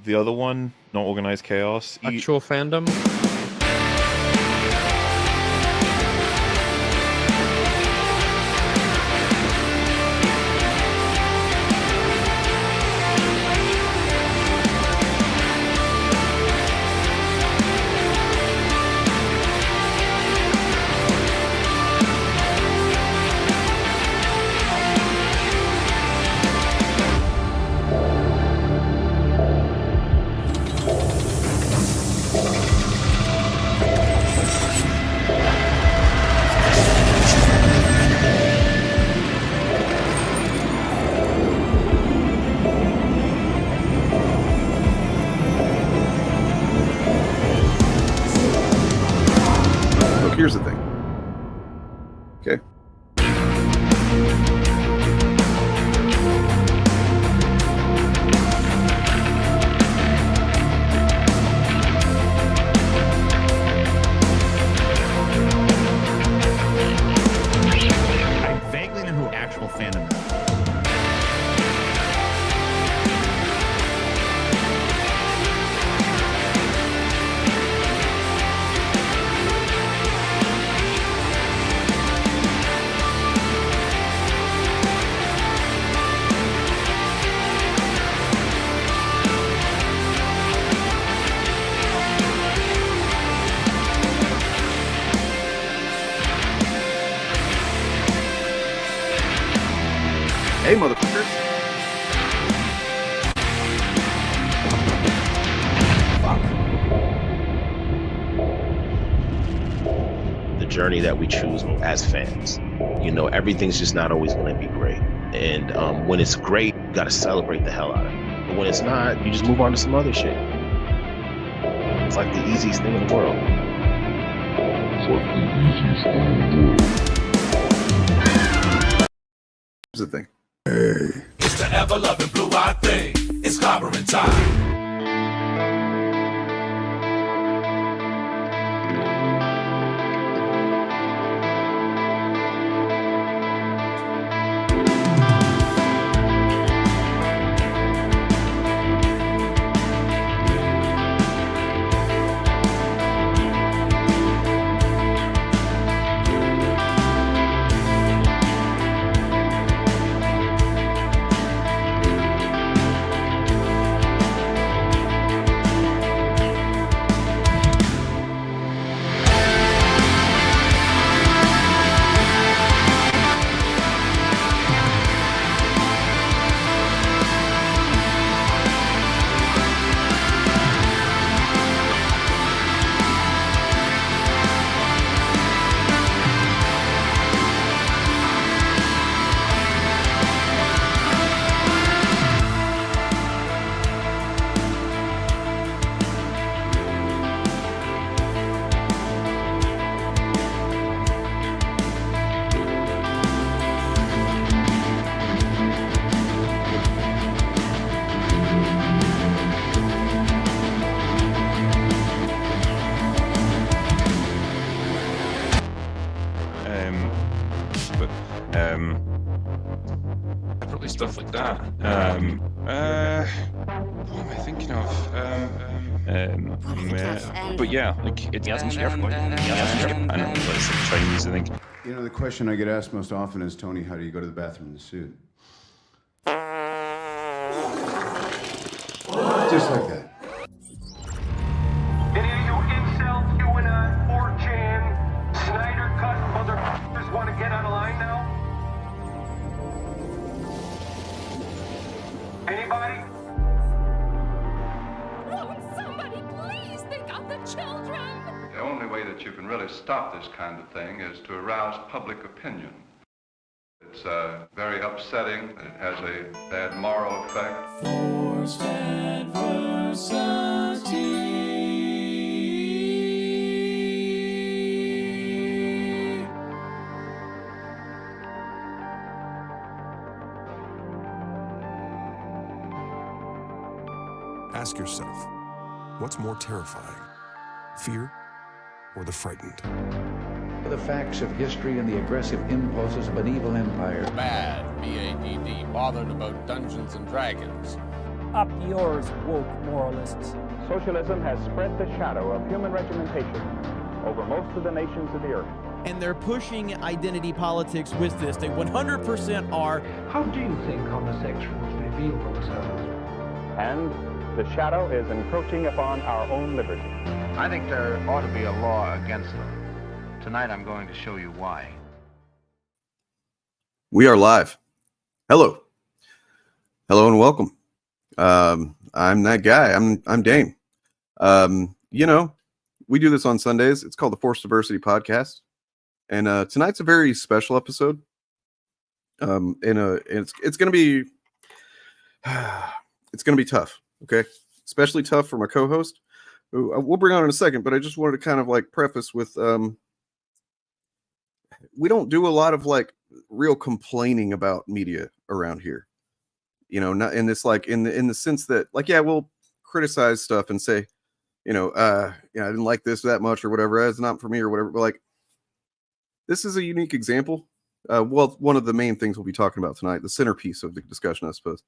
the other one, not organized chaos. Actual fandom. Here's the thing. Okay. I vaguely know who actual fandom is. Hey, motherfuckers. Fuck. The journey that we choose as fans. You know, everything's just not always going to be great. And when it's great, you got to celebrate the hell out of it. But when it's not, you just move on to some other shit. It's like the easiest thing in the world. Here's the thing. It's the ever-loving blue-eyed thing. It's clobbering time. Probably stuff like that. What am I thinking of? But yeah, like it's and it's like Chinese, I think. You know, the question I get asked most often is, Tony, how do you go to the bathroom in the suit? Just like that. Any of you incels, QAnon, 4chan, Snyder Cut motherfuckers want to get on a line now? Anybody? Won't somebody please think of the children? The only way that you can really stop this kind of thing is to arouse public opinion. It's very upsetting. It has a bad moral effect. Forced adversity. Ask yourself, what's more terrifying, fear or the frightened? The facts of history and the aggressive impulses of an evil empire. Bad, B-A-D-D, bothered about Dungeons and Dragons. Up yours, woke moralists. Socialism has spread the shadow of human regimentation over most of the nations of the earth. And they're pushing identity politics with this. They 100% are. How do you think homosexuals reveal themselves? And the shadow is encroaching upon our own liberty. I think there ought to be a law against them. Tonight I'm going to show you why. We are live. Hello and welcome. I'm that guy. I'm Dane. We do this on Sundays. It's called the Forced Diversity Podcast, and tonight's a very special episode. It's gonna be tough. Okay, especially tough for my co-host, who we'll bring on in a second. But I just wanted to kind of like preface with we don't do a lot of like real complaining about media around here. Not in this like in the sense that like, yeah, we'll criticize stuff and say, I didn't like this that much or whatever. It's not for me or whatever. But like, this is a unique example. One of the main things we'll be talking about tonight, the centerpiece of the discussion, I suppose.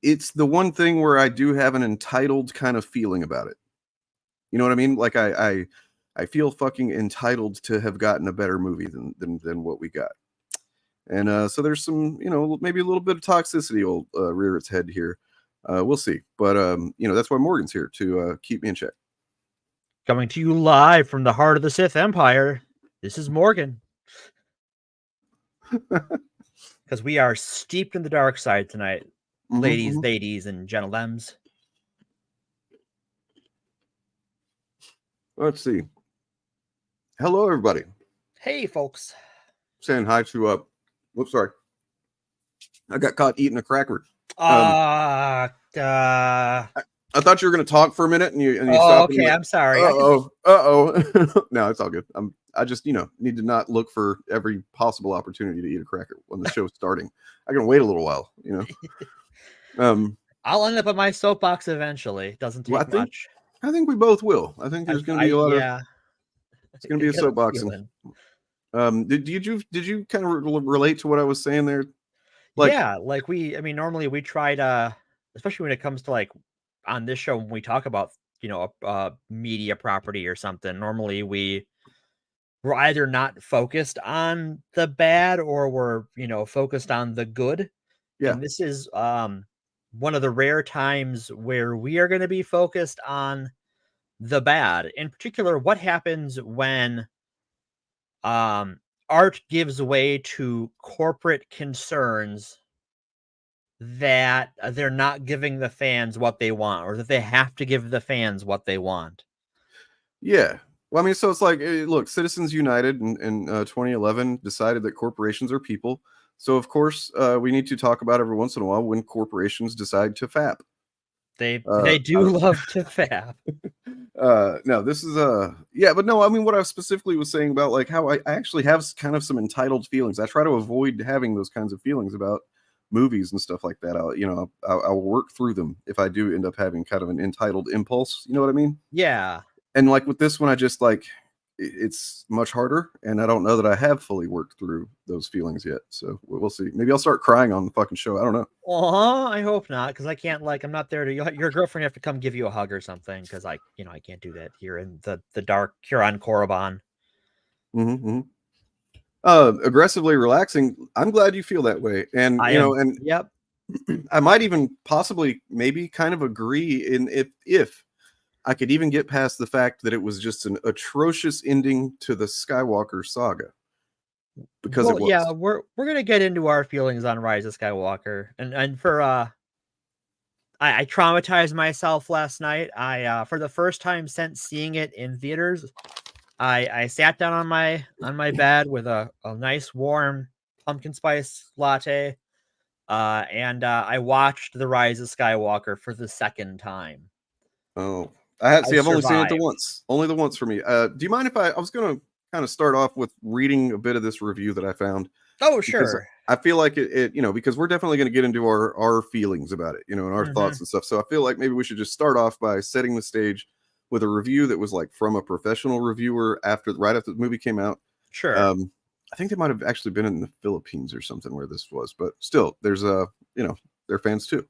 It's the one thing where I do have an entitled kind of feeling about it. You know what I mean? Like I feel fucking entitled to have gotten a better movie than what we got. And so there's some, maybe a little bit of toxicity will rear its head here. We'll see. But, that's why Morgan's here to keep me in check. Coming to you live from the heart of the Sith Empire, this is Morgan. Because we are steeped in the dark side tonight, ladies, and gentlemen. Let's see. Hello, everybody. Hey, folks. Saying hi to, whoops, sorry. I got caught eating a cracker. I thought you were going to talk for a minute and you oh, stopped. Okay, I'm sorry. No, it's all good. I just, need to not look for every possible opportunity to eat a cracker when the show's starting. I can wait a little while, I'll end up on my soapbox eventually. Doesn't take much. I think we both will. I think there's going to be a lot of. It's going to be a soapbox. Did you kind of relate to what I was saying there? Normally we try to, especially when it comes to like on this show when we talk about a media property or something. Normally we're either not focused on the bad or we're focused on the good. Yeah, and this is one of the rare times where we are going to be focused on the bad. In particular, what happens when art gives way to corporate concerns that they're not giving the fans what they want, or that they have to give the fans what they want. Yeah. Well, so it's like, look, Citizens United in 2011 decided that corporations are people. So, of course, we need to talk about every once in a while when corporations decide to FAP. They do love to FAP. No, this is but no, what I specifically was saying about like how I actually have kind of some entitled feelings. I try to avoid having those kinds of feelings about movies and stuff like that. I'll work through them if I do end up having kind of an entitled impulse. You know what I mean? Yeah. And like with this one, I just like it's much harder, and I don't know that I have fully worked through those feelings yet. So we'll see. Maybe I'll start crying on the fucking show. I don't know. I hope not, because I can't. I'm not there to. Your girlfriend have to come give you a hug or something, because I can't do that here in the dark Huron Korriban. Aggressively relaxing. I'm glad you feel that way, and yep. I might even possibly maybe kind of agree in if I could even get past the fact that it was just an atrocious ending to the Skywalker saga. Because it was. Yeah, we're gonna get into our feelings on Rise of Skywalker, and for I traumatized myself last night. I for the first time since seeing it in theaters, I sat down on my bed with a nice warm pumpkin spice latte, and I watched The Rise of Skywalker for the second time. Oh. I've only seen it the once. Only the once for me. Do you mind if I was going to kind of start off with reading a bit of this review that I found? Oh, sure. I feel like it because we're definitely going to get into our feelings about it, and our thoughts and stuff. So I feel like maybe we should just start off by setting the stage with a review that was like from a professional reviewer right after the movie came out. Sure. I think they might have actually been in the Philippines or something where this was, but still, there's a they're fans too.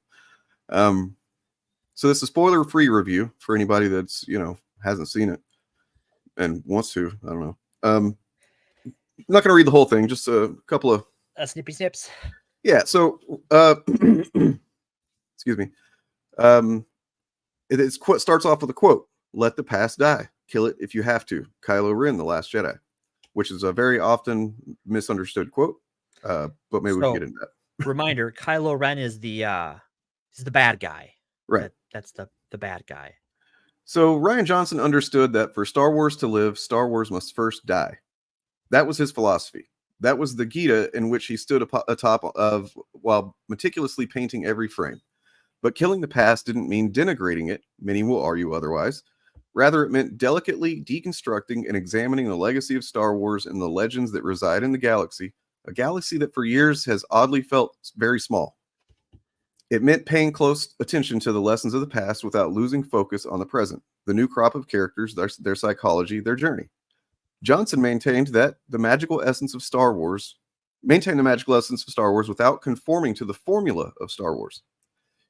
So this is a spoiler-free review for anybody that's, hasn't seen it and wants to. I don't know. I'm not going to read the whole thing, just a couple of snippy snips. Yeah. So, excuse me. It starts off with a quote: "Let the past die. Kill it if you have to." Kylo Ren, The Last Jedi, which is a very often misunderstood quote. But maybe we can get into that. Reminder: Kylo Ren is the bad guy. Right. That's the bad guy. So Rian Johnson understood that for Star Wars to live, Star Wars must first die. That was his philosophy. That was the Gita in which he stood atop of while meticulously painting every frame. But killing the past didn't mean denigrating it. Many will argue otherwise. Rather, it meant delicately deconstructing and examining the legacy of Star Wars and the legends that reside in the galaxy, a galaxy that for years has oddly felt very small. It meant paying close attention to the lessons of the past without losing focus on the present, the new crop of characters, their psychology, their journey. Johnson maintained the magical essence of Star Wars without conforming to the formula of Star Wars.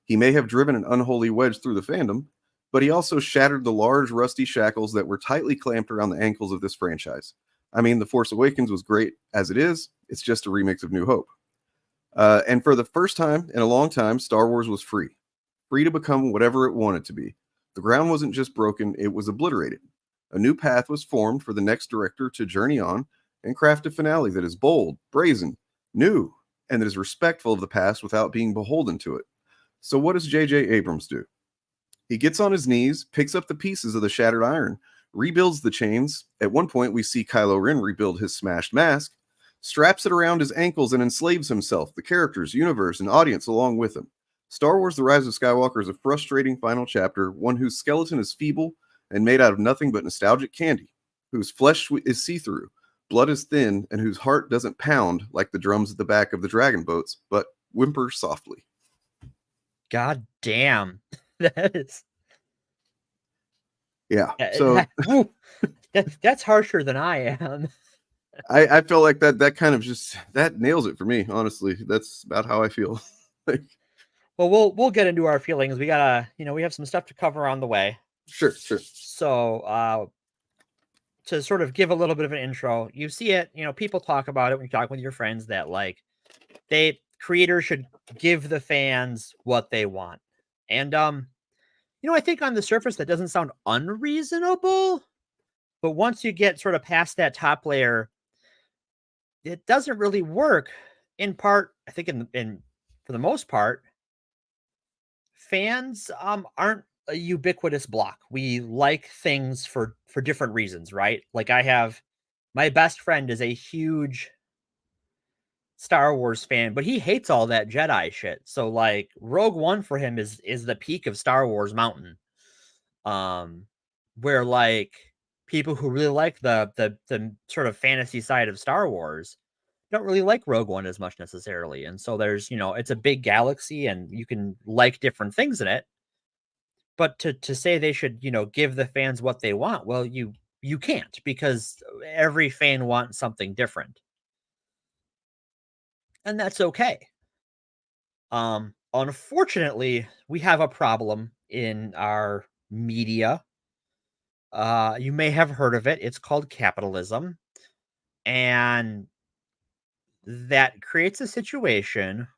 He may have driven an unholy wedge through the fandom, but he also shattered the large rusty shackles that were tightly clamped around the ankles of this franchise. I mean, The Force Awakens was great as it is. It's just a remix of New Hope. And for the first time in a long time, Star Wars was free to become whatever it wanted to be. The ground wasn't just broken, it was obliterated. A new path was formed for the next director to journey on and craft a finale that is bold, brazen, new, and that is respectful of the past without being beholden to it. So what does J.J. Abrams do? He gets on his knees, picks up the pieces of the shattered iron, rebuilds the chains. At one point, we see Kylo Ren rebuild his smashed mask, straps it around his ankles, and enslaves himself, the characters, universe, and audience along with him. Star Wars: The Rise of Skywalker is a frustrating final chapter, one whose skeleton is feeble and made out of nothing but nostalgic candy, whose flesh is see-through, blood is thin, and whose heart doesn't pound like the drums at the back of the dragon boats, but whimpers softly. God damn. That is... Yeah. So that's harsher than I am. I feel like that kind of just that nails it for me, honestly. That's about how I feel. Well, we'll get into our feelings. We gotta, we have some stuff to cover on the way. Sure. So to sort of give a little bit of an intro, you see it, people talk about it when you talk with your friends that creators should give the fans what they want. And I think on the surface that doesn't sound unreasonable, but once you get sort of past that top layer, it doesn't really work. In part, I think in for the most part, fans aren't a ubiquitous block. We like things for different reasons, right? Like my best friend is a huge Star Wars fan, but he hates all that Jedi shit. So like Rogue One for him is the peak of Star Wars mountain. Where like people who really like the sort of fantasy side of Star Wars don't really like Rogue One as much necessarily. And so there's, it's a big galaxy and you can like different things in it. But to say they should, give the fans what they want, well, you can't, because every fan wants something different. And that's okay. Unfortunately, we have a problem in our media. You may have heard of it. It's called capitalism. And that creates a situation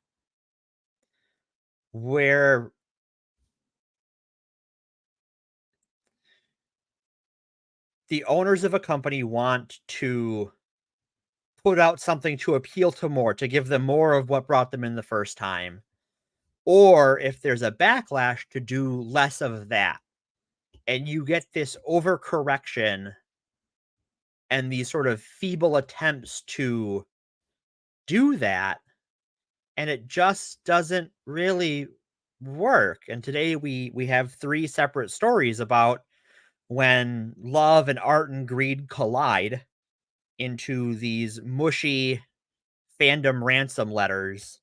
where the owners of a company want to put out something to appeal to more, to give them more of what brought them in the first time. Or if there's a backlash, to do less of that. And you get this overcorrection and these sort of feeble attempts to do that. And it just doesn't really work. And today we have 3 separate stories about when love and art and greed collide into these mushy fandom ransom letters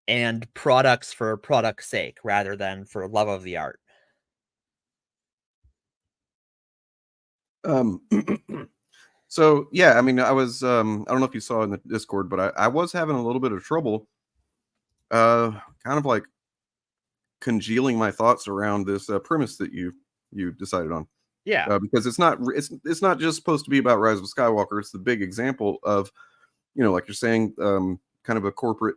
and products for product's sake rather than for love of the art. So yeah, I mean, I was I don't know if you saw in the Discord, but I was having a little bit of trouble kind of like congealing my thoughts around this premise that you decided on. Yeah. Because it's not just supposed to be about Rise of Skywalker. It's the big example of, like you're saying, kind of a corporate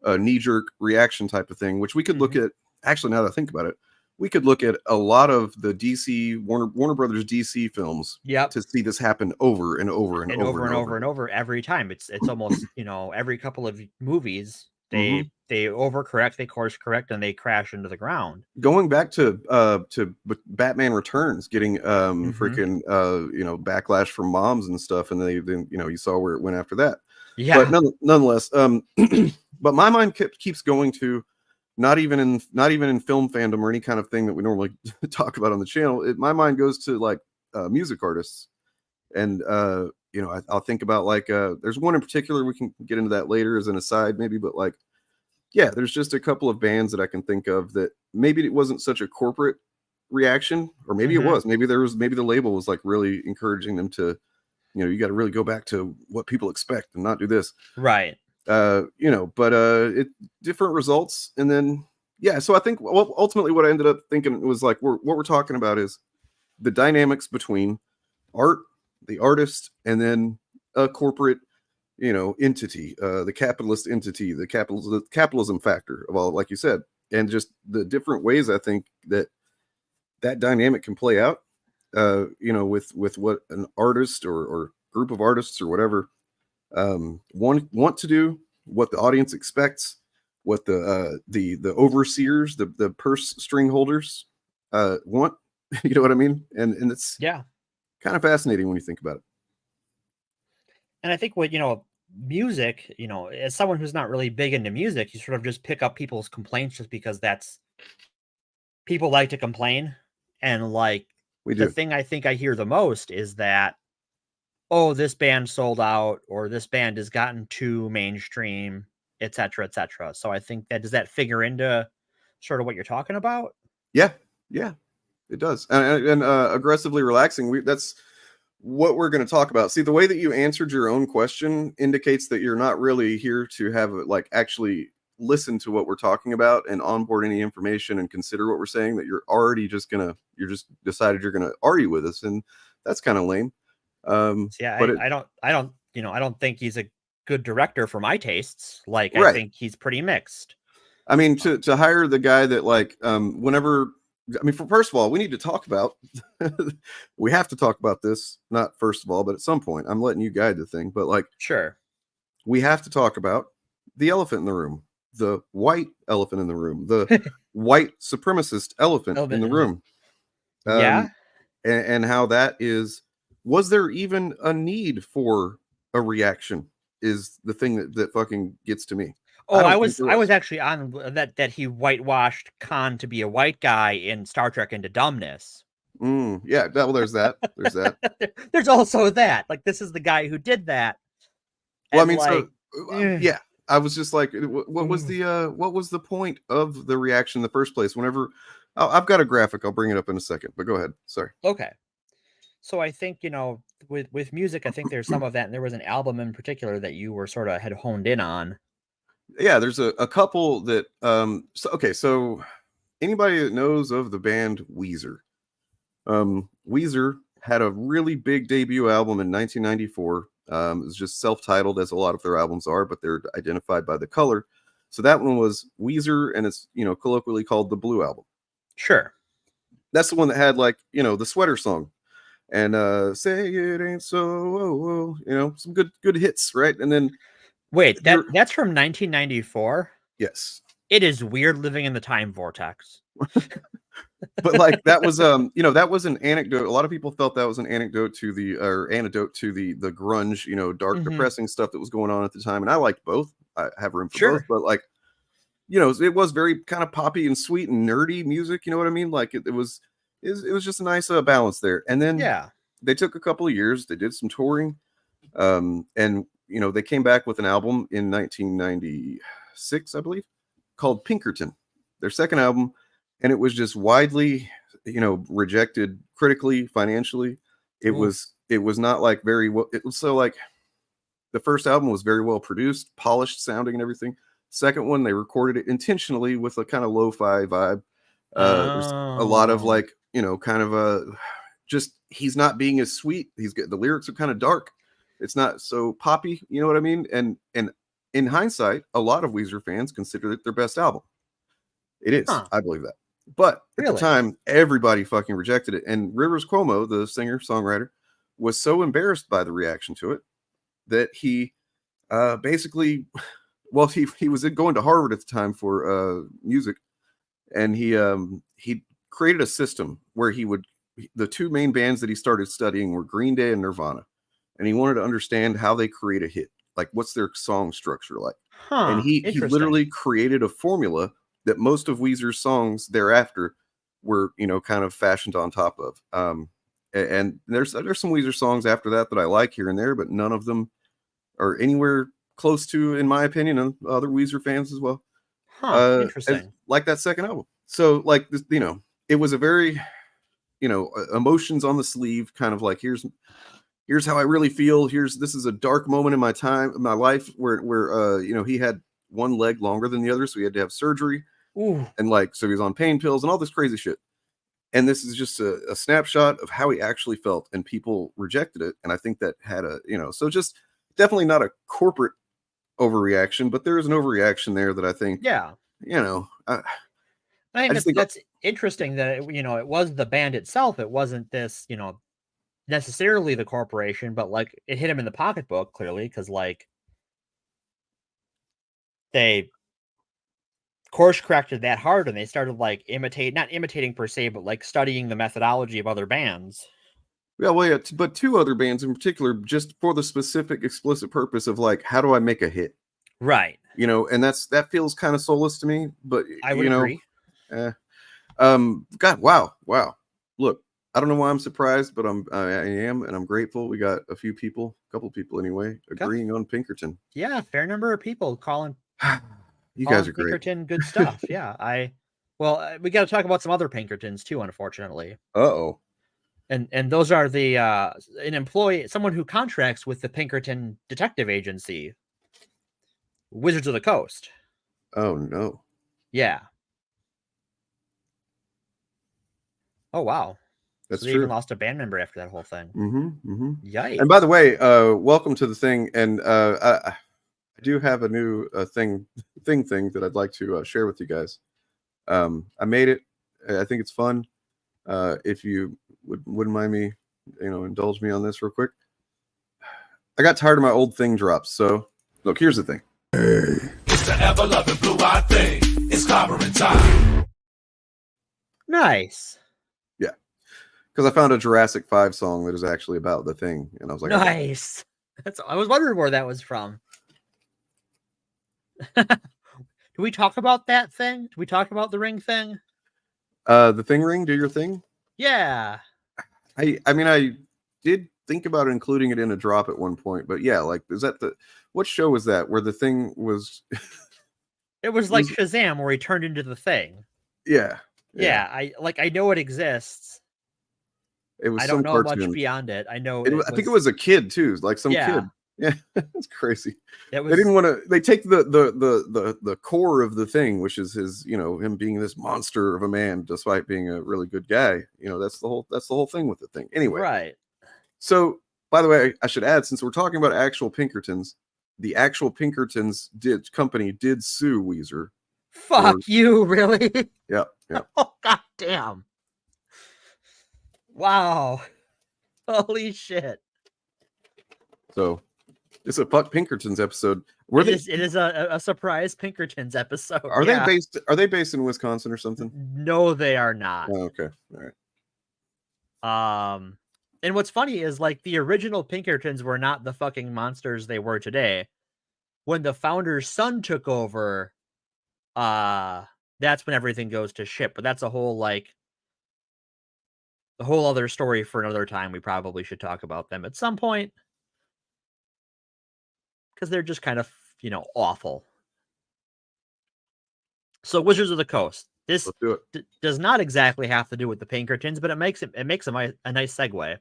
knee-jerk reaction type of thing, which we could look at. Actually, now that I think about it, we could look at a lot of the DC Warner Brothers DC films to see this happen over and over and over every time. It's almost every couple of movies they overcorrect, they course correct, and they crash into the ground. Going back to Batman Returns, getting freaking backlash from moms and stuff, and then you saw where it went after that. Yeah, but nonetheless, but my mind keeps going to not even in film fandom or any kind of thing that we normally talk about on the channel. My mind goes to like music artists, and I'll think about like there's one in particular. We can get into that later as an aside, maybe, but like. Yeah, there's just a couple of bands that I can think of that maybe it wasn't such a corporate reaction, or maybe it was. Maybe the label was like really encouraging them to, you got to really go back to what people expect and not do this. Right. But it different results. And then, yeah, so I think ultimately what I ended up thinking was like, what we're talking about is the dynamics between art, the artist, and then a corporate entity, the capitalist entity, the capitalism factor of all, like you said, and just the different ways I think that dynamic can play out, with what an artist or group of artists or whatever want to do, what the audience expects, what the overseers, the purse string holders want, you know what I mean? And it's kind of fascinating when you think about it. And I think what, music, as someone who's not really big into music, you sort of just pick up people's complaints just because people like to complain. And like, the thing I think I hear the most is that, oh, this band sold out, or this band has gotten too mainstream, et cetera, et cetera. So I think does that figure into sort of what you're talking about? Yeah, it does. And aggressively relaxing. That's what we're going to talk about. See, the way that you answered your own question indicates that you're not really here to have actually listen to what we're talking about and onboard any information and consider what we're saying, that you're already just decided you're going to argue with us. And that's kind of lame. I don't think he's a good director for my tastes. Like, right. I think he's pretty mixed. I mean, to hire the guy that first of all, we need to talk about, we have to talk about this, not first of all, but at some point. I'm letting you guide the thing, but sure. We have to talk about the elephant in the room, the white elephant in the room, the white supremacist elephant in the room. And how that was there even a need for a reaction is the thing that fucking gets to me. Oh, I was actually on that he whitewashed Khan to be a white guy in Star Trek Into Dumbness. Yeah, well, there's that. There's that. There's also that. Like, this is the guy who did that. Well, yeah. I was just like, what was the point of the reaction in the first place? Whenever I've got a graphic, I'll bring it up in a second. But go ahead. Sorry. Okay. So I think with music, I think there's some of that, and there was an album in particular that you were sort of had honed in on. Yeah, there's a couple that so anybody that knows of the band Weezer, Weezer had a really big debut album in 1994. It was just self-titled, as a lot of their albums are, but they're identified by the color. So that one was Weezer, and it's colloquially called the Blue Album. Sure. That's the one that had the sweater song and say it ain't so, some good hits, right? And then wait, that's from 1994? Yes. It is weird living in the time vortex. But that was that was an anecdote. A lot of people felt that was an anecdote to the grunge, dark, depressing stuff that was going on at the time. And I liked both. I have room for both, but it was very kind of poppy and sweet and nerdy music. You know what I mean? Like it was just a nice balance there. And then they took a couple of years. They did some touring, and they came back with an album in 1996, I believe, called Pinkerton, their second album. And it was just widely, rejected critically, financially. It was not very well. It was so the first album was very well produced, polished sounding and everything. Second one, they recorded it intentionally with a kind of lo-fi vibe. There's a lot of like, kind of just he's not being as sweet. He's got the lyrics are kind of dark. It's not so poppy, you know what I mean? And in hindsight, a lot of Weezer fans consider it their best album. It is, I believe that. But at the time, everybody fucking rejected it. And Rivers Cuomo, the singer-songwriter, was so embarrassed by the reaction to it that he basically, well, he was going to Harvard at the time for music, and he created a system where the two main bands that he started studying were Green Day and Nirvana, and he wanted to understand how they create a hit, like what's their song structure like. And he literally created a formula that most of Weezer's songs thereafter were, kind of fashioned on top of. And there's some Weezer songs after that I like here and there, but none of them are anywhere close to, in my opinion, and other Weezer fans as well. Interesting. Like that second album. So like, it was a very, emotions on the sleeve, kind of like, here's how I really feel. This is a dark moment in my life where he had one leg longer than the other, so he had to have surgery. Ooh. And so he was on pain pills and all this crazy shit. And this is just a snapshot of how he actually felt, and people rejected it. And I think that had so just definitely not a corporate overreaction, but there is an overreaction there that I think, I think that's interesting that it was the band itself. It wasn't this, necessarily the corporation, but like it hit him in the pocketbook clearly, because like they course corrected that hard, and they started like not imitating per se, but like studying the methodology of other bands. Yeah, well, yeah, but two other bands in particular, just for the specific explicit purpose of like, how do I make a hit? Right. And that feels kind of soulless to me, but I would agree. God, wow. Look, I don't know why I'm surprised, but I am, and I'm grateful. We got a couple people anyway, agreeing on Pinkerton. Yeah, fair number of people calling. You guys are great. Pinkerton, good stuff. Yeah, we got to talk about some other Pinkertons too, unfortunately. Uh-oh. And those are someone who contracts with the Pinkerton Detective Agency, Wizards of the Coast. Oh no. Yeah. Oh wow. That's so they true. even lost a band member after that whole thing. Yikes. And by the way, welcome to the thing. And I do have a new thing that I'd like to share with you guys. I made it. I think it's fun. If you wouldn't mind me, indulge me on this real quick. I got tired of my old thing drops. So look, here's the thing. It's the ever-loving blue-eyed thing. It's clobbering time. Nice. Yeah. Because I found a Jurassic 5 song that is actually about the thing. And I was like, nice. I was wondering where that was from. Do we talk about that thing? Do we talk about the ring thing? The thing ring, do your thing? Yeah. I mean, I did think about including it in a drop at one point, but yeah, like, is that what show was that where the thing was? It was like Shazam, where he turned into the thing. Yeah. I know it exists. It was. I don't know much beyond it. I know. I think it was a kid too, like some kid. Yeah, that's crazy. They didn't want to. They take the core of the thing, which is his, him being this monster of a man, despite being a really good guy. That's the whole thing with the thing. Anyway, right. So, by the way, I should add, since we're talking about actual Pinkertons, the actual Pinkertons company did sue Weezer. Fuck you, really? Yeah. Oh, god damn. Wow. Holy shit. So, it's a Fuck Pinkertons episode. It is a surprise Pinkertons episode. Are they based in Wisconsin or something? No, they are not. Oh, okay. All right. And what's funny is like the original Pinkertons were not the fucking monsters they were today. When the founder's son took over, that's when everything goes to shit. But that's a whole other story for another time. We probably should talk about them at some point, because they're just kind of, awful. So Wizards of the Coast. This does not exactly have to do with the Pinkertons, but it makes a nice segue.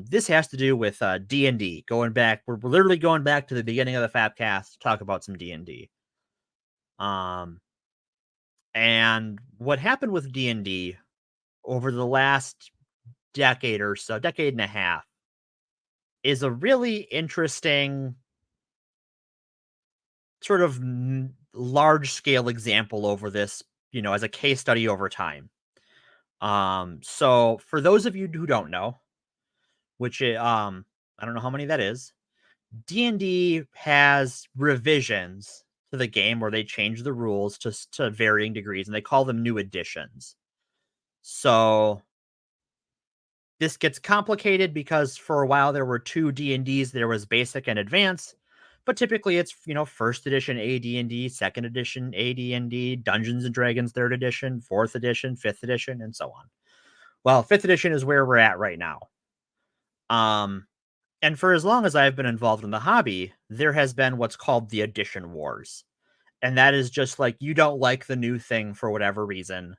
This has to do with D&D. Going back, we're literally going back to the beginning of the FAPcast to talk about some D&D. And what happened with D&D over the last decade or so, decade and a half, is a really interesting sort of large scale example over this, as a case study over time. So for those of you who don't know, which I don't know how many that is, D&D has revisions to the game where they change the rules to varying degrees, and they call them new editions. So this gets complicated because for a while there were 2 D&Ds. There was basic and advanced, but typically it's, first edition AD&D, second edition AD&D, Dungeons and Dragons 3rd edition, 4th edition, 5th edition, and so on. Well, 5th edition is where we're at right now. And for as long as I've been involved in the hobby, there has been what's called the edition wars. And that is just like, you don't like the new thing for whatever reason.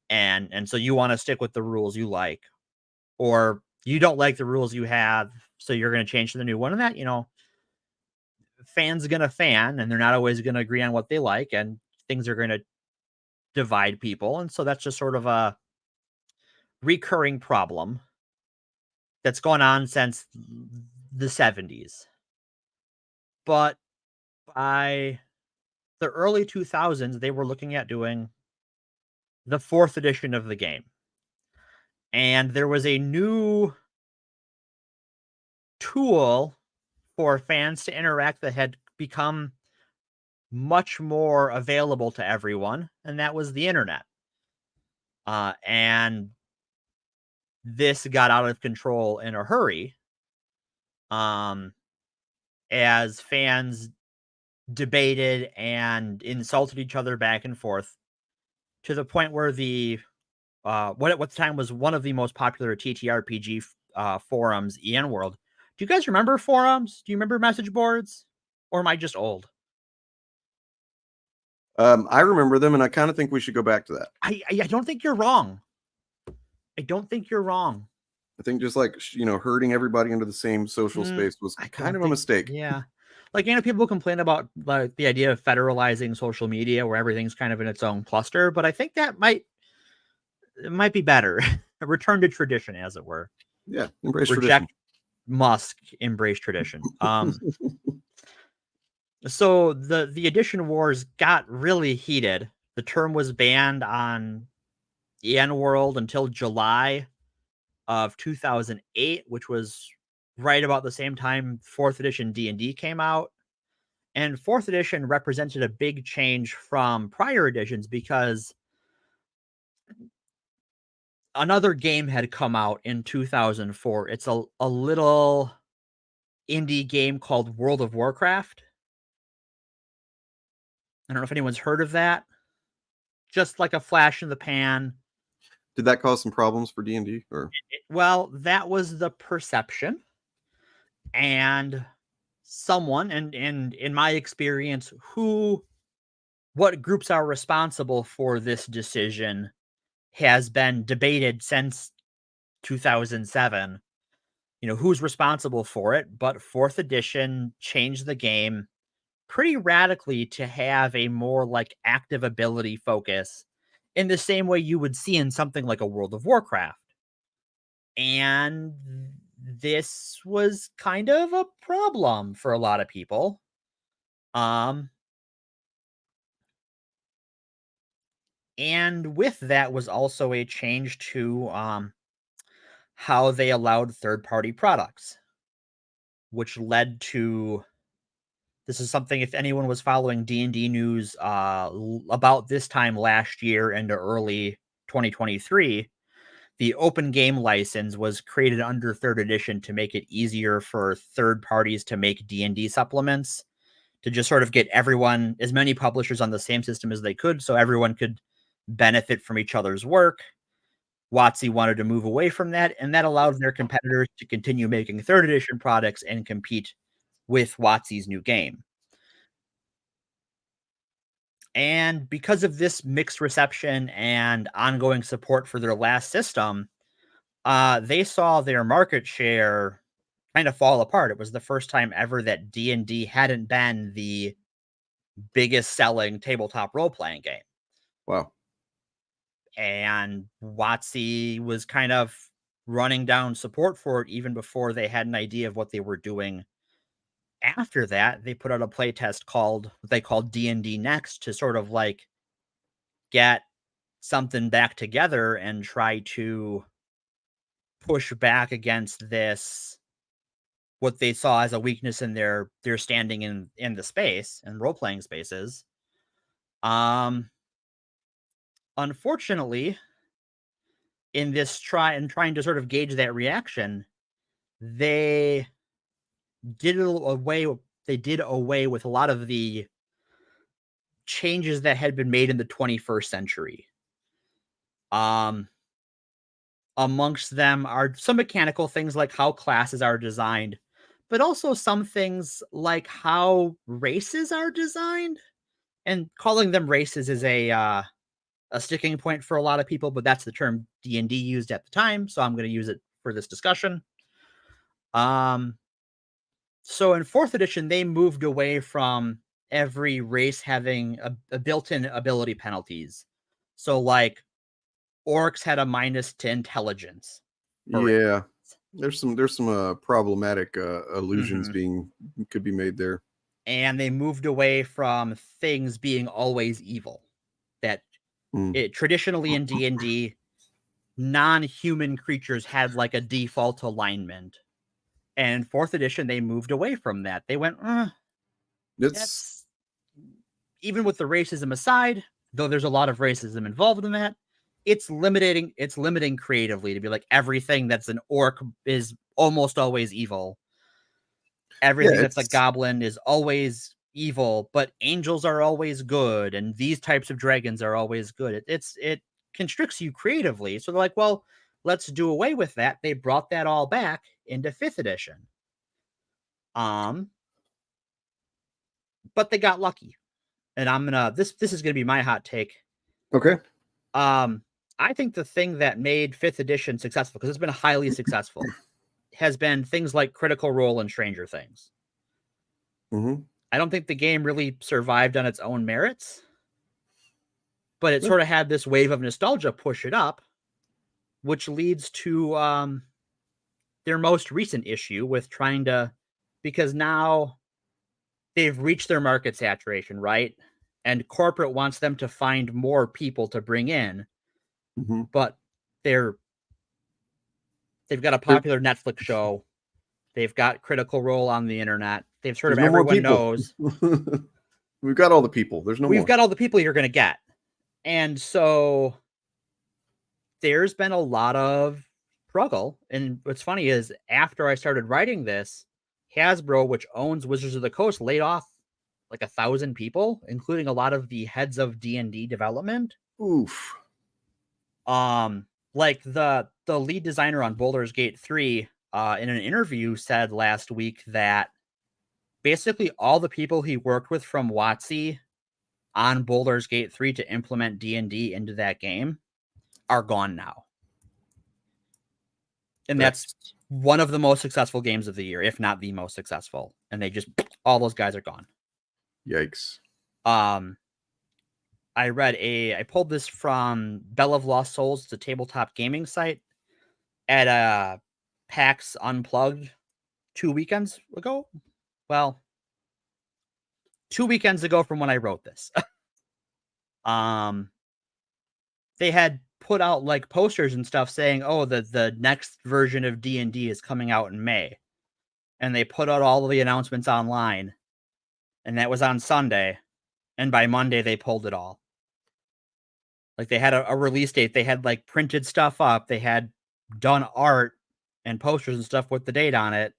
And so you want to stick with the rules you like, or you don't like the rules you have, so you're going to change to the new one. And that, fans going to fan, and they're not always going to agree on what they like, and things are going to divide people. And so that's just sort of a recurring problem that's gone on since the 70s. But by the early 2000s, they were looking at doing the 4th edition of the game. And there was a new tool for fans to interact that had become much more available to everyone, and that was the internet. And this got out of control in a hurry, as fans debated and insulted each other back and forth, to the point where the what at the time was one of the most popular TTRPG forums, EN World. Do you guys remember forums? Do you remember message boards? Or am I just old? I remember them, and I kind of think we should go back to that. I don't think you're wrong. I don't think you're wrong. I think just like, herding everybody into the same social space was kind of a mistake. Yeah. Like, people complain about like the idea of federalizing social media where everything's kind of in its own cluster, but I think that might be better. A return to tradition, as it were. Yeah, embrace tradition. Musk, embrace tradition. So the edition wars got really heated. The term was banned on EN World until July of 2008, which was right about the same time 4th edition D&D came out. And 4th edition represented a big change from prior editions because another game had come out in 2004. It's a little indie game called World of Warcraft. I don't know if anyone's heard of that. Just like a flash in the pan. Did that cause some problems for D&D? Or well, that was the perception. And someone, and in my experience, what groups are responsible for this decision has been debated since 2007. Who's responsible for it, but 4th edition changed the game pretty radically to have a more like active ability focus in the same way you would see in something like a World of Warcraft. And this was kind of a problem for a lot of people. And with that was also a change to how they allowed third-party products, which led to, this is something, if anyone was following D&D news about this time last year into early 2023, the open game license was created under 3rd edition to make it easier for third parties to make D&D supplements, to just sort of get everyone, as many publishers on the same system as they could, so everyone could benefit from each other's work. WotC wanted to move away from that, and that allowed their competitors to continue making 3rd edition products and compete with WotC's new game. And because of this mixed reception and ongoing support for their last system, they saw their market share kind of fall apart. It was the first time ever that D&D hadn't been the biggest selling tabletop role-playing game. Wow. And WotC was kind of running down support for it even before they had an idea of what they were doing. After that, they put out a playtest they called D&D Next to sort of like get something back together and try to push back against this, what they saw as a weakness in their standing in the space and role-playing spaces. Unfortunately, in this trying to sort of gauge that reaction, they did away with a lot of the changes that had been made in the 21st century. Amongst them are some mechanical things like how classes are designed, but also some things like how races are designed. And calling them races is a sticking point for a lot of people, but that's the term D&D used at the time, so I'm going to use it for this discussion. So in 4th edition, they moved away from every race having a built-in ability penalties. So like orcs had a minus to intelligence. Yeah. There's some problematic allusions could be made there. And they moved away from things being always evil. That it traditionally in D&D, non-human creatures had like a default alignment. And 4th edition, they moved away from that. They went, that's even with the racism aside, though there's a lot of racism involved in that, it's limiting creatively to be like everything that's an orc is almost always evil. Everything that's a goblin is always evil, but angels are always good, and these types of dragons are always good. It constricts you creatively. So they're like, well, let's do away with that. They brought that all back into 5th edition. But they got lucky. And this is gonna be my hot take. Okay. I think the thing that made 5th edition successful, because it's been highly successful, has been things like Critical Role and Stranger Things. I don't think the game really survived on its own merits, but it sort of had this wave of nostalgia push it up, which leads to their most recent issue with trying to, because now they've reached their market saturation, right? And corporate wants them to find more people to bring in, but they've got a popular Netflix show. They've got Critical Role on the internet. They've sort of everyone knows. We've got all the people. We've got all the people you're going to get. And so there's been a lot of struggle. And what's funny is after I started writing this, Hasbro, which owns Wizards of the Coast, laid off like 1,000 people, including a lot of the heads of D&D development. Oof. Like the lead designer on Baldur's Gate 3 in an interview said last week that basically all the people he worked with from WotC on Baldur's Gate 3 to implement D&D into that game are gone now. And that's one of the most successful games of the year, if not the most successful. And all those guys are gone. Yikes. I pulled this from Bell of Lost Souls, the tabletop gaming site, at PAX Unplugged 2 weekends ago. Well, 2 weekends ago from when I wrote this. They had put out like posters and stuff saying, oh, the next version of D&D is coming out in May. And they put out all of the announcements online. And that was on Sunday. And by Monday, they pulled it all. Like they had a release date. They had like printed stuff up. They had done art and posters and stuff with the date on it.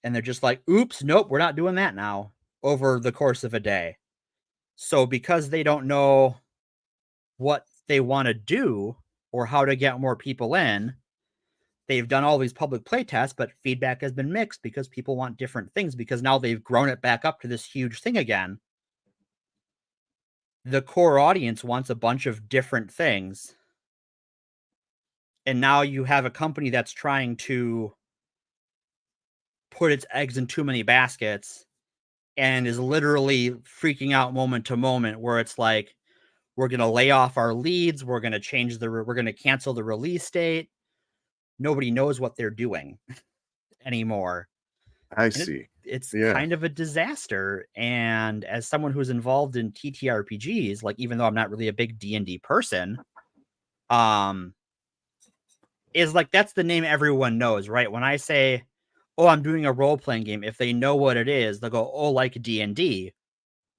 And they're just like, oops, nope, we're not doing that now over the course of a day. So because they don't know what they want to do or how to get more people in, they've done all these public play tests, but feedback has been mixed because people want different things because now they've grown it back up to this huge thing again. The core audience wants a bunch of different things. And now you have a company that's trying to put its eggs in too many baskets and is literally freaking out moment to moment, where it's like, we're going to lay off our leads. We're going to we're going to cancel the release date. Nobody knows what they're doing anymore. I see. It's kind of a disaster. And as someone who's involved in TTRPGs, like, even though I'm not really a big D&D person, is like, that's the name everyone knows, right? When I say, oh, I'm doing a role-playing game, if they know what it is, they'll go, oh, like D&D.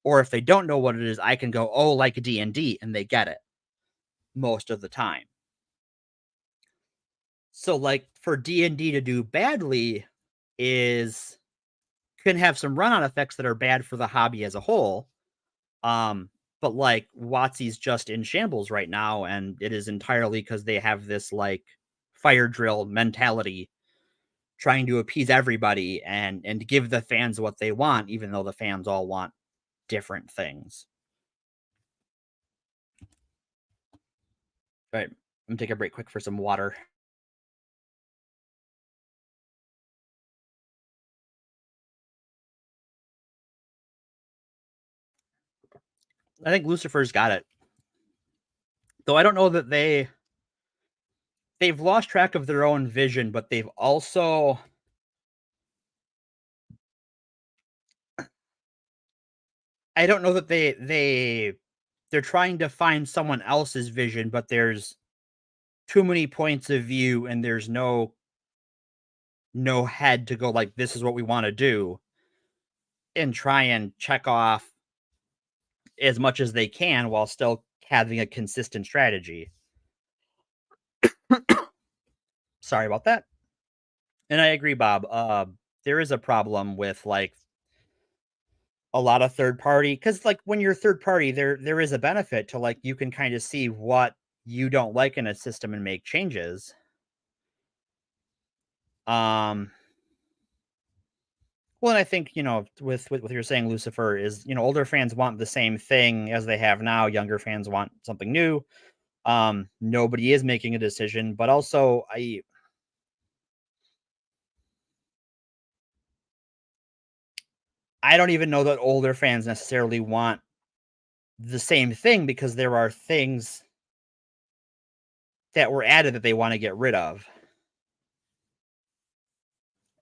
Or if they don't know what it is, I can go, oh, like D&D, and they get it most of the time. So, like, for D&D to do badly can have some run-on effects that are bad for the hobby as a whole. But like, WotC's just in shambles right now, and it is entirely because they have this like fire drill mentality, trying to appease everybody and give the fans what they want, even though the fans all want different things. All right, I'm gonna take a break quick for some water. I think Lucifer's got it. Though I don't know that they've lost track of their own vision, but they've also I don't know that they're trying to find someone else's vision, but there's too many points of view and there's no head to go like, this is what we want to do, and try and check off as much as they can while still having a consistent strategy. Sorry about that. And I agree, Bob. There is a problem with like a lot of third party, because like when you're third party, there is a benefit to like, you can kind of see what you don't like in a system and make changes. Well, and I think, with what you're saying, Lucifer, is, older fans want the same thing as they have now. Younger fans want something new. Nobody is making a decision, but also I don't even know that older fans necessarily want the same thing, because there are things that were added that they want to get rid of.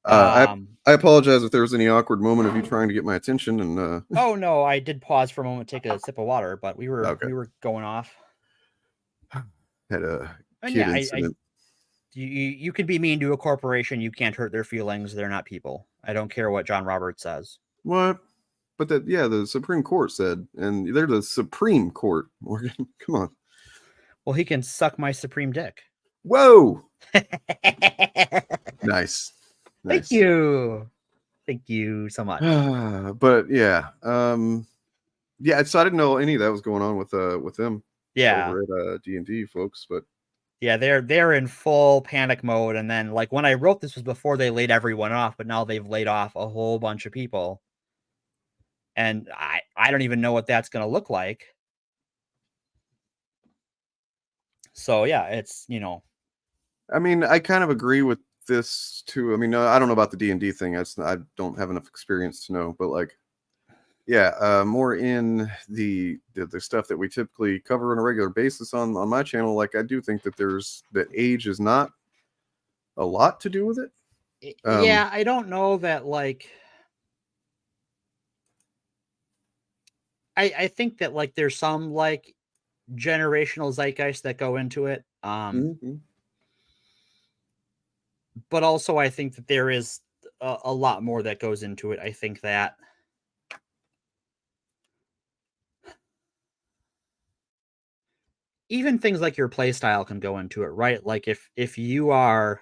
I apologize if there was any awkward moment of you trying to get my attention. And oh no, I did pause for a moment, take a sip of water, but we were going off. Had a kid incident. You can be mean to a corporation. You can't hurt their feelings. They're not people. I don't care what John Roberts says. What? But the Supreme Court said, and they're the Supreme Court, Morgan. Come on. Well, he can suck my supreme dick. Whoa! Nice. Thank you. Thank you so much. But yeah. Yeah, so I didn't know any of that was going on with them. Yeah. Over at D&D, folks, but yeah, they're in full panic mode. And then like when I wrote this was before they laid everyone off, but now they've laid off a whole bunch of people. And I don't even know what that's going to look like. So yeah, it's, I mean, I kind of agree with this too. I mean, I don't know about the D&D thing. I don't have enough experience to know, but like, yeah, more in the stuff that we typically cover on a regular basis on my channel. Like, I do think that age is not a lot to do with it. Yeah, I don't know that like. I think that like there's some like generational zeitgeist that go into it. But also I think that there is a lot more that goes into it. I think that even things like your play style can go into it, right? Like if you are,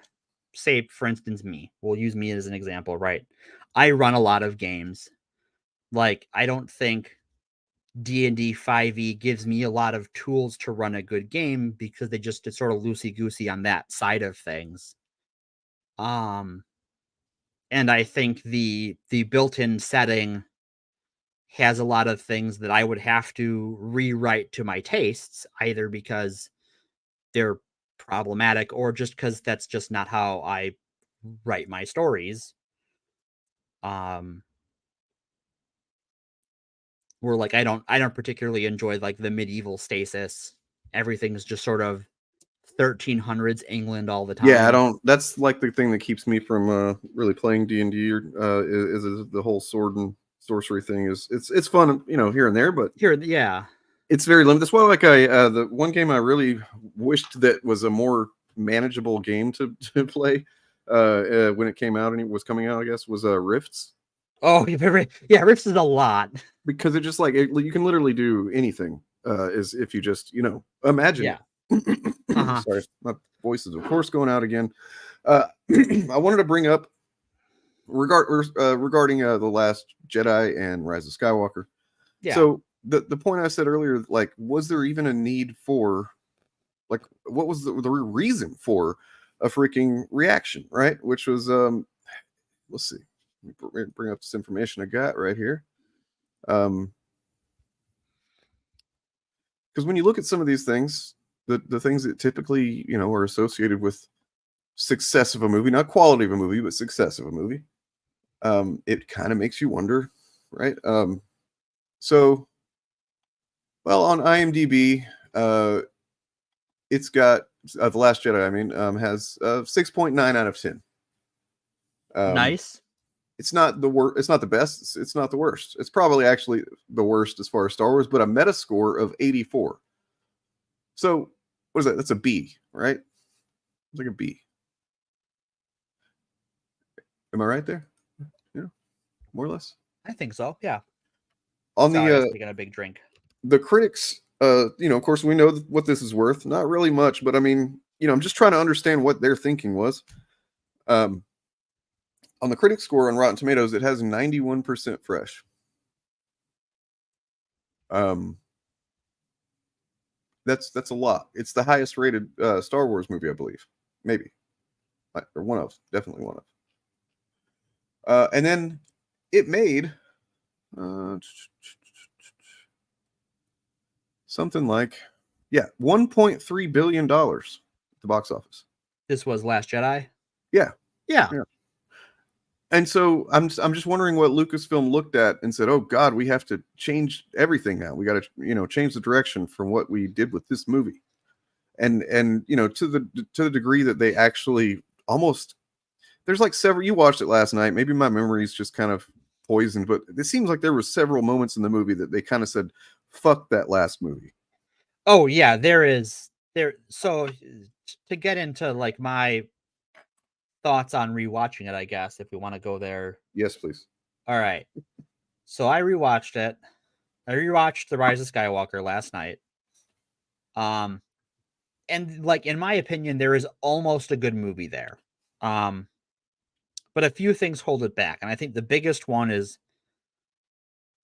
say, for instance, we'll use me as an example, right? I run a lot of games. Like, I don't think D&D 5e gives me a lot of tools to run a good game, because it's sort of loosey-goosey on that side of things. And I think the built-in setting has a lot of things that I would have to rewrite to my tastes, either because they're problematic or just because that's just not how I write my stories. where like I don't particularly enjoy like the medieval stasis. Everything's just sort of 1300s England all the time. Yeah, I don't. That's like the thing that keeps me from really playing D&D. Or is the whole sword and sorcery thing. It's fun, here and there, but yeah, it's very limited. That's why, like, the one game I really wished that was a more manageable game to play when it came out and it was coming out, I guess, was Rifts. Oh, yeah, Rifts is a lot because it just like you can literally do anything. Is if you just imagine. Yeah. Sorry, my voice is of course going out again. I wanted to bring up regarding the Last Jedi and Rise of Skywalker. Yeah. So the point I said earlier, like, was there even a need for, like, what was the reason for a freaking reaction, right? Which was let's see, let me bring up this information I got right here. Because when you look at some of these things, the things that typically are associated with success of a movie, not quality of a movie, but success of a movie, it kind of makes you wonder, right? So, well, on IMDb, it's got The Last Jedi. Has 6.9 out of 10. Nice. It's not the worst. It's not the best. It's not the worst. It's probably actually the worst as far as Star Wars, but a meta score of 84. So what is that? That's a B, right? It's like a B. Am I right there? Yeah, more or less. I think so. Yeah. On Sorry, I was the taking a big drink. The critics, of course, we know what this is worth. Not really much, but I mean, I'm just trying to understand what their thinking was. On the critic score on Rotten Tomatoes, it has 91% fresh. That's a lot. It's the highest rated Star Wars movie, I believe. Maybe. Or one of. Definitely one of. And then it made something like, $1.3 billion at the box office. This was Last Jedi? Yeah. Yeah. And so I'm just wondering what Lucasfilm looked at and said, "Oh God, we have to change everything now. We got to change the direction from what we did with this movie." And to the degree that they actually almost, there's like several. You watched it last night. Maybe my memory is just kind of poisoned, but it seems like there were several moments in the movie that they kind of said, "Fuck that last movie." Oh yeah, there. So to get into like my thoughts on rewatching it, I guess, if we want to go there. Yes, please. All right. So I rewatched it. I rewatched The Rise of Skywalker last night. And like, in my opinion, there is almost a good movie there. But a few things hold it back. And I think the biggest one is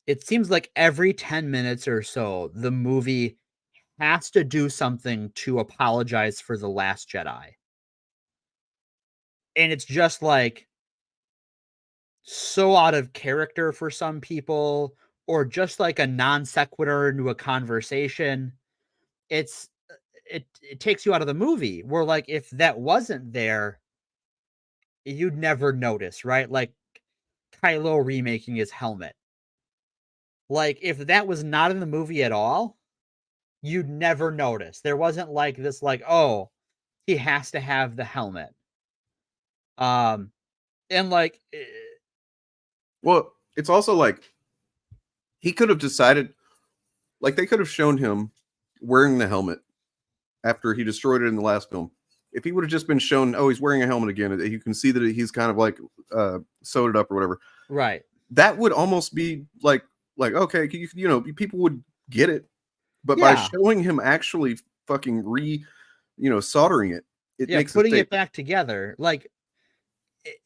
it seems like every 10 minutes or so, the movie has to do something to apologize for The Last Jedi. And it's just like so out of character for some people, or just like a non sequitur into a conversation. It takes you out of the movie, where like if that wasn't there, you'd never notice, right? Like Kylo remaking his helmet. Like if that was not in the movie at all, you'd never notice. There wasn't like this, like, oh, he has to have the helmet. And like, well, it's also like he could have decided, like they could have shown him wearing the helmet after he destroyed it in the last film. If he would have just been shown, oh, he's wearing a helmet again, you can see that he's kind of like sewed it up or whatever. Right. That would almost be like okay, people would get it, but by showing him actually fucking soldering it, it makes putting it back together, like.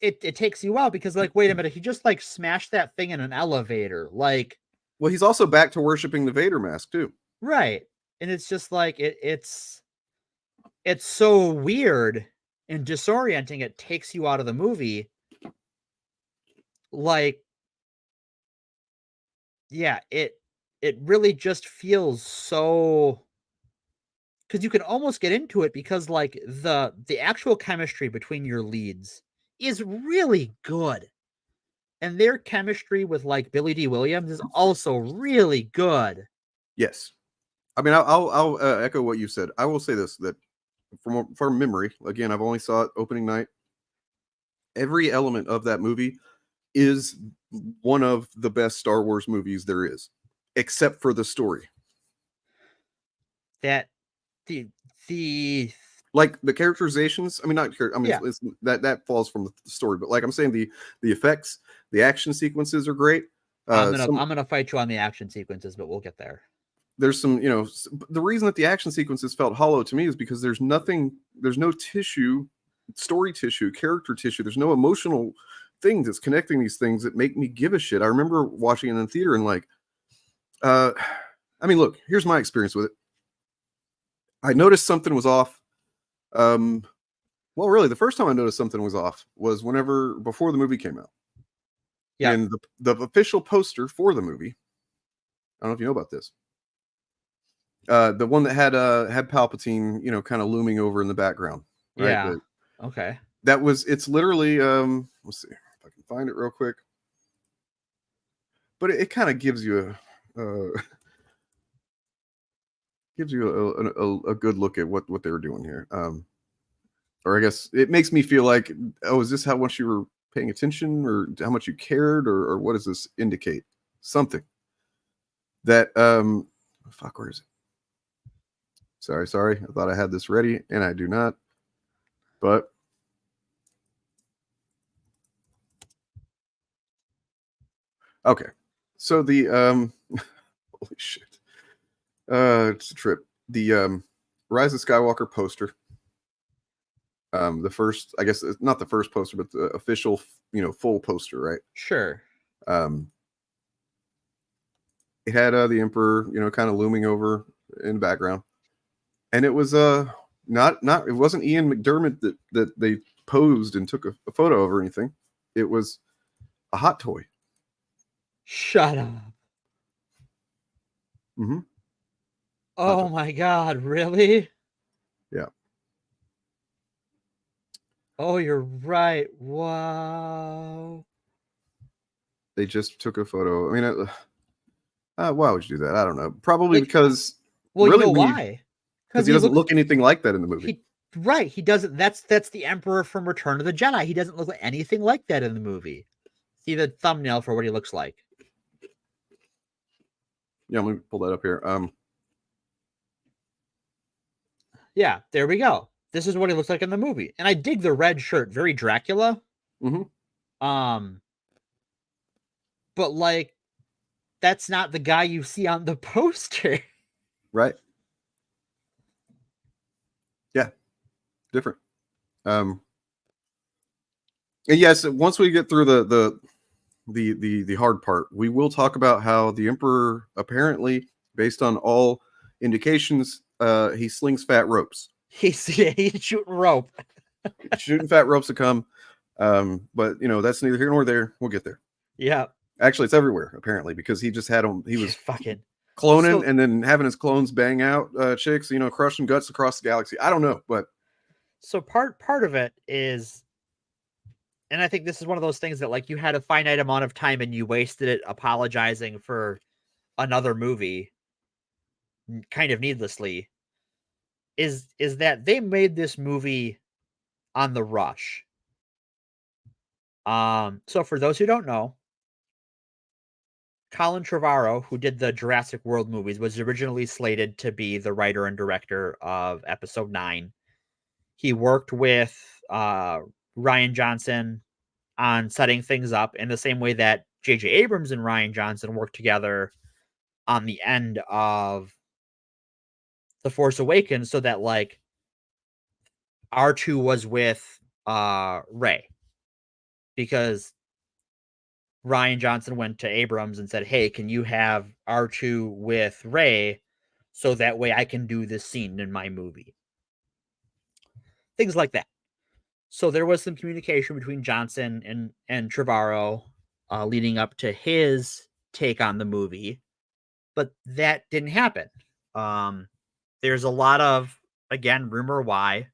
It takes you out because, like, wait a minute, he just like smashed that thing in an elevator. Like, well, he's also back to worshiping the Vader mask too, right? And it's just like it's so weird and disorienting. It takes you out of the movie. Like, yeah, it really just feels so, because you can almost get into it because like the actual chemistry between your leads is really good. And their chemistry with like Billy D. Williams is also really good. Yes. I mean, I'll echo what you said. I will say this, that from memory, again, I've only saw it opening night. Every element of that movie is one of the best Star Wars movies there is, except for the story. That the like the characterizations. I mean, not I mean, Yeah. it's, that falls from the story, but like I'm saying, the effects, the action sequences are great. I'm gonna fight you on the action sequences, but we'll get there. There's some, you know, the reason that the action sequences felt hollow to me is because there's no tissue, story tissue, character tissue. There's no emotional thing that's connecting these things that make me give a shit. I remember watching it in the theater and like, I mean, look, here's my experience with it. I noticed something was off. Well, really, the first time I noticed something was off was before the movie came out. Yeah. And the official poster for the movie, I don't know if you know about this. The one that had Palpatine, you know, kind of looming over in the background. Right? Yeah. Okay. It's literally, let's see if I can find it real quick. But it kind of gives you a good look at what they were doing here. Or I guess it makes me feel like, oh, is this how much you were paying attention, or how much you cared, or what does this indicate? Something that fuck, where is it? Sorry. I thought I had this ready, and I do not. But okay, so the holy shit, it's a trip. The Rise of Skywalker poster. The first, I guess, not the first poster, but the official, you know, full poster, right? Sure. It had the Emperor, you know, kind of looming over in the background, and it was not it wasn't Ian McDermott that they posed and took a photo of or anything. It was a hot toy. Shut up. Mm-hmm. Oh my God, really? Yeah. Oh, you're right. Wow. They just took a photo. I mean, why would you do that? I don't know. Probably because. Well, really, you know why? Because he doesn't look anything like that in the movie. He doesn't. That's the Emperor from Return of the Jedi. He doesn't look like anything like that in the movie. See the thumbnail for what he looks like. Yeah, let me pull that up here. Yeah, there we go. This is what he looks like in the movie. And I dig the red shirt, very Dracula. Mm-hmm. But like, that's not the guy you see on the poster. Right. Yeah. Different. And yes, once we get through the hard part, we will talk about how the Emperor, apparently, based on all indications, he slings fat ropes. He's shooting rope. Shooting fat ropes to come. But you know, that's neither here nor there. We'll get there. Yeah. Actually, it's everywhere, apparently, because he just had him. He was fucking cloning and then having his clones bang out chicks, you know, crushing guts across the galaxy. I don't know, but so part of it is, and I think this is one of those things that like you had a finite amount of time and you wasted it apologizing for another movie kind of needlessly, is that they made this movie on the rush. So for those who don't know, Colin Trevorrow, who did the Jurassic World movies, was originally slated to be the writer and director of Episode 9. He worked with Rian Johnson on setting things up in the same way that J.J. Abrams and Rian Johnson worked together on the end of The Force Awakens, so that like R2 was with Rey, because Rian Johnson went to Abrams and said, hey, can you have R2 with Rey so that way I can do this scene in my movie? Things like that. So there was some communication between Johnson and Trevorrow leading up to his take on the movie, but that didn't happen. There's a lot of, again, rumor why.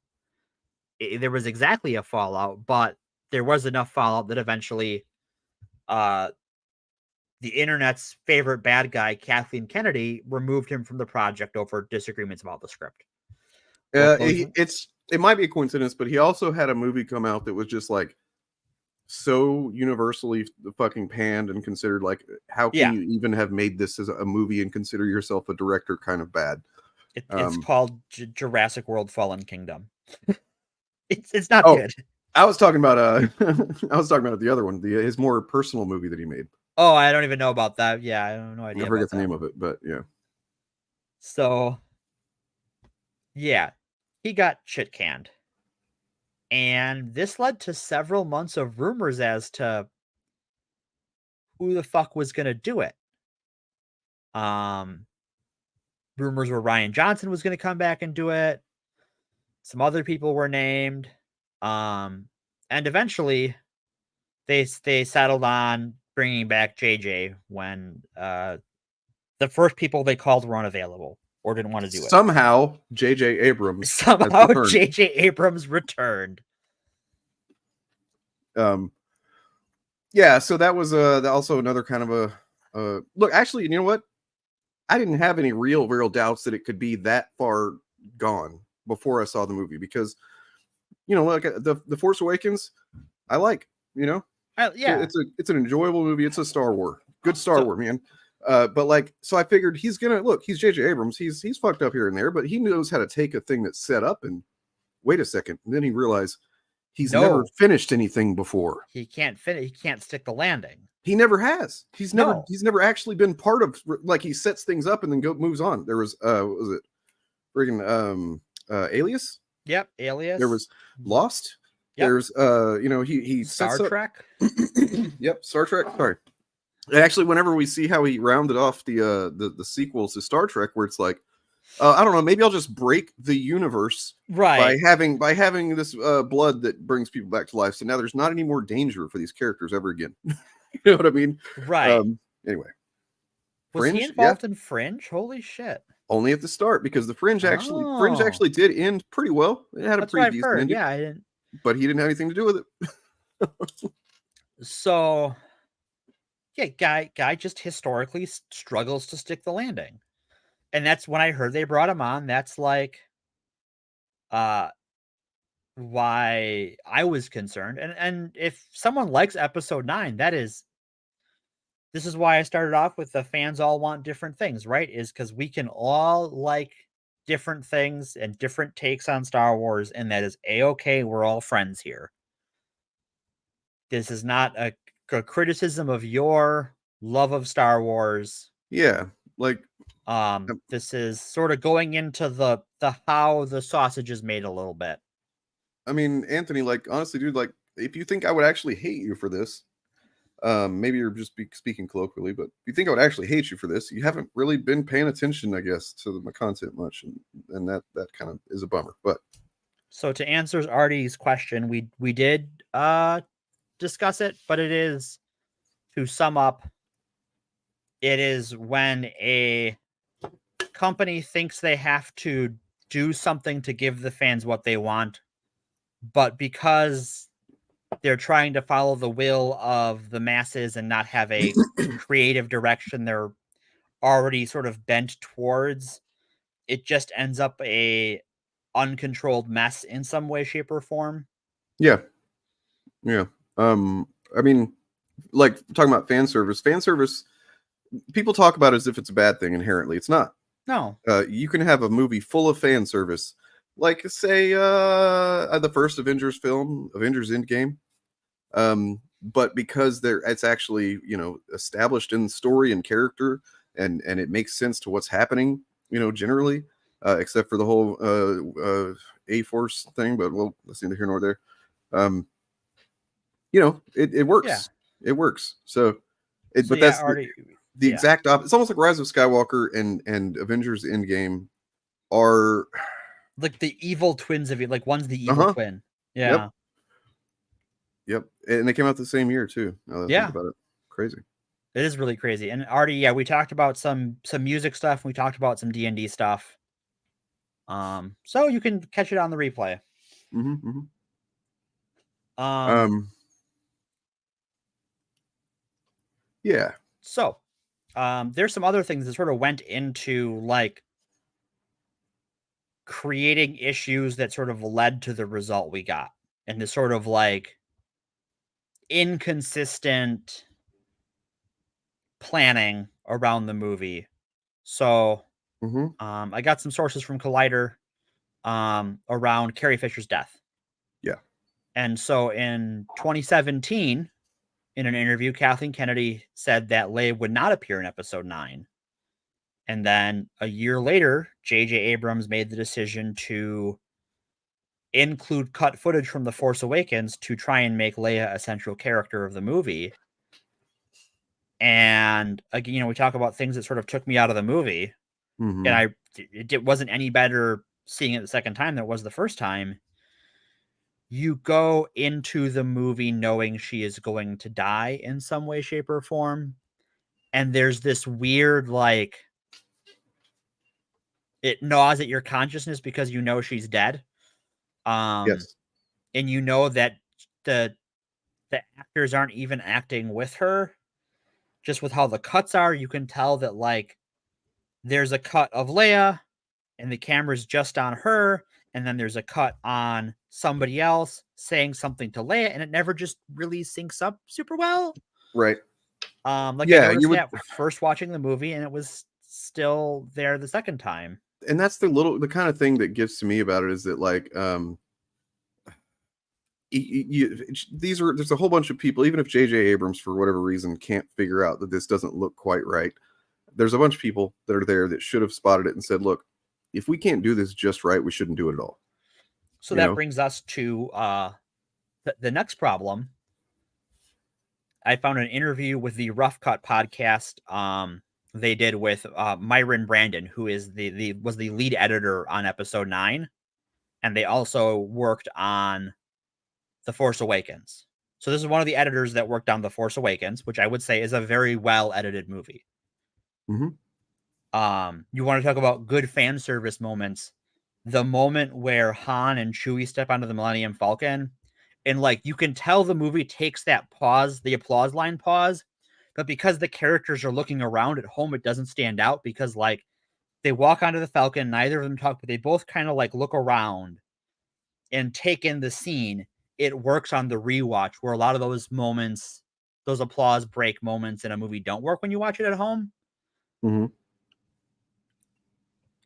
There was exactly a fallout, but there was enough fallout that eventually the internet's favorite bad guy, Kathleen Kennedy, removed him from the project over disagreements about the script. It might be a coincidence, but he also had a movie come out that was just like so universally fucking panned and considered like, how can you even have made this as a movie and consider yourself a director kind of bad? It's called Jurassic World: Fallen Kingdom. it's not good. I was talking about the other one, his more personal movie that he made. Oh, I don't even know about that. Yeah, I have no idea. I forget the name of it, but yeah. So, yeah, he got shit canned. And this led to several months of rumors as to who the fuck was going to do it. Rumors were Rian Johnson was going to come back and do it. Some other people were named. And eventually they settled on bringing back JJ when the first people they called were unavailable or didn't want to do it. Somehow JJ Abrams returned. Yeah, so that was also another kind of a look. Actually, you know what? I didn't have any real doubts that it could be that far gone before I saw the movie, because like the Force Awakens, I like, yeah, it's an enjoyable movie. It's a Star Wars, good Star Wars, man. But like, so I figured he's JJ Abrams. He's fucked up here and there, but he knows how to take a thing that's set up and wait a second. And then he realized he's never finished anything before. He can't finish. He can't stick the landing. He never has. He's never actually been part of, like, he sets things up and then moves on. There was what was it? Friggin' Alias? Yep, Alias. There was Lost. Yep. There's he Star Trek. Yep, Star Trek. Sorry. Actually, whenever we see how he rounded off the sequels to Star Trek, where it's like, I don't know, maybe I'll just break the universe by having this blood that brings people back to life. So now there's not any more danger for these characters ever again. You know what I mean? Right. Anyway. Was Fringe? he involved in Fringe? Holy shit. Only at the start, because the Fringe actually did end pretty well. It had a pretty decent ending. Yeah, I didn't. But he didn't have anything to do with it. So, yeah, guy just historically struggles to stick the landing. And that's when I heard they brought him on. That's like why I was concerned. And if someone likes episode 9, this is why I started off with the fans all want different things, right? Is because we can all like different things and different takes on Star Wars, and that is a-okay. We're all friends here. This is not a criticism of your love of Star Wars. Yeah, like this is sort of going into the how the sausage is made a little bit. I mean, Anthony, like, honestly, dude, like, if you think I would actually hate you for this, maybe you're just speaking colloquially, but if you think I would actually hate you for this, you haven't really been paying attention, I guess, to my content much, and that kind of is a bummer. But so to answer Artie's question, we did discuss it, but it is, to sum up, it is when a company thinks they have to do something to give the fans what they want, but because they're trying to follow the will of the masses and not have a creative direction they're already sort of bent towards, it just ends up a uncontrolled mess in some way, shape, or form. Yeah. I mean, like, talking about fan service, people talk about it as if it's a bad thing. Inherently, it's not. No. You can have a movie full of fan service, like, say, the first Avengers film, Avengers Endgame. But because it's actually, established in story and character, and it makes sense to what's happening, generally, except for the whole A-Force thing, but well, that's neither here nor there. It works. Yeah. It works. So but that's the exact opposite. It's almost like Rise of Skywalker and Avengers Endgame are like the evil twins of it. Like, one's the evil twin. Yeah. Yep. And they came out the same year too. Now that I think about it. Crazy. It is really crazy. And Artie, we talked about some music stuff. We talked about some D&D stuff. So you can catch it on the replay. Yeah. So, there's some other things that sort of went into like creating issues that sort of led to the result we got, and the sort of like inconsistent planning around the movie. So, I got some sources from Collider around Carrie Fisher's death. Yeah. And so in 2017, in an interview, Kathleen Kennedy said that Leia would not appear in episode 9. And then a year later, J.J. Abrams made the decision to include cut footage from The Force Awakens to try and make Leia a central character of the movie. And again, we talk about things that sort of took me out of the movie. And it wasn't any better seeing it the second time than it was the first time. You go into the movie knowing she is going to die in some way, shape, or form. And there's this weird, like, it gnaws at your consciousness because you know she's dead. Yes. And you know that the actors aren't even acting with her. Just with how the cuts are, you can tell that, like, there's a cut of Leia and the camera's just on her, and then there's a cut on somebody else saying something to Leia, and it never just really syncs up super well. Right. Like, yeah, I noticed that first watching the movie, and it was still there the second time. And that's the kind of thing that gets to me about it is that, like, there's a whole bunch of people, even if J.J. Abrams, for whatever reason, can't figure out that this doesn't look quite right, there's a bunch of people that are there that should have spotted it and said, look, if we can't do this just right, we shouldn't do it at all. So that brings us to the next problem. I found an interview with the Rough Cut podcast they did with Myron Brandon, who is was the lead editor on episode 9, and they also worked on The Force Awakens. So this is one of the editors that worked on The Force Awakens, which I would say is a very well edited movie. You want to talk about good fan service moments? The moment where Han and Chewie step onto the Millennium Falcon, and like you can tell the movie takes that pause, the applause line pause, but because the characters are looking around at home, it doesn't stand out because like they walk onto the Falcon, neither of them talk, but they both kind of like look around and take in the scene. It works on the rewatch where a lot of those moments, those applause break moments in a movie don't work when you watch it at home.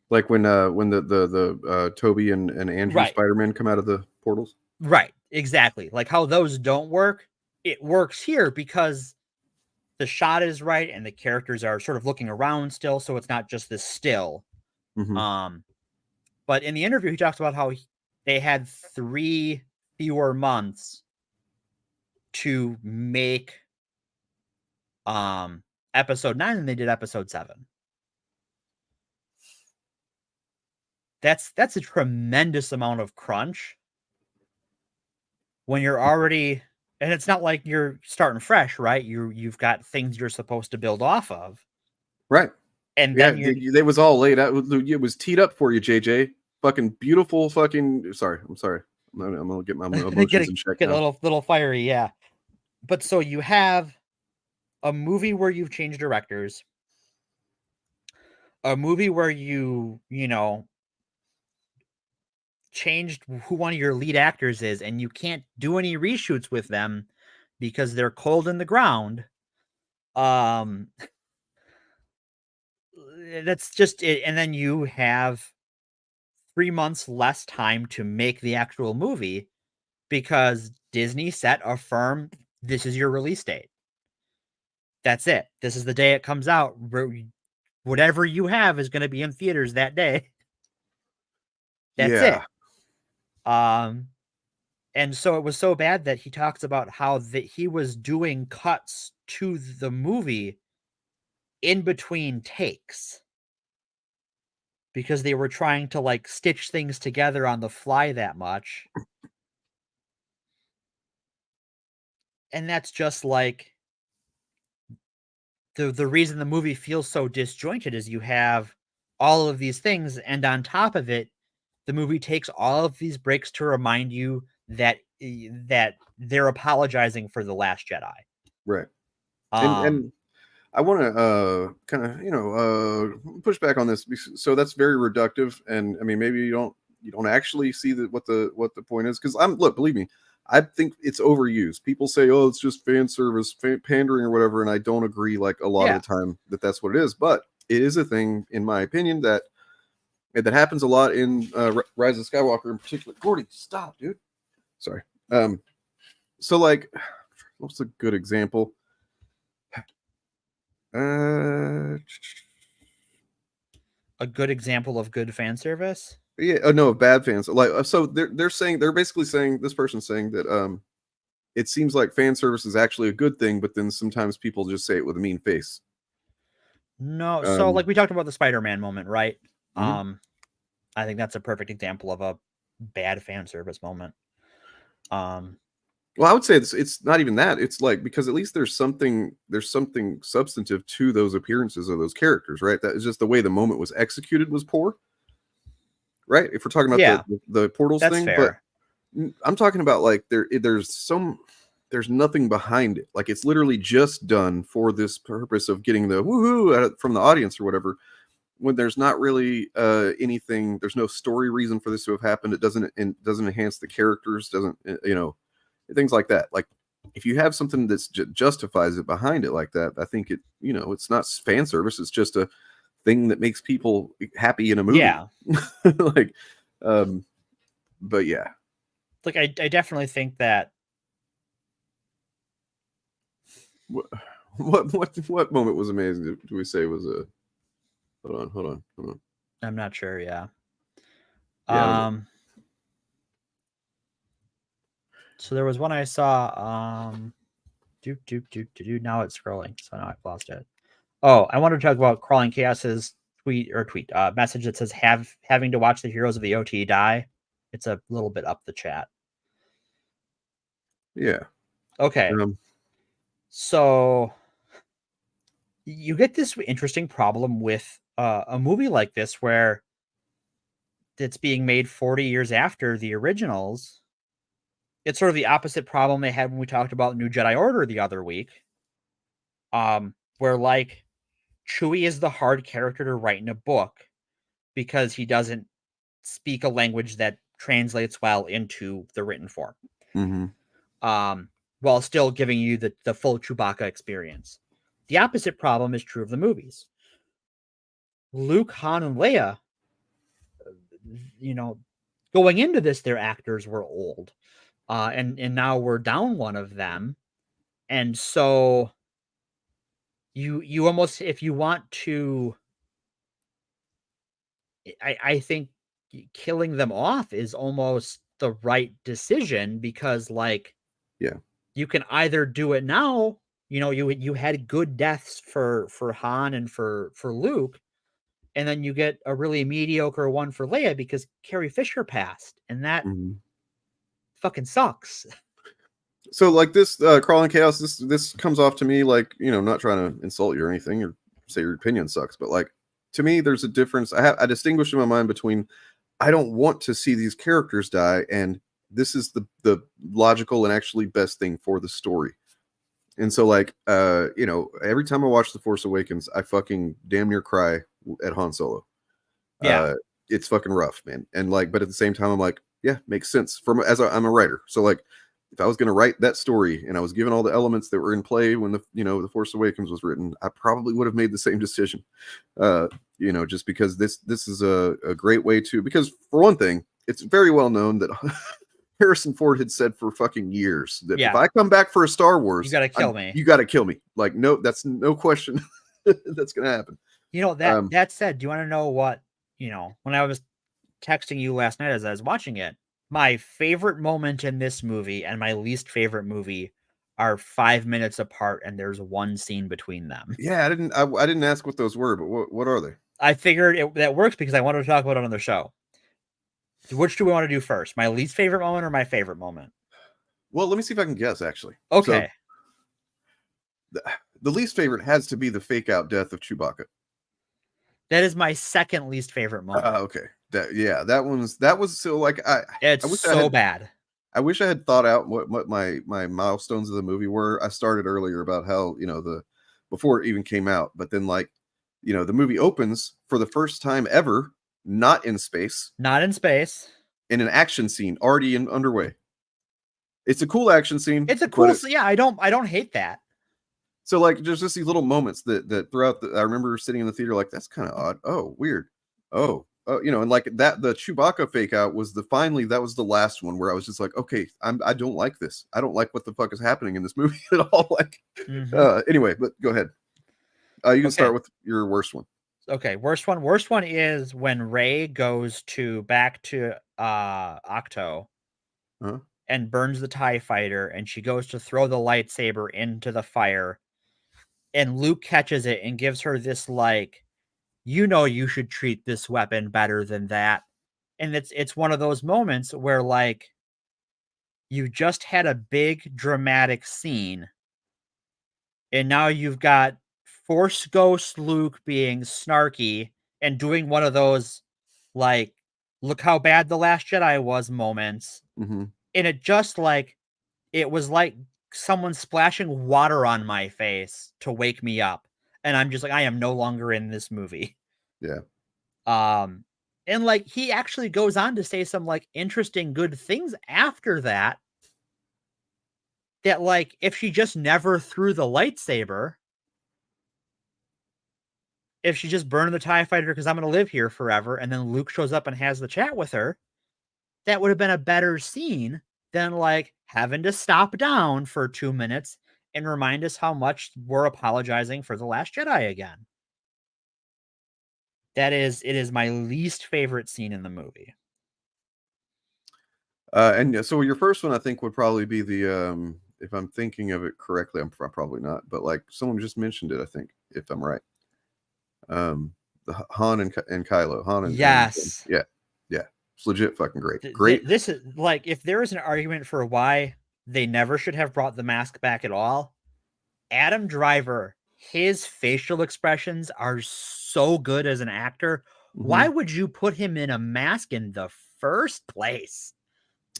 Like when the Toby and Andrew Spider-Man come out of the portals. Right, exactly. Like how those don't work, it works here because the shot is right and the characters are sort of looking around still, so it's not just this still. But in the interview, he talks about how they had 3 fewer months to make episode 9 than they did episode 7. That's a tremendous amount of crunch when you're already, and it's not like you're starting fresh, right? You've got things you're supposed to build off of, right? And then it was all laid out. It was teed up for you, JJ. Fucking beautiful. Fucking sorry. I'm sorry. I'm gonna get my emotions in check. Get a little fiery, yeah. But so you have a movie where you've changed directors, a movie where you changed who one of your lead actors is, and you can't do any reshoots with them because they're cold in the ground. That's just it. And then you have 3 months less time to make the actual movie because Disney set a firm, this is your release date. That's it. This is the day it comes out. Whatever you have is going to be in theaters that day. That's it. And so it was so bad that he talks about how he was doing cuts to the movie in between takes because they were trying to like stitch things together on the fly that much. And that's just like the reason the movie feels so disjointed is you have all of these things, and on top of it, the movie takes all of these breaks to remind you that they're apologizing for The Last Jedi. Right. And I want to kind of push back on this. So that's very reductive, and I mean maybe you don't actually see what the point is, because believe me, I think it's overused. People say, oh, it's just fan service, pandering or whatever, and I don't agree like a lot of the time that's what it is, but it is a thing in my opinion that happens a lot in Rise of Skywalker in particular. Gordy, stop, dude. Sorry. So like, what's a good example? A good example of good fan service? Yeah, no, bad fans. Like, so they're basically saying, this person's saying that it seems like fan service is actually a good thing, but then sometimes people just say it with a mean face. No, so like we talked about the Spider-Man moment, right? Mm-hmm. I think that's a perfect example of a bad fan service moment. Well, I would say it's not even that. It's like, because at least there's something substantive to those appearances of those characters, right? That is just the way the moment was executed was poor, right? If we're talking about the portals that's thing, fair. But I'm talking about like there's nothing behind it. Like it's literally just done for this purpose of getting the woohoo from the audience or whatever. When there's not really anything, there's no story reason for this to have happened. It doesn't enhance the characters, doesn't things like that. Like if you have something that justifies it behind it like that, I think it it's not fan service. It's just a thing that makes people happy in a movie. Yeah. Like, but yeah. Like I definitely think that. What moment was amazing? Do we say was a? Hold on. I'm not sure. Yeah. So there was one I saw. Now it's scrolling, so now I've lost it. Oh, I wanted to talk about Crawling Chaos's message that says having to watch the heroes of the OT die. It's a little bit up the chat. Yeah. Okay. So you get this interesting problem with a movie like this where it's being made 40 years after the originals. It's sort of the opposite problem they had when we talked about New Jedi Order the other week, where like Chewie is the hard character to write in a book because he doesn't speak a language that translates well into the written form, while still giving you the full Chewbacca experience. The opposite problem is true of the movies. Luke, Han, and Leia, going into this, their actors were old. And now we're down one of them. And so you almost, if you want to, I think killing them off is almost the right decision, because like, you can either do it now, you had good deaths for Han and for Luke, and then you get a really mediocre one for Leia because Carrie Fisher passed, and that fucking sucks. So like this Crawling Chaos, this comes off to me like, not trying to insult you or anything or say your opinion sucks, but like to me there's a difference. I distinguish in my mind between I don't want to see these characters die and this is the logical and actually best thing for the story. And so like every time I watch The Force Awakens, I fucking damn near cry at Han Solo. It's fucking rough, man. And like, but at the same time I'm like, yeah, makes sense I'm a writer. So like if I was going to write that story and I was given all the elements that were in play when The Force Awakens was written, I probably would have made the same decision. Just because this is a great way to, because for one thing, it's very well known that Harrison Ford had said for fucking years that if I come back for a Star Wars, you gotta kill me. You gotta kill me. Like, no, that's no question that's gonna happen. That said, do you want to know what, when I was texting you last night as I was watching it, my favorite moment in this movie and my least favorite movie are 5 minutes apart, and there's one scene between them. Yeah, I didn't ask what those were, but what are they? I figured that works because I wanted to talk about it on the show. Which do we want to do first? My least favorite moment or my favorite moment? Well, let me see if I can guess, actually. Okay. So, the least favorite has to be the fake out death of Chewbacca. That is my second least favorite moment. Okay. That was so like it's so bad. I wish I had thought out what my milestones of the movie were. I started earlier about how the before it even came out. But then, like, you know, the movie opens for the first time ever, not in space, in an action scene already underway. It's a cool action scene. It's a cool. Yeah, I don't hate that. So like, there's just these little moments that throughout I remember sitting in the theater like, that's kind of odd. Oh, weird. Oh, you know, and like that, the Chewbacca fake out was that was the last one where I was just like, okay, I don't like this. I don't like what the fuck is happening in this movie at all. Like, anyway, but go ahead. You can start with your worst one. Okay, worst one. Worst one is when Rey goes back to Octo and burns the TIE fighter, and she goes to throw the lightsaber into the fire, and Luke catches it and gives her this like, you know, you should treat this weapon better than that. And it's one of those moments where like you just had a big dramatic scene, and now you've got Force Ghost Luke being snarky and doing one of those like, look how bad The Last Jedi was moments. And it just like, it was like someone splashing water on my face to wake me up. And I'm just like, I am no longer in this movie. Yeah. And like, he actually goes on to say some like interesting, good things after that. That like, if she just never threw the lightsaber, if she just burned the TIE fighter because I'm going to live here forever, and then Luke shows up and has the chat with her, that would have been a better scene than like having to stop down for 2 minutes and remind us how much we're apologizing for The Last Jedi again. It is my least favorite scene in the movie. And so your first one, I think, would probably be the, if I'm thinking of it correctly, I'm probably not, but like someone just mentioned it, I think, if I'm right. The Han and Kylo. Han and yes. And, yeah. It's legit fucking great. Great. This is like, if there is an argument for why they never should have brought the mask back at all, Adam Driver, his facial expressions are so good as an actor. Why would you put him in a mask in the first place?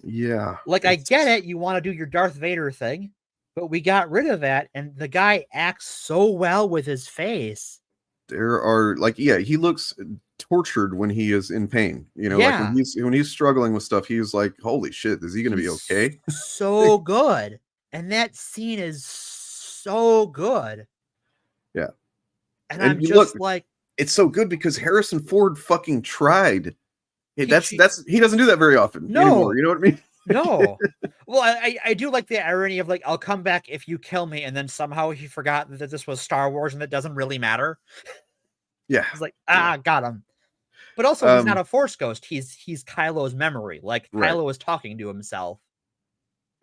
Yeah. Like, I get it. You want to do your Darth Vader thing, but we got rid of that. And the guy acts so well with his face. There are like, yeah, he looks tortured when he is in pain. You know, like when he's struggling with stuff, he's like, holy shit, is he going to be okay? So good. And that scene is so good. Yeah. And I'm just like, it's so good because Harrison Ford fucking tried. He doesn't do that very often anymore. You know what I mean? No. Well, I do like the irony of like, I'll come back if you kill me, and then somehow he forgot that this was Star Wars and that doesn't really matter. Yeah. He's like, got him. But also, he's not a Force ghost. He's Kylo's memory. Like, Kylo was talking to himself.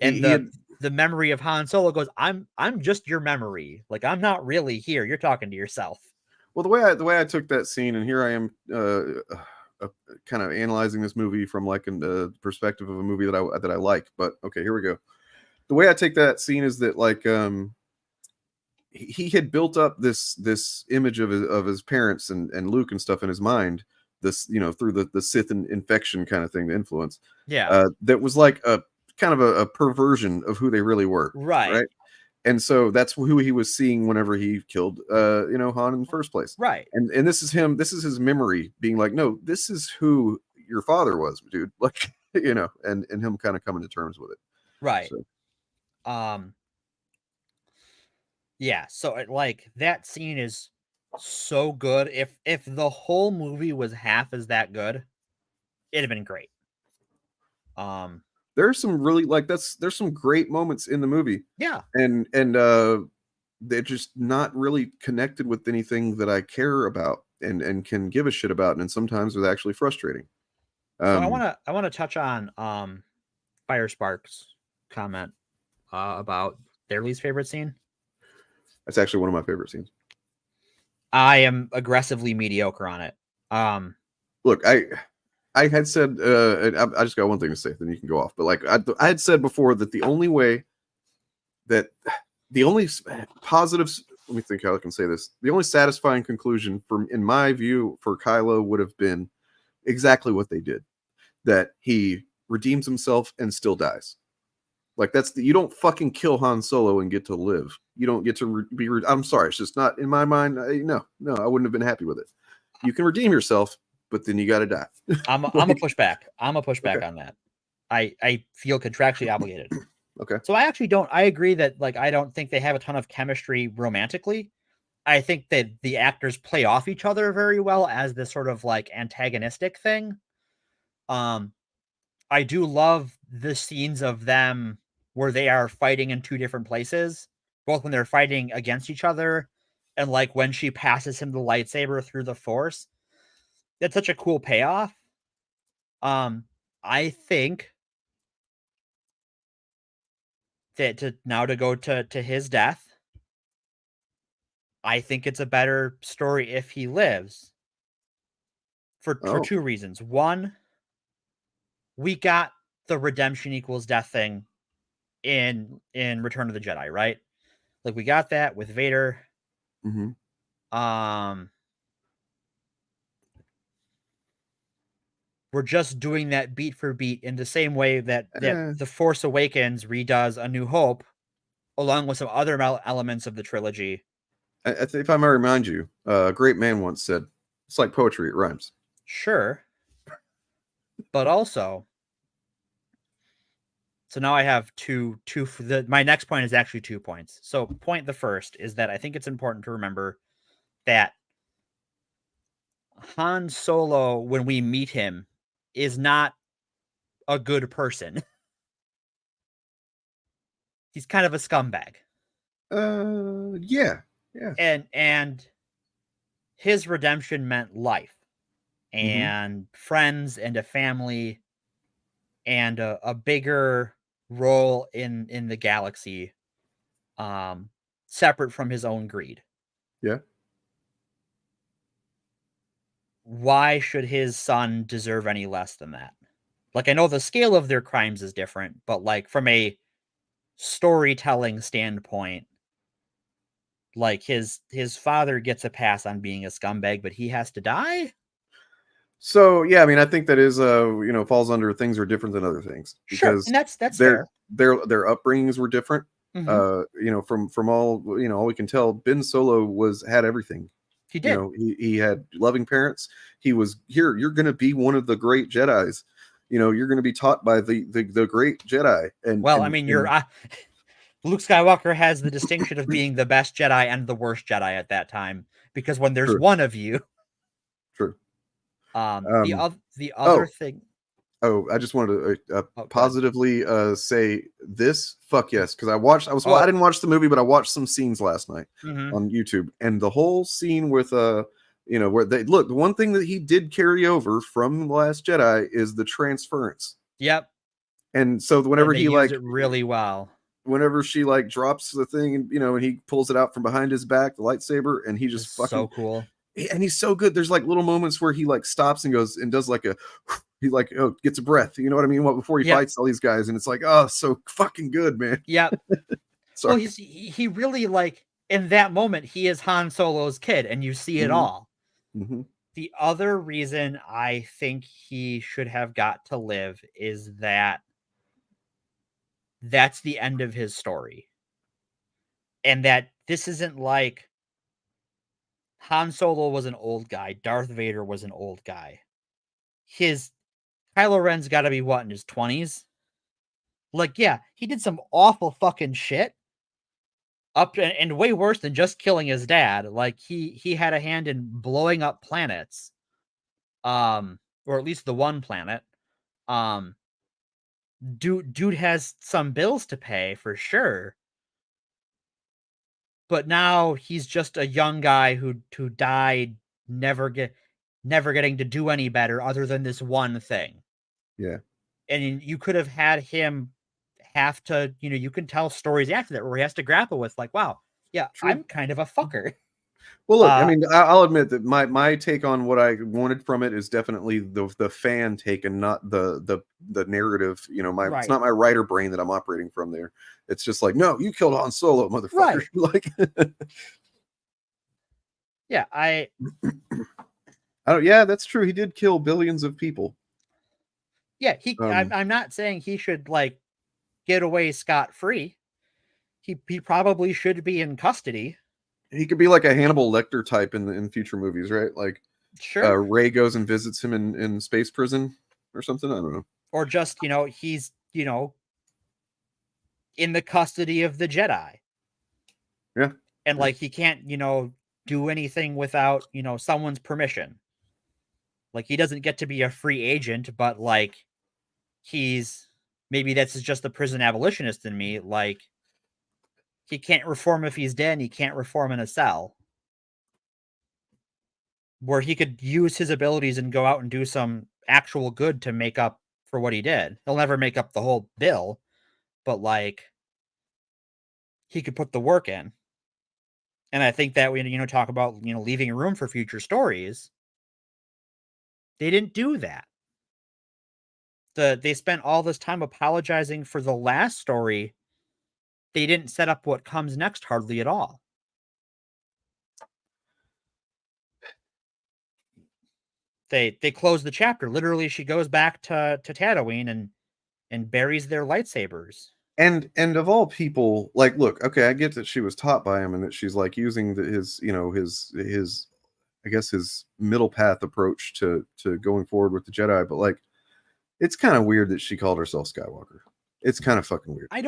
And the memory of Han Solo goes, I'm just your memory. Like, I'm not really here. You're talking to yourself. Well, the way I took that scene, and here I am kind of analyzing this movie from like a perspective of a movie that I like. But okay, here we go. The way I take that scene is that like he had built up this image of his parents and Luke and stuff in his mind. This, you know, through the Sith infection kind of thing, the influence. Yeah. That was like a kind of a perversion of who they really were. Right. And so that's who he was seeing whenever he killed, Han in the first place. Right. And this is him. This is his memory being like, no, this is who your father was, dude. Like, you know, and him kind of coming to terms with it. Right. So. Yeah. So like that scene is so good. If the whole movie was half as that good, it'd have been great. There's some really there's some great moments in the movie. Yeah. And they're just not really connected with anything that I care about and can give a shit about. And sometimes it's actually frustrating. So I want to touch on Firespark's comment about their least favorite scene. That's actually one of my favorite scenes. I am aggressively mediocre on it. Look, I had said, I just got one thing to say, then you can go off. But like I had said before that the only positives, let me think how I can say this. The only satisfying conclusion in my view for Kylo would have been exactly what they did. That he redeems himself and still dies. Like you don't fucking kill Han Solo and get to live. You don't get to I'm sorry, it's just not in my mind. No, I wouldn't have been happy with it. You can redeem yourself, but then you got to die. I'm a pushback. I'm a pushback on that. I feel contractually obligated. Okay. So I agree that like I don't think they have a ton of chemistry romantically. I think that the actors play off each other very well as this sort of like antagonistic thing. I do love the scenes of them where they are fighting in two different places, both when they're fighting against each other and like when she passes him the lightsaber through the Force. That's such a cool payoff. I think that to go to his death, I think it's a better story if he lives for two reasons. One, we got the redemption equals death thing in Return of the Jedi, right? Like we got that with Vader. Mm-hmm. We're just doing that beat for beat in the same way that The Force Awakens redoes A New Hope, along with some other elements of the trilogy. If I may remind you, a great man once said, "It's like poetry; it rhymes." Sure, but also, so now I have two. My next point is actually 2 points. So, point the first is that I think it's important to remember that Han Solo, when we meet him, is not a good person. He's kind of a scumbag. Yeah. And his redemption meant life and friends and a family and a bigger role in the galaxy, separate from his own greed. Yeah. Why should his son deserve any less than that? Like, I know the scale of their crimes is different, but like from a storytelling standpoint, like his father gets a pass on being a scumbag, but he has to die. So yeah, I mean, I think that is falls under things are different than other things because and that's fair. Their upbringings were different. From all all we can tell, Ben Solo had everything. He did. He had loving parents. He was here. You're going to be one of the great Jedis. You're going to be taught by the great Jedi. Luke Skywalker has the distinction of being the best Jedi and the worst Jedi at that time, because when there's one of you. True. The other thing. Oh, I just wanted to positively say this. Fuck yes, because I didn't watch the movie, but I watched some scenes last night on YouTube, and the whole scene with where they look. The one thing that he did carry over from The Last Jedi is the transference. Yep. And so whenever he used it really well. Whenever she like drops the thing and and he pulls it out from behind his back, the lightsaber, and he just fucking so cool. And he's so good. There's like little moments where he like stops and goes and does like he like gets a breath. You know what I mean? Before he fights all these guys, and it's like, oh, so fucking good, man. Yep. Sorry. Well, he really like in that moment he is Han Solo's kid, and you see it all. The other reason I think he should have got to live is that that's the end of his story, and that this isn't like Han Solo was an old guy. Darth Vader was an old guy. Kylo Ren's got to be in his 20s. Like, yeah, he did some awful fucking shit. And way worse than just killing his dad. Like, he had a hand in blowing up planets. Or at least the one planet. Dude has some bills to pay for sure. But now he's just a young guy who died, never getting to do any better other than this one thing. Yeah. And you could have had him have to, you can tell stories after that where he has to grapple with like, wow, yeah, true. I'm kind of a fucker. Well, look, I mean, I'll admit that my take on what I wanted from it is definitely the fan take and not the narrative. It's not my writer brain that I'm operating from there. It's just like, no, you killed Han Solo, motherfucker. Right. Like, yeah, I don't. Yeah, that's true. He did kill billions of people. Yeah, I'm not saying he should like get away scot-free. He probably should be in custody. He could be like a Hannibal Lecter type in future movies, right? Like, sure, Rey goes and visits him in space prison or something. I don't know. Or just, he's, in the custody of the Jedi. Yeah. And like, he can't, do anything without, someone's permission. Like, he doesn't get to be a free agent, but like, maybe that's just the prison abolitionist in me. Like, he can't reform if he's dead, and he can't reform in a cell. Where he could use his abilities and go out and do some actual good to make up for what he did. He'll never make up the whole bill, but like, he could put the work in. And I think that we, talk about, leaving room for future stories. They didn't do that. They spent all this time apologizing for the last story. They didn't set up what comes next hardly at all. They close the chapter. Literally, she goes back to Tatooine and buries their lightsabers. And of all people, like, look, okay, I get that she was taught by him and that she's like using his I guess his middle path approach to going forward with the Jedi, but like, it's kind of weird that she called herself Skywalker. It's kind of fucking weird. It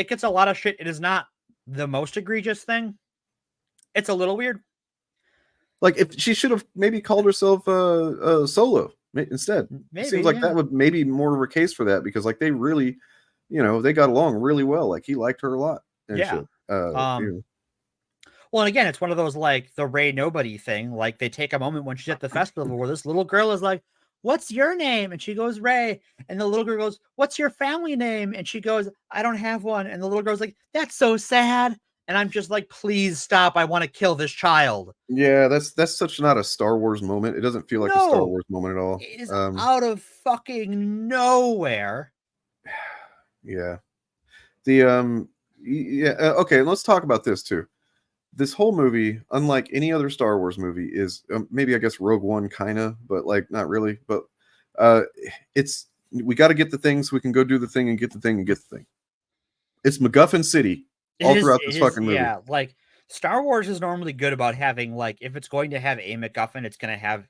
gets a lot of shit. It is not the most egregious thing. It's a little weird. Like, if she should have maybe called herself Solo instead. Maybe, it seems like that would maybe more of a case for that, because like they really, they got along really well. Like, he liked her a lot. And yeah. shit. Well, and again, it's one of those like the Rey Nobody thing. Like, they take a moment when she's at the festival where this little girl is like, "What's your name?" And she goes, "Rey." And the little girl goes, "What's your family name?" And she goes, "I don't have one." And the little girl's like, "That's so sad." And I'm just like, please stop. I want to kill this child. Yeah, that's such not a Star Wars moment. It doesn't feel like a Star Wars moment at all. It is out of fucking nowhere. Yeah. Okay, let's talk about this too. This whole movie, unlike any other Star Wars movie, is maybe, I guess, Rogue One kind of, but like not really. But we got to get the thing so we can go do the thing and get the thing and get the thing. It's MacGuffin City throughout this fucking movie. Yeah, like Star Wars is normally good about having, like, if it's going to have a MacGuffin, it's going to have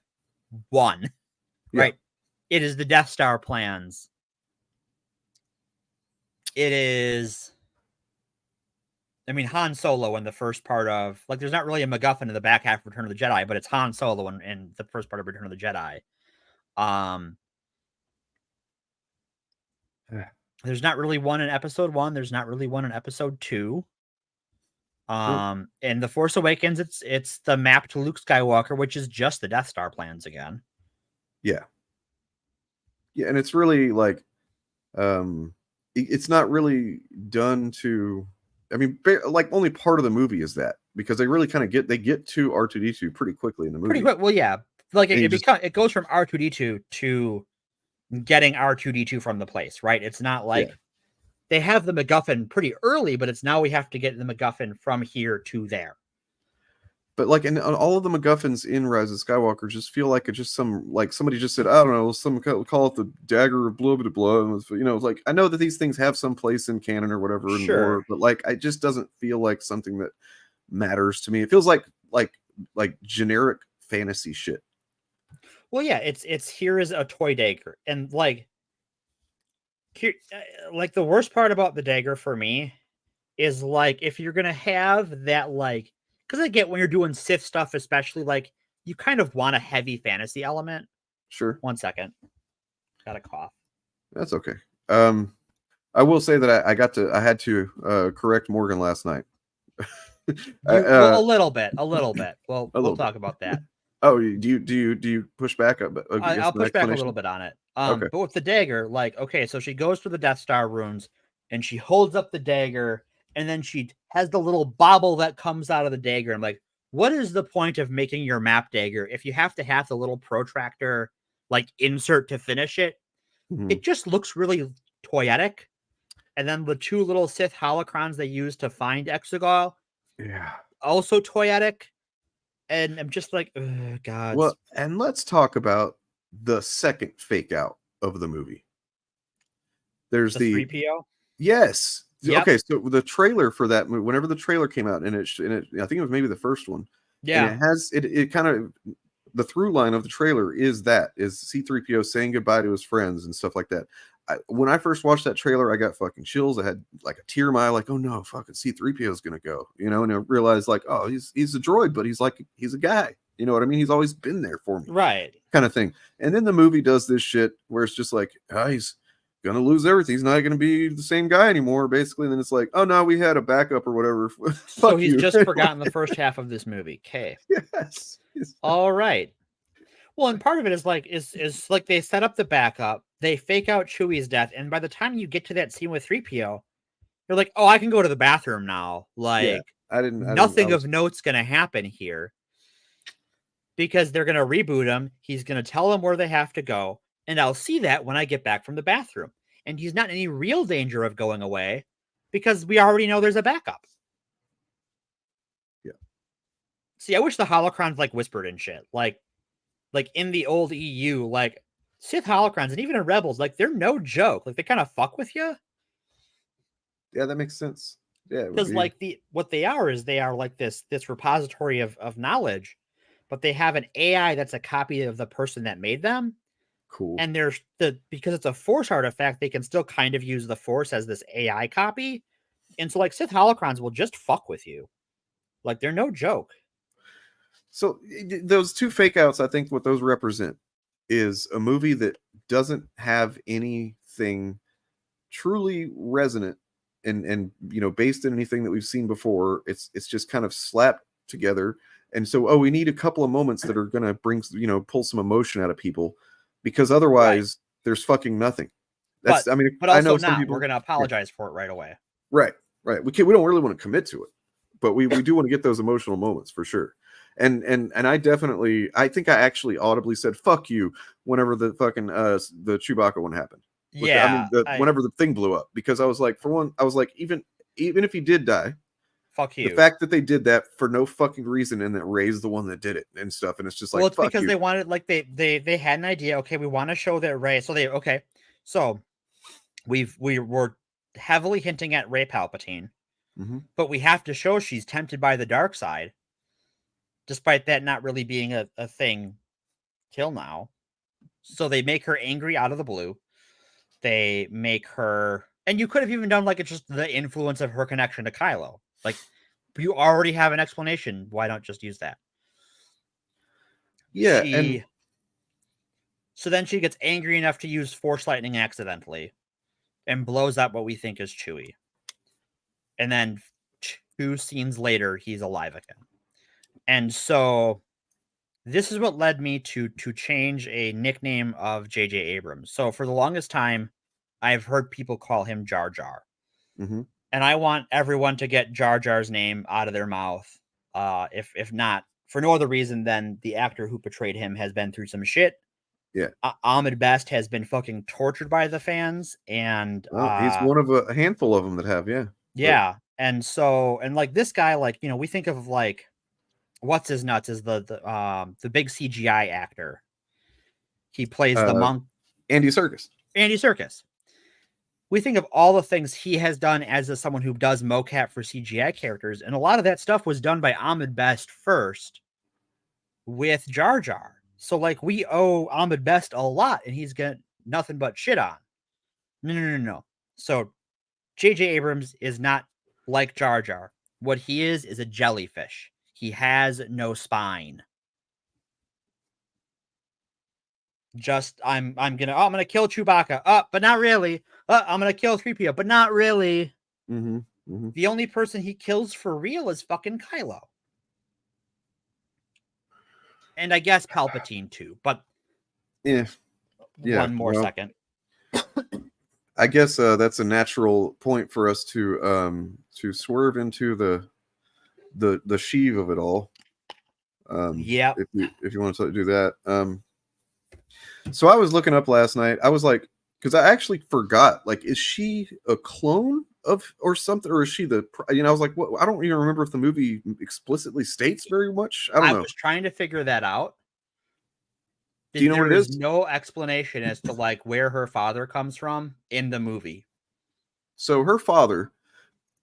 one, right? It is the Death Star plans. It is, I mean, Han Solo in the first part of, like, there's not really a MacGuffin in the back half of Return of the Jedi, but it's Han Solo in the first part of Return of the Jedi. There's not really one in episode 1. There's not really one in episode 2. In The Force Awakens, it's the map to Luke Skywalker, which is just the Death Star plans again. Yeah. Yeah, and it's really like, it's not really done to, I mean, like, only part of the movie is that, because they really kind of get to R2-D2 pretty quickly in the movie. Pretty quick. Well, yeah. Like, it goes from R2-D2 to getting R2-D2 from the place, right? It's not like they have the MacGuffin pretty early, but it's now we have to get the MacGuffin from here to there. But like, and all of the MacGuffins in Rise of Skywalker just feel like it's just somebody just said, I don't know, some call it the dagger of blah blah blah. It's like, I know that these things have some place in canon or whatever, in lore, but like, it just doesn't feel like something that matters to me. It feels like generic fantasy shit. Well, yeah, it's here is a toy dagger, and like, here, like, the worst part about the dagger for me is, like, if you're gonna have that, like, because I get when you're doing Sith stuff, especially, like, you kind of want a heavy fantasy element. Sure. 1 second, got a cough. That's okay. I will say that I had to correct Morgan last night. A little bit. Well, we'll talk about that. Oh, do you push back? I'll push back a little bit on it. Okay. But with the dagger, like, okay, so she goes to the Death Star runes and she holds up the dagger, and then she has the little bobble that comes out of the dagger. I'm like, what is the point of making your map dagger if you have to have the little protractor, like, insert to finish it? Mm-hmm. It just looks really toyetic. And then the 2 little Sith holocrons they use to find Exegol, also toyetic. And I'm just like, oh, God. Well, and let's talk about the second fake out of the movie. There's The the 3PO? yes. Yep. Okay, so the trailer for that movie, whenever the trailer came out, and I think it was maybe the first one. Yeah. And it has it kind of the through line of the trailer is C-3PO saying goodbye to his friends and stuff like that. When I first watched that trailer, I got fucking chills. I had like a tear in my eye, like, oh no, fucking C-3PO is gonna go, and I realized like, oh, he's a droid, but he's a guy. You know what I mean? He's always been there for me, right? Kind of thing. And then the movie does this shit where it's just like, he's gonna lose everything. He's not gonna be the same guy anymore, basically. And then it's like, oh no, we had a backup or whatever. So he's just forgotten the first half of this movie. Okay. Yes. All right. Well, and part of it is like like they set up the backup, they fake out Chewie's death, and by the time you get to that scene with 3PO, you're like, oh, I can go to the bathroom now. Like, nothing of note's gonna happen here. Because they're gonna reboot him, he's gonna tell them where they have to go, and I'll see that when I get back from the bathroom. And he's not in any real danger of going away because we already know there's a backup. Yeah. See, I wish the holocrons like whispered and shit. Like in the old EU, like Sith holocrons and even in Rebels, like they're no joke. Like they kind of fuck with you. Yeah, that makes sense. Yeah. Because like what they are is they are like this repository of knowledge, but they have an AI that's a copy of the person that made them. Cool. And because it's a Force artifact, they can still kind of use the Force as this AI copy. And so like Sith holocrons will just fuck with you. Like they're no joke. So those two fake outs, I think what those represent is a movie that doesn't have anything truly resonant and based in anything that we've seen before. It's just kind of slapped together. And so, we need a couple of moments that are going to bring, pull some emotion out of people, because otherwise there's fucking nothing. But also I know some people, we're going to apologize for it right away. Right. We don't really want to commit to it, but we do want to get those emotional moments for sure. And I think I actually audibly said "fuck you" whenever the fucking the Chewbacca one happened. Whenever the thing blew up, because I was like, for one, I was like, even if he did die, fuck you. The fact that they did that for no fucking reason and that Rey's the one that did it and stuff, and it's just like, well, it's fuck because you. they wanted, like they had an idea. Okay, we want to show that Rey. So we were heavily hinting at Rey Palpatine, but we have to show she's tempted by the dark side, despite that not really being a thing till now. So they make her angry out of the blue. They make her, and you could have even done like it's just the influence of her connection to Kylo. Like, you already have an explanation. Why not just use that? Yeah. So then she gets angry enough to use Force Lightning accidentally and blows up what we think is Chewie. And then 2 scenes later, he's alive again. And so this is what led me to change a nickname of J.J. Abrams. So for the longest time, I've heard people call him Jar Jar. And I want everyone to get Jar Jar's name out of their mouth. If not, for no other reason than the actor who portrayed him has been through some shit. Yeah. Ahmed Best has been fucking tortured by the fans. And he's one of a handful of them that have, yeah. Yeah. And so, and like this guy, like, we think of like, what's his nuts is the big CGI actor. He plays the monk. Andy Serkis. We think of all the things he has done as someone who does mocap for CGI characters, and a lot of that stuff was done by Ahmed Best first with Jar Jar. So, like, we owe Ahmed Best a lot, and he's got nothing but shit on. No. So, J.J. Abrams is not like Jar Jar. What he is a jellyfish. He has no spine. Just I'm gonna kill Chewbacca, but not really. I'm gonna kill 3PO, but not really. The only person he kills for real is fucking Kylo, and I guess Palpatine too. But one more second. I guess that's a natural point for us to swerve into the sheave of it all. Yeah. If you want to do that. So I was looking up last night. I was like, because I actually forgot. Like, is she a clone of or something, or is she the? I was like, what? I don't even remember if the movie explicitly states very much. I don't know. I was trying to figure that out. Do you know what it is? No explanation as to like where her father comes from in the movie. So her father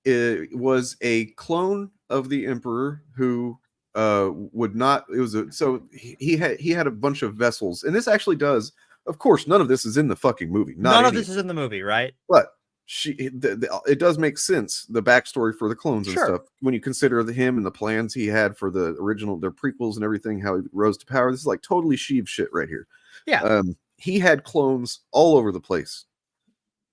was a clone of the Emperor who would not. It was he had a bunch of vessels, and this actually does. Of course, none of this is in the fucking movie. None of this is in the movie, right? But it does make sense, the backstory for the clones and stuff, when you consider him and the plans he had for the prequels and everything, how he rose to power. This is like totally Sheev shit right here. Yeah. He had clones all over the place.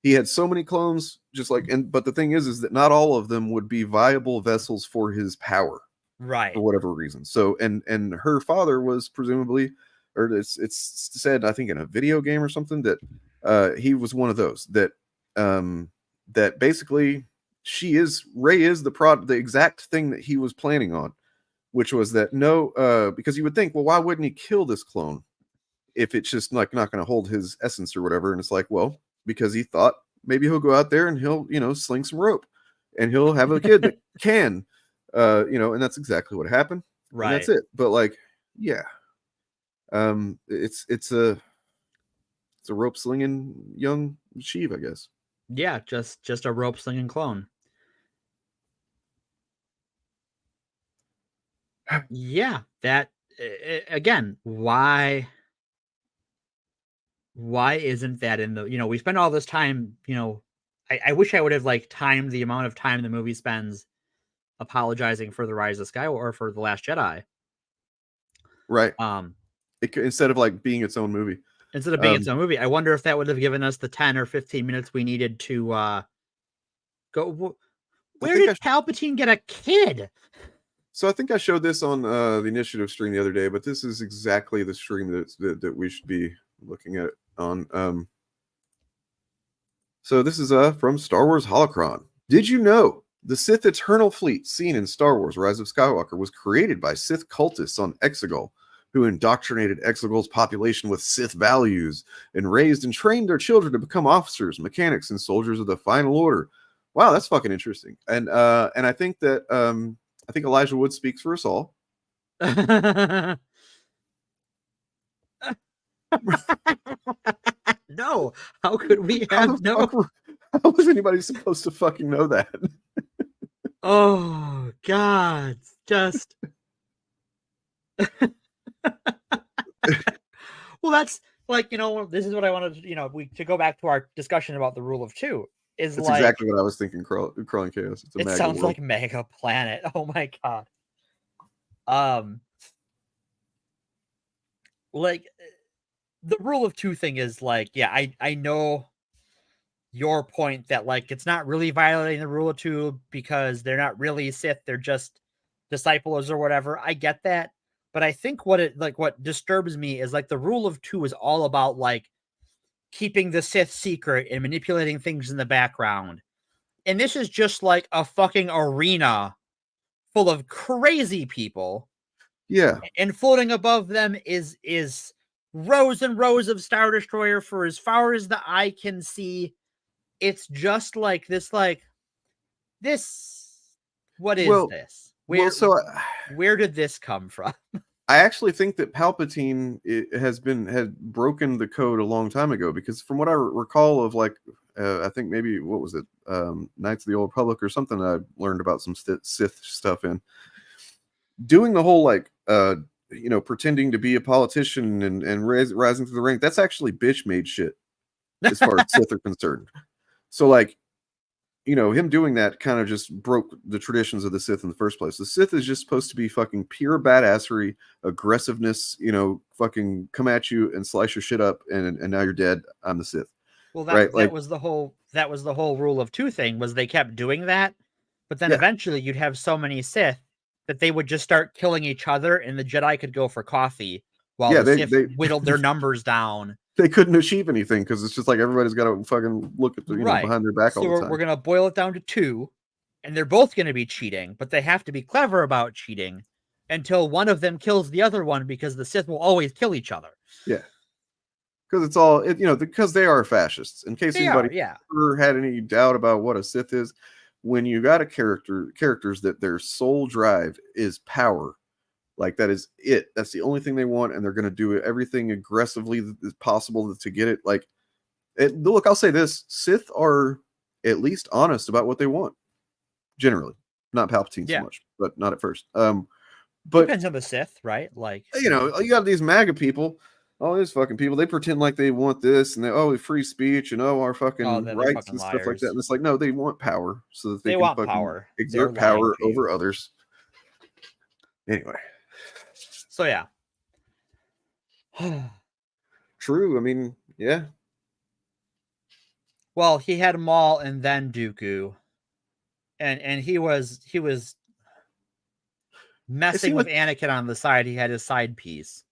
He had so many clones, but the thing is that not all of them would be viable vessels for his power, right? For whatever reason. So, and her father was presumably, or it's said, I think in a video game or something, that he was one of those that basically Rey is the exact thing that he was planning on, which was that because you would think, well, why wouldn't he kill this clone if it's just like not going to hold his essence or whatever? And it's like, well, because he thought maybe he'll go out there and he'll, sling some rope and he'll have a kid that can, and that's exactly what happened. Right. And that's it. But like, yeah, it's a rope slinging young Sheev, I guess. Yeah, just a rope slinging clone. Yeah, that again, why isn't that in the, we spend all this time, I wish I would have like timed the amount of time the movie spends apologizing for the Rise of Skywalker or for The Last Jedi. Right. Instead of like being its own movie. Instead of being its own movie, I wonder if that would have given us the 10 or 15 minutes we needed to go. Where did Palpatine get a kid? So I think I showed this on the Initiative stream the other day, but this is exactly the stream that we should be looking at on. So this is from Star Wars Holocron. Did you know the Sith Eternal Fleet seen in Star Wars Rise of Skywalker was created by Sith cultists on Exegol, who indoctrinated Exegol's population with Sith values and raised and trained their children to become officers, mechanics, and soldiers of the Final Order. Wow, that's fucking interesting. And I think that I think Elijah Wood speaks for us all. No, how could we have How was anybody supposed to fucking know that? Oh God, just well, that's like, this is what I wanted to, to go back to our discussion about the rule of two. That's like, exactly what I was thinking. Crawling Chaos. It sounds world. Like Mega Planet. Oh my God. Like the rule of two thing is like, yeah, I know your point that like it's not really violating the rule of two because they're not really Sith, they're just disciples or whatever. I get that. But I think what disturbs me is like the rule of two is all about like keeping the Sith secret and manipulating things in the background. And this is just like a fucking arena full of crazy people. Yeah. And floating above them is rows and rows of Star Destroyer for as far as the eye can see. It's just like this, what is this? Where did this come from? I actually think that Palpatine had broken the code a long time ago, because from what I recall of like, I think maybe, what was it? Knights of the Old Republic or something I learned about some Sith stuff in. Doing the whole like, pretending to be a politician and rising through the rank, that's actually bitch made shit as far as Sith are concerned. So like, him doing that kind of just broke the traditions of the Sith in the first place. The Sith is just supposed to be fucking pure badassery, aggressiveness, fucking come at you and slice your shit up and now you're dead. I'm the Sith. Well, that was the whole rule of two thing, was they kept doing that, but then eventually you'd have so many Sith that they would just start killing each other and the Jedi could go for coffee while the Sith whittled their numbers down. They couldn't achieve anything because it's just like everybody's got to fucking look at the behind their back all the time. We're gonna boil it down to two, and they're both gonna be cheating, but they have to be clever about cheating until one of them kills the other one, because the Sith will always kill each other. Yeah, because it's all because they are fascists. In case anybody ever had any doubt about what a Sith is, when you got characters that their sole drive is power, Like that is it. That's the only thing they want, and they're going to do everything aggressively as possible to get it. Like, look, I'll say this: Sith are at least honest about what they want. Generally, not Palpatine so much, but not at first. But depends on the Sith, right? Like, you got these MAGA people. All these fucking people, they pretend like they want this, and they free speech, and our fucking rights fucking and liars. stuff like that. And it's like, no, they want power so that they can want fucking power. exert power over others. Anyway, so yeah, true. I mean, yeah. Well, he had Maul and then Dooku, and he was messing with Anakin on the side. He had his side piece.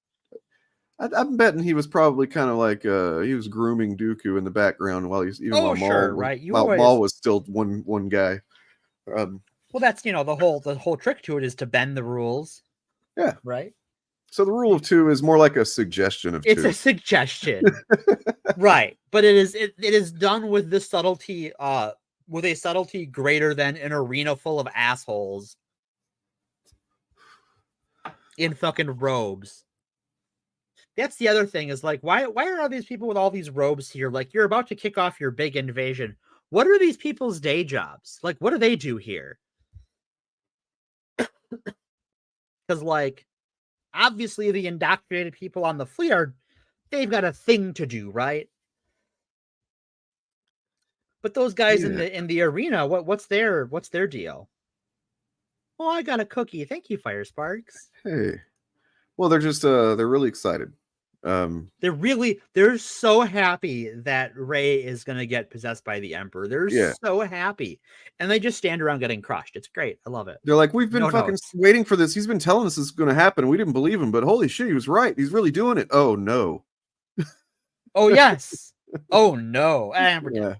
I'm betting he was probably kind of like he was grooming Dooku in the background while he's while Maul was still one guy. Well, that's the whole trick to it is to bend the rules. Yeah. Right. So the rule of 2 is more like a suggestion of 2. It's a suggestion, right? But it is done with the subtlety, with a subtlety greater than an arena full of assholes in fucking robes. That's the other thing is like, why are all these people with all these robes here? Like, you're about to kick off your big invasion. What are these people's day jobs? Like, what do they do here? Because, like, obviously the indoctrinated people on the fleet they've got a thing to do, right? But those guys in the arena, what's their deal? Oh, I got a cookie. Thank you, Fire Sparks. Hey. Well, they're just they're really excited. They're so happy that Rey is gonna get possessed by the Emperor. They're so happy, and they just stand around getting crushed. It's great. I love it. They're like, we've been waiting for this. He's been telling us this is going to happen, and we didn't believe him. But holy shit, he was right. He's really doing it. Oh no. Oh yes. Oh no. And we're yeah.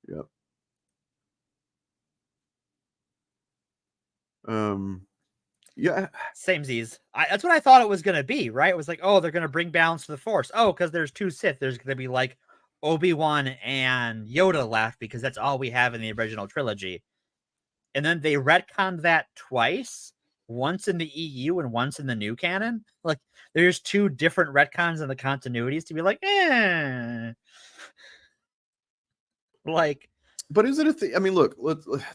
Yep. Yeah. Samesies. That's what I thought it was going to be, right? It was like, oh, they're going to bring balance to the Force. Oh, because there's 2 Sith. There's going to be like Obi-Wan and Yoda left because that's all we have in the original trilogy. And then they retconned that twice, once in the EU and once in the new canon. Like, there's 2 different retcons in the continuities to be like, Like, but is it I mean, look,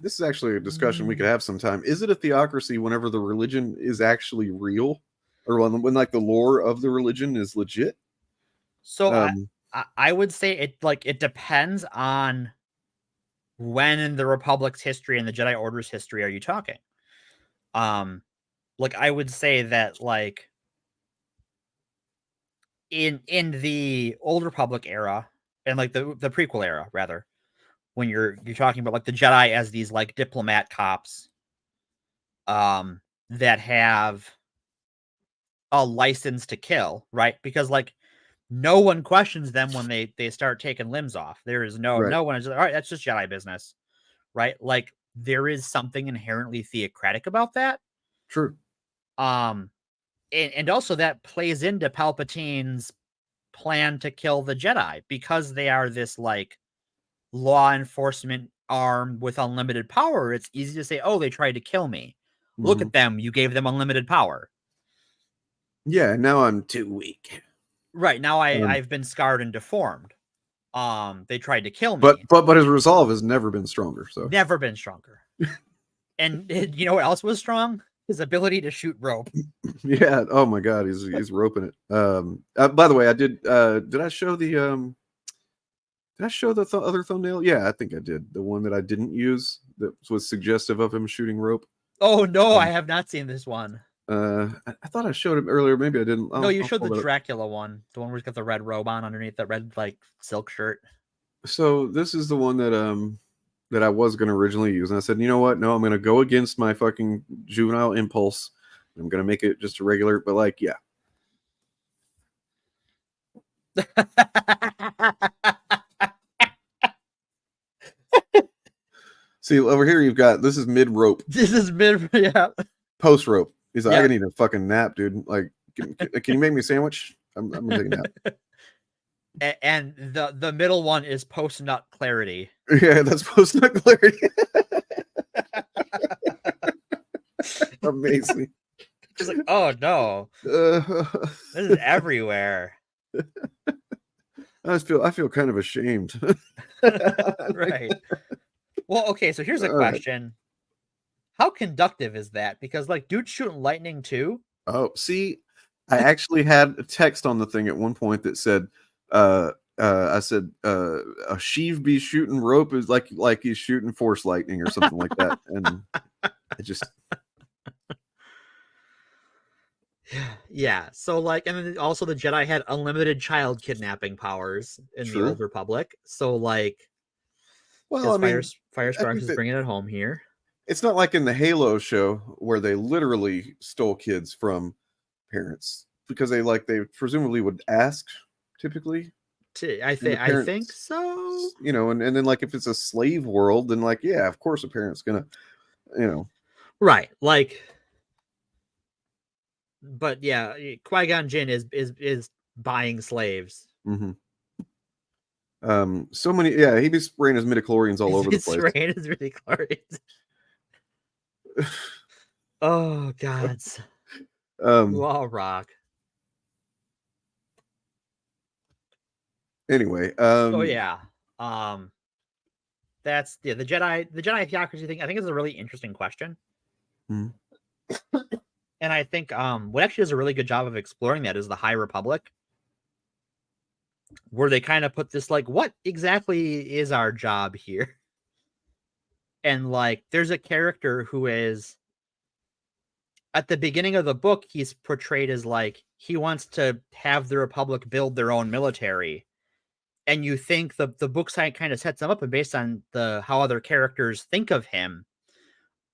this is actually a discussion we could have sometime. Is it a theocracy whenever the religion is actually real, or when like the lore of the religion is legit? So I would say it depends on when in the Republic's history and the Jedi Order's history are you talking. Like, I would say that, like, in the Old Republic era and like the prequel era rather, when you're talking about like the Jedi as these like diplomat cops that have a license to kill, right? Because like no one questions them when they start taking limbs off. There is no one is just, all right, that's just Jedi business, right? Like, there is something inherently theocratic about that. True. And also that plays into Palpatine's plan to kill the Jedi because they are this like law enforcement arm with unlimited power. It's easy to say, oh, they tried to kill me. Look at them. You gave them unlimited power. Yeah. Now I'm too weak. Right. Now I've been scarred and deformed. They tried to kill me. But his resolve has never been stronger. So never been stronger. And you know what else was strong? His ability to shoot rope. Yeah. Oh my God. He's roping it. By the way, I did I show the other thumbnail? Yeah, I think I did. The one that I didn't use that was suggestive of him shooting rope. Oh no, I have not seen this one. I thought I showed him earlier. Maybe I didn't. No, you showed the Dracula one. The one where he's got the red robe on underneath that red like silk shirt. So this is the one that I was going to originally use. And I said, you know what? No, I'm going to go against my fucking juvenile impulse. I'm going to make it just a regular, but like, yeah. See, over here you've got, this is mid rope. This is mid, yeah. Post rope. He's like, I need a fucking nap, dude. Like, can you make me a sandwich? I'm gonna take a nap. And the middle one is post nut clarity. Yeah, that's post nut clarity. Amazing. Just like, oh no, this is everywhere. I feel kind of ashamed. Right. Well, okay, so here's a All right. question. How conductive is that? Because like dude's shooting lightning too. Oh, see, I actually had a text on the thing at one point that said, I said, a sheave be shooting rope is like he's shooting force lightning or something like that. And I just, yeah. So like, and then also the Jedi had unlimited child kidnapping powers in the Old Republic. So like, well, I mean, Firesparks is bringing it home here. It's not like in the Halo show where they literally stole kids from parents because they presumably would ask typically. I think so. You know, and then like if it's a slave world, then like, yeah, of course a parent's gonna, you know. Right. Like, but yeah, Qui-Gon Jinn is buying slaves. Mm-hmm. So many, yeah, he'd be spraying his midichlorians all over the place. Spraying his midichlorians. Oh gods. You all rock. Anyway, oh yeah. That's the Jedi theocracy thing. I think is a really interesting question. Hmm. And I think what actually does a really good job of exploring that is the High Republic, where they kind of put this like, what exactly is our job here? And like, there's a character who is at the beginning of the book, he's portrayed as like he wants to have the Republic build their own military. And you think the book side kind of sets him up, and based on how other characters think of him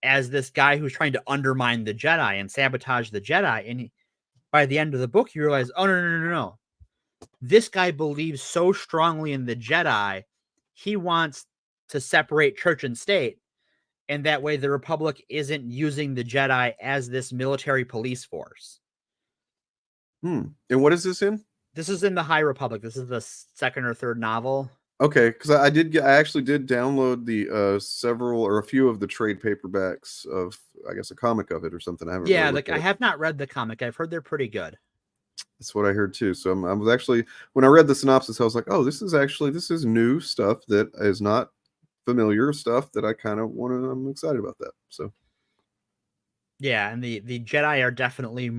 as this guy who's trying to undermine the Jedi and sabotage the Jedi. And by the end of the book, you realize, oh no. This guy believes so strongly in the Jedi, he wants to separate church and state. And that way the Republic isn't using the Jedi as this military police force. And what is this in? This is in the High Republic. This is the second or third novel. Okay, because I actually did download the several or a few of the trade paperbacks of, I guess, a comic of it or something. I haven't. Yeah, like I have not read the comic. I've heard they're pretty good. That's what I heard too. So I was actually, when I read the synopsis, I was like, oh, this is new stuff that is not familiar stuff that I kind of I'm excited about that. So yeah, and the Jedi are definitely a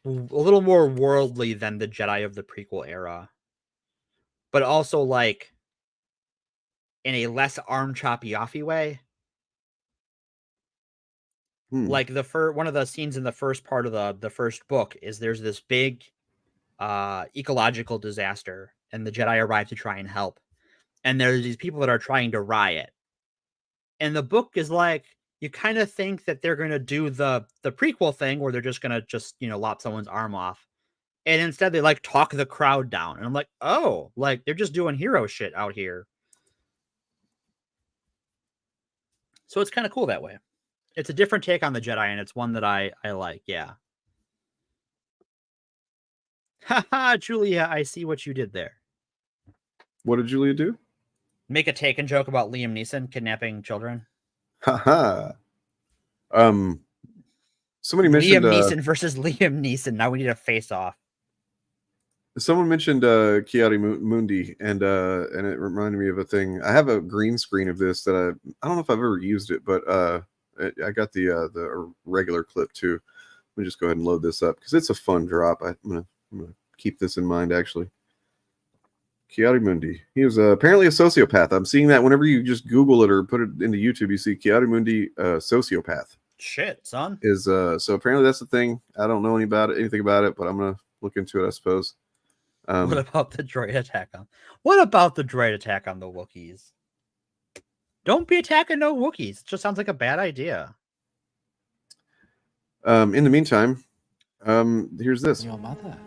little more worldly than the Jedi of the prequel era, but also like in a less arm choppy offy way. Like one of the scenes in the first part of the first book is there's this big ecological disaster, and the Jedi arrive to try and help. And there's these people that are trying to riot. And the book is like, you kind of think that they're going to do the prequel thing where they're just going to lop someone's arm off. And instead they like talk the crowd down. And I'm like, oh, like they're just doing hero shit out here. So it's kind of cool that way. It's a different take on the Jedi, and it's one that I like. Yeah. Haha, Julia, I see what you did there. What did Julia do? Make a Taken joke about Liam Neeson kidnapping children. Haha. Somebody mentioned Liam Neeson versus Liam Neeson. Now we need a face-off. Someone mentioned Chiari Mundi, and it reminded me of a thing. I have a green screen of this that I don't know if I've ever used it, but I got the regular clip too. Let me just go ahead and load this up because it's a fun drop. I'm gonna keep this in mind actually. Chiari Mundi. He was apparently a sociopath. I'm seeing that whenever you just Google it or put it into YouTube, you see Chiari Mundi, sociopath. Shit, son. Is so apparently that's the thing. I don't know anything about it, but I'm gonna look into it, I suppose. What about the droid attack on? What about the droid attack on the Wookiees? Don't be attacking no Wookiees. It just sounds like a bad idea. In the meantime, here's this. Your mother.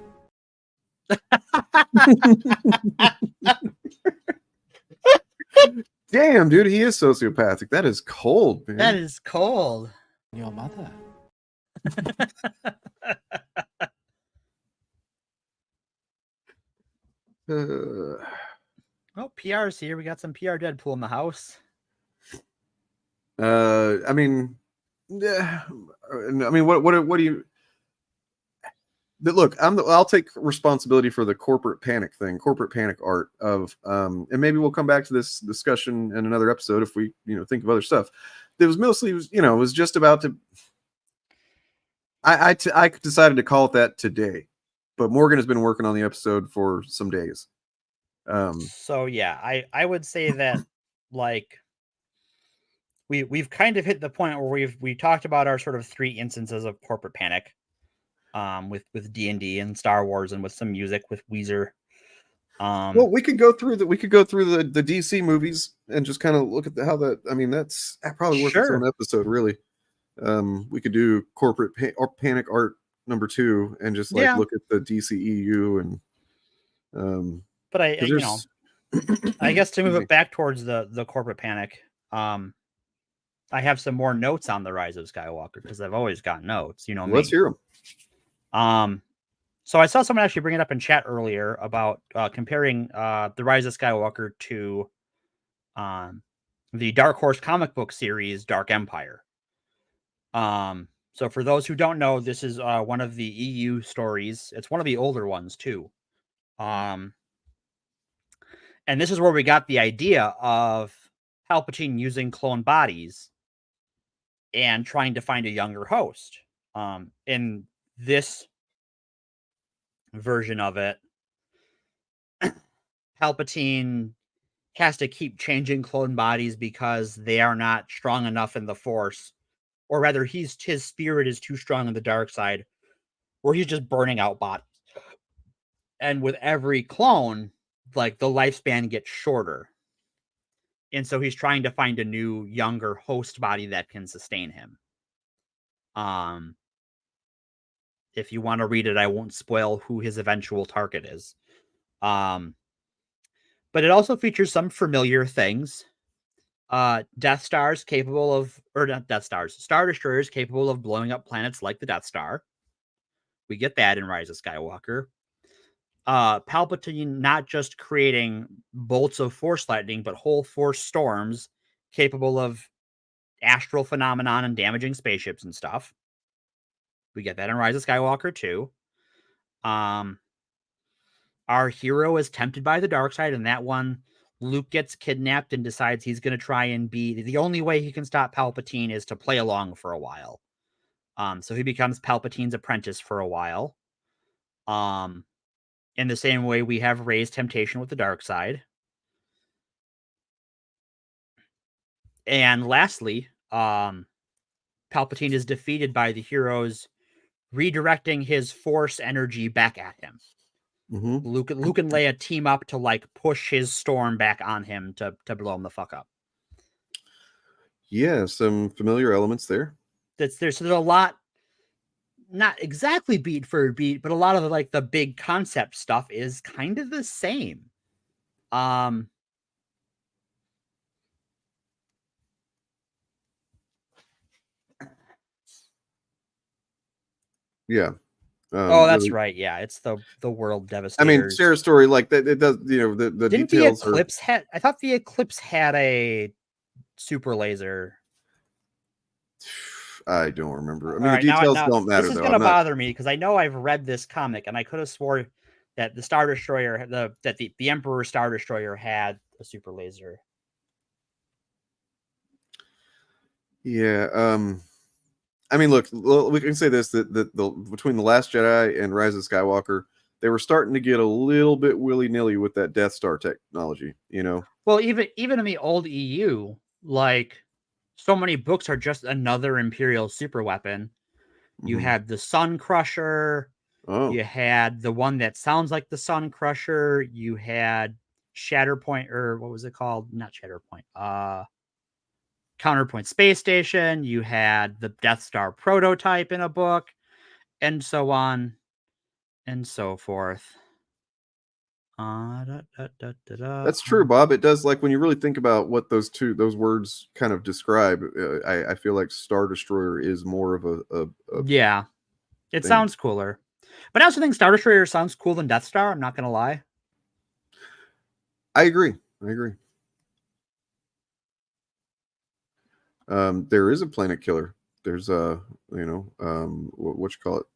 Damn, dude, he is sociopathic. That is cold, man. That is cold. Your mother. Oh, PR's here. We got some PR Deadpool in the house. I mean, Yeah, I mean, what do you? Look, I'll take responsibility for the corporate panic art of, and maybe we'll come back to this discussion in another episode if we, think of other stuff. It was mostly, it was just about to. I decided to call it that today, but Morgan has been working on the episode for some days. So yeah, I would say that like we've kind of hit the point where we talked about our sort of 3 instances of corporate panic, with D&D and Star Wars and with some music with Weezer. Well, we could go through the DC movies and just kind of look at how that. I mean, that's probably worth its own episode, really. We could do corporate panic art number 2 and just look at the DCEU and. But I guess to move it back towards the corporate panic, I have some more notes on the Rise of Skywalker because I've always got notes. Let's hear them. So I saw someone actually bring it up in chat earlier about comparing the Rise of Skywalker to the Dark Horse comic book series Dark Empire. So for those who don't know, this is one of the EU stories. It's one of the older ones too. And this is where we got the idea of Palpatine using clone bodies and trying to find a younger host. In this version of it, Palpatine has to keep changing clone bodies because they are not strong enough in the Force, or rather his spirit is too strong on the dark side, where he's just burning out bodies. And with every clone, like the lifespan gets shorter. And so he's trying to find a new, younger host body that can sustain him. If you want to read it, I won't spoil who his eventual target is. But it also features some familiar things. Death Stars capable of, or not Death Stars, Star Destroyers capable of blowing up planets like the Death Star. We get that in Rise of Skywalker. Palpatine not just creating bolts of force lightning, but whole force storms capable of astral phenomenon and damaging spaceships and stuff. We get that in Rise of Skywalker too. Our hero is tempted by the dark side, and that one, Luke gets kidnapped and decides he's going to try and be the only way he can stop Palpatine is to play along for a while. So he becomes Palpatine's apprentice for a while. In the same way we have Rey's temptation with the dark side. And lastly, Palpatine is defeated by the heroes redirecting his force energy back at him. Mm-hmm. Luke and Leia team up to push his storm back on him to blow him the fuck up. Yeah, some familiar elements there. There's a lot, not exactly beat for beat, but a lot of the big concept stuff is kind of the same. Yeah. That's right. Yeah, it's the world devastators. I mean, share a story like that. It does, the Didn't details. The Eclipse had? I thought the Eclipse had a super laser. I don't remember. I mean, the details don't matter. This is going to bother me because I know I've read this comic and I could have swore that the Star Destroyer, the Emperor Star Destroyer had a super laser. Yeah. I mean, look, we can say this, that between The Last Jedi and Rise of Skywalker, they were starting to get a little bit willy-nilly with that Death Star technology, Well, even in the old EU, so many books are just another Imperial super weapon. You had the Sun Crusher. Oh. You had the one that sounds like the Sun Crusher. You had Shatterpoint, or what was it called? Not Shatterpoint. Counterpoint Space Station. You had the Death Star prototype in a book, and so on and so forth. That's true, Bob. It does, when you really think about what those words kind of describe, I feel like Star Destroyer is more of a yeah, it thing. Sounds cooler. But I also think Star Destroyer sounds cooler than Death Star. I'm not going to lie. I agree. There is a planet killer There's what you call it?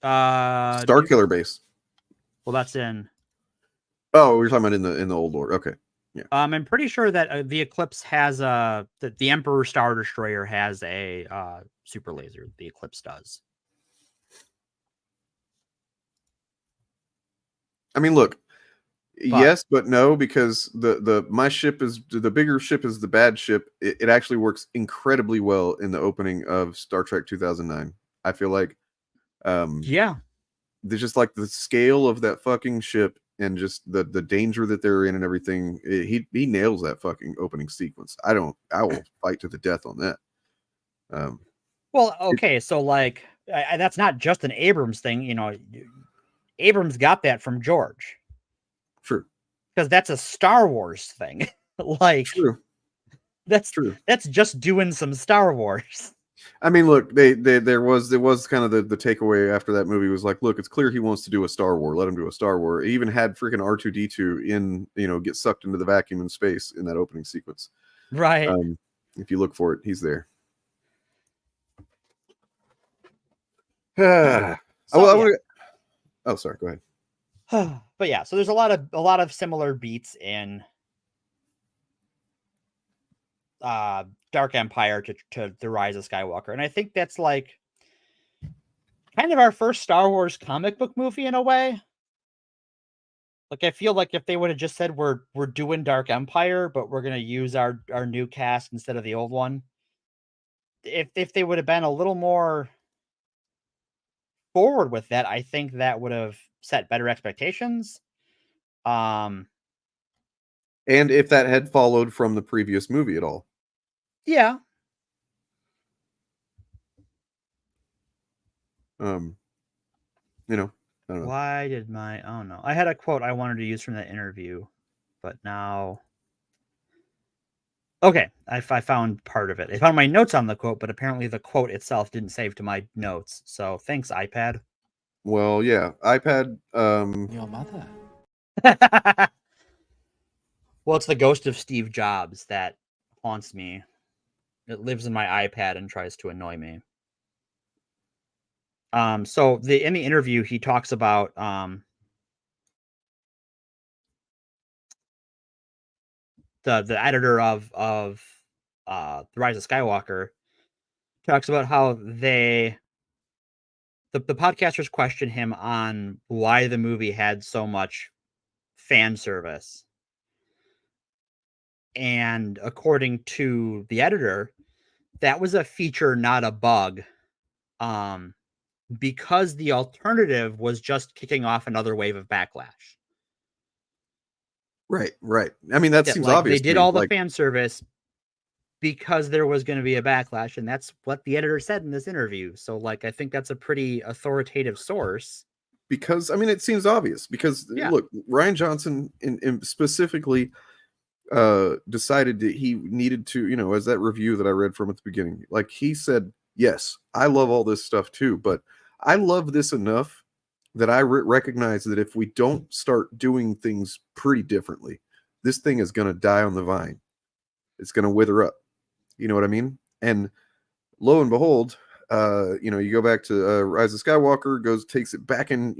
Starkiller base. Well, that's in. Oh, we're talking about in the old lore. Okay. Yeah. I'm pretty sure that the Eclipse has the Emperor Star Destroyer has a super laser. The Eclipse does. I mean, look, yes, but no, because my ship is the bigger ship is the bad ship. It actually works incredibly well in the opening of Star Trek 2009. I feel like, yeah, there's just like the scale of that fucking ship and just the danger that they're in and everything. He nails that fucking opening sequence. I will fight to the death on that. Well, okay, so like that's not just an Abrams thing, you know. Abrams got that from George. True. Because that's a Star Wars thing. Like, true. That's true. That's just doing some Star Wars. I mean, look, there was kind of the takeaway after that movie was like, look, it's clear he wants to do a Star War. Let him do a Star War. He even had freaking R2-D2 in, get sucked into the vacuum in space in that opening sequence. Right. If you look for it, he's there. Oh, sorry. Go ahead. But yeah, so there's a lot of similar beats in Dark Empire to the Rise of Skywalker, and I think that's like kind of our first Star Wars comic book movie in a way. Like, I feel like if they would have just said we're doing Dark Empire, but we're gonna use our new cast instead of the old one, if they would have been a little more forward with that, I think that would have set better expectations. And if that had followed from the previous movie at all. Yeah. I don't know. Why did I had a quote I wanted to use from that interview, but now. Okay, I found part of it. I found my notes on the quote, but apparently the quote itself didn't save to my notes. So thanks, iPad. Well, yeah, iPad. Your mother. Well, it's the ghost of Steve Jobs that haunts me. It lives in my iPad and tries to annoy me. So in the interview, he talks about the editor of The Rise of Skywalker talks about how the podcasters question him on why the movie had so much fan service. And according to the editor, that was a feature, not a bug. Because the alternative was just kicking off another wave of backlash. Right. I mean, that seems obvious. They did all the fan service because there was going to be a backlash, and that's what the editor said in this interview. So, I think that's a pretty authoritative source. Because, I mean, it seems obvious. Because, look, Rian Johnson specifically decided that he needed to, as that review that I read from at the beginning, he said, yes, I love all this stuff too, but I love this enough that I recognize that if we don't start doing things pretty differently, this thing is going to die on the vine. It's going to wither up. You know what I mean? And lo and behold, you go back to Rise of Skywalker, takes it back in,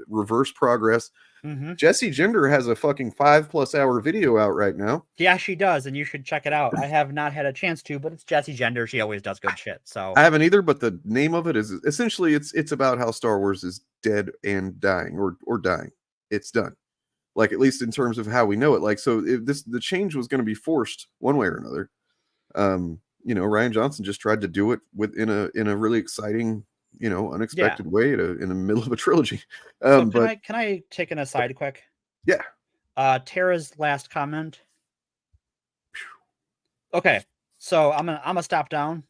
reverse progress. Mm-hmm. Jessie Gender has a fucking 5+ hour video out right now. Yeah, she does, and you should check it out. I have not had a chance to, but it's Jessie Gender. She always does good shit. So I haven't either, but the name of it is essentially it's about how Star Wars is dead and dying or dying. It's done. At least in terms of how we know it. So if the change was going to be forced one way or another. Rian Johnson just tried to do it in a really exciting, unexpected way in the middle of a trilogy. Can I take an aside quick? Yeah. Tara's last comment. Okay, so I'm gonna stop down.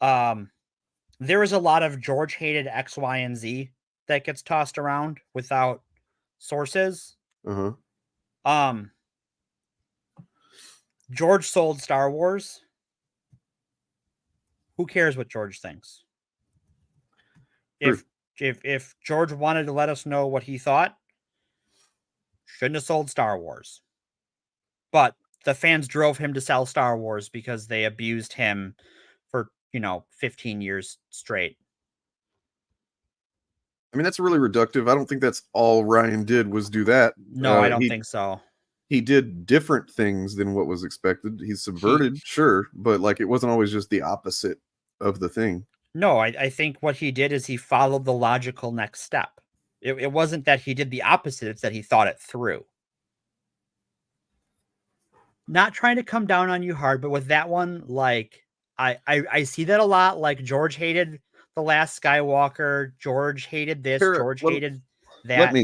There is a lot of George hated X, Y, and Z that gets tossed around without sources. George sold Star Wars. Who cares what George thinks? If George wanted to let us know what he thought, shouldn't have sold Star Wars. But the fans drove him to sell Star Wars because they abused him for 15 years straight. I mean, that's really reductive. I don't think that's all Ryan did was do that. No, I don't think so. He did different things than what was expected. He subverted, sure, but like it wasn't always just the opposite of the thing. No, I think what he did is he followed the logical next step. It wasn't that he did the opposite, it's that he thought it through. Not trying to come down on you hard, but with that one, like I see that a lot. Like George hated The Last Skywalker. George hated this. George hated that.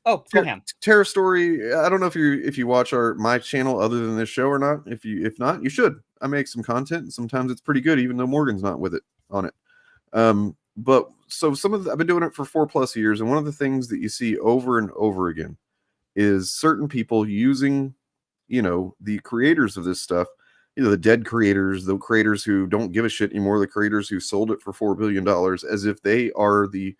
Oh, go ahead. Terror Story. I don't know if you watch my channel other than this show or not. If not, you should. I make some content, and sometimes it's pretty good, even though Morgan's not with it on it. But so I've been doing it for 4+ years, and one of the things that you see over and over again is certain people using, the creators of this stuff, the dead creators, the creators who don't give a shit anymore, the creators who sold it for $4 billion, as if they are the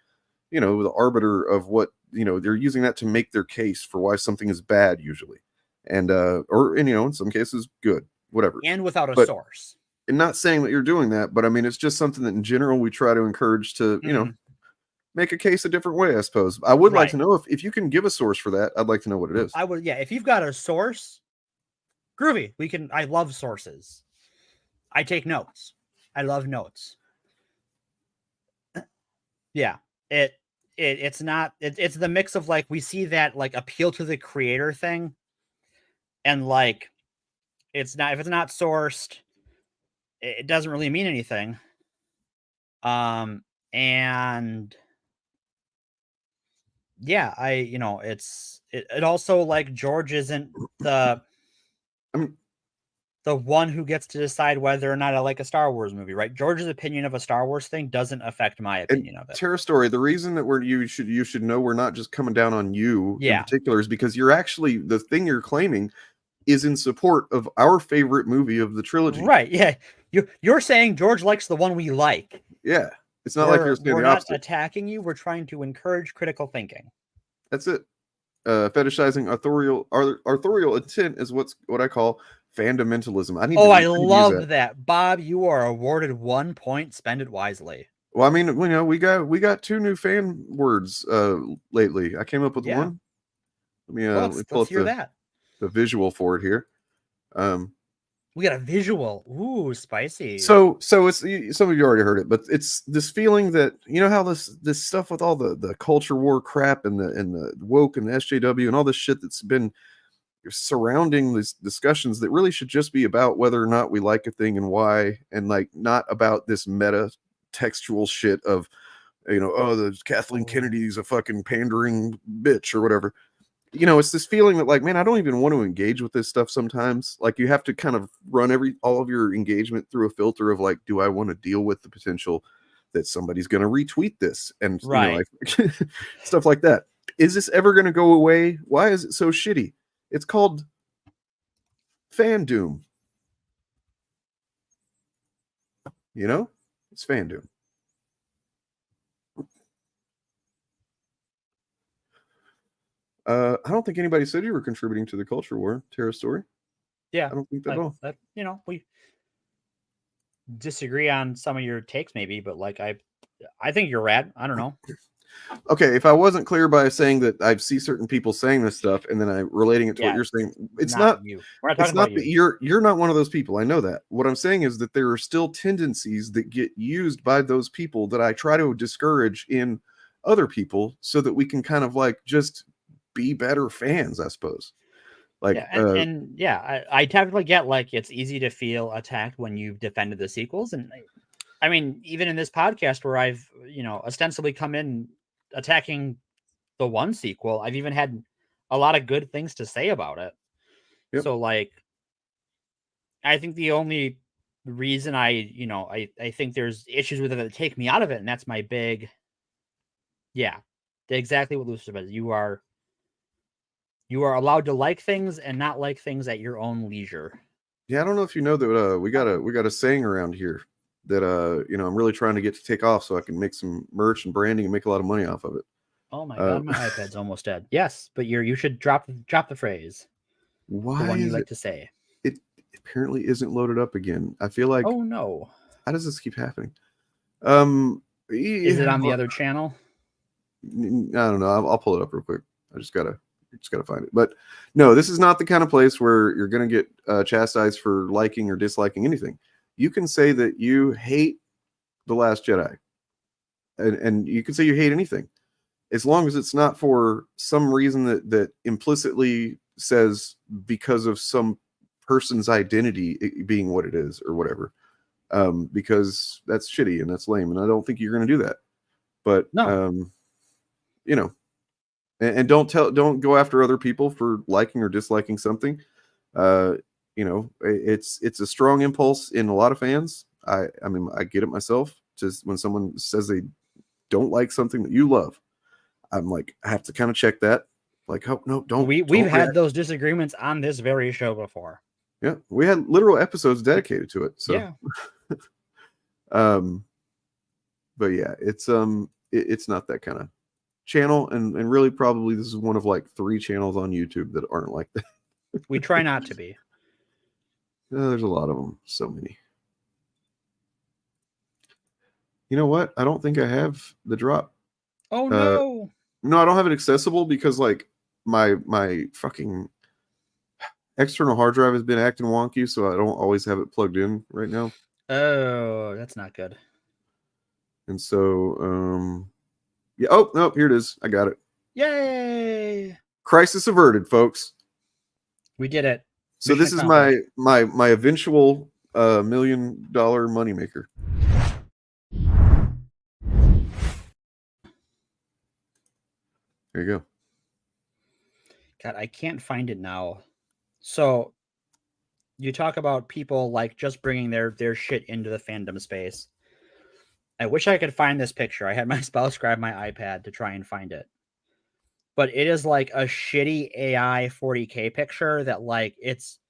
arbiter of what, they're using that to make their case for why something is bad usually. And, in some cases good, whatever. And without a source. And not saying that you're doing that, but I mean, it's just something that in general we try to encourage to, make a case a different way, I suppose. I would like to know if you can give a source for that. I'd like to know what it is. I would, yeah. If you've got a source, groovy. I love sources. I take notes. I love notes. Yeah. It's the mix of like, we see that like appeal to the creator thing. And like, if it's not sourced, it doesn't really mean anything. And yeah, it also like George isn't the one who gets to decide whether or not I like a Star Wars movie, right? George's opinion of a Star Wars thing doesn't affect my opinion of it. Terror Story, the reason that you should know we're not just coming down on you in particular is because you're actually, the thing you're claiming is in support of our favorite movie of the trilogy. Right, yeah. You're saying George likes the one we like. Yeah. It's not like you're saying we're the opposite. Not attacking you. We're trying to encourage critical thinking. That's it. Fetishizing authorial intent is what I call fundamentalism. I love that. Bob, you are awarded 1 point. Spend it wisely. Well, I mean, we got 2 new fan words lately. I came up with one. Let me let's hear that. The visual for it here. We got a visual. Ooh, spicy. So it's, some of you already heard it, but it's this feeling that, how this stuff with all the culture war crap and the woke and the SJW and all this shit that's been surrounding these discussions that really should just be about whether or not we like a thing and why, and like not about this meta textual shit of, the Kathleen Kennedy's a fucking pandering bitch or whatever. It's this feeling that like, man, I don't even want to engage with this stuff sometimes. Like you have to kind of run all of your engagement through a filter of like, do I want to deal with the potential that somebody's going to retweet this and stuff like that. Is this ever going to go away? Why is it so shitty? It's called Fandoom. It's Fandoom. I don't think anybody said you were contributing to the culture war, Terror Story. Yeah, I don't think that at all. We disagree on some of your takes, maybe, but like I think you're rad. I don't know. Okay, if I wasn't clear by saying that I see certain people saying this stuff and then I'm relating it to what you're saying, it's not you. We're not talking about you. You're not one of those people. I know that. What I'm saying is that there are still tendencies that get used by those people that I try to discourage in other people so that we can kind of like just be better fans, I suppose. Like, I definitely get like it's easy to feel attacked when you've defended the sequels, and I mean, even in this podcast where I've ostensibly come in attacking the one sequel, I've even had a lot of good things to say about it. Yep. So like, I think the only reason I think there's issues with it that take me out of it, and that's my big, exactly what Lucifer said. You are allowed to like things and not like things at your own leisure. Yeah, I don't know if you know that we got a saying around here that I'm really trying to get to take off so I can make some merch and branding and make a lot of money off of it. Oh my god, my iPad's almost dead. Yes, but you should drop the phrase. Why the one you is like it, to say? apparently isn't loaded up again. I feel like, oh no, how does this keep happening? Is it on the other channel? I don't know. I'll pull it up real quick. I just gotta find it. But no, this is not the kind of place where you're gonna get chastised for liking or disliking anything. You can say that you hate The Last Jedi, and you can say you hate anything, as long as it's not for some reason that implicitly says because of some person's identity being what it is or whatever. Because that's shitty and that's lame, and I don't think you're going to do that. But no, you know, and don't go after other people for liking or disliking something. You know, it's a strong impulse in a lot of fans. I mean, I get it myself. Just when someone says they don't like something that you love, I'm like, I have to kind of check that. Like, oh no, don't. We've had those disagreements on this very show before. Yeah, we had literal episodes dedicated to it. So yeah. But yeah, it's not that kind of channel, and really probably this is one of like 3 channels on YouTube that aren't like that. We try not to be. There's a lot of them, so many. You know what? I don't think I have the drop. Oh no. No, I don't have it accessible because like my fucking external hard drive has been acting wonky, so I don't always have it plugged in right now. Oh, that's not good. And so, yeah. Oh no, here it is. I got it. Yay! Crisis averted, folks. We did it. So Mission this is accomplished. my eventual $1 million moneymaker. There you go. God, I can't find it now. So you talk about people like just bringing their shit into the fandom space. I wish I could find this picture. I had my spouse grab my iPad to try and find it. But it is like a shitty AI 40K picture that like it's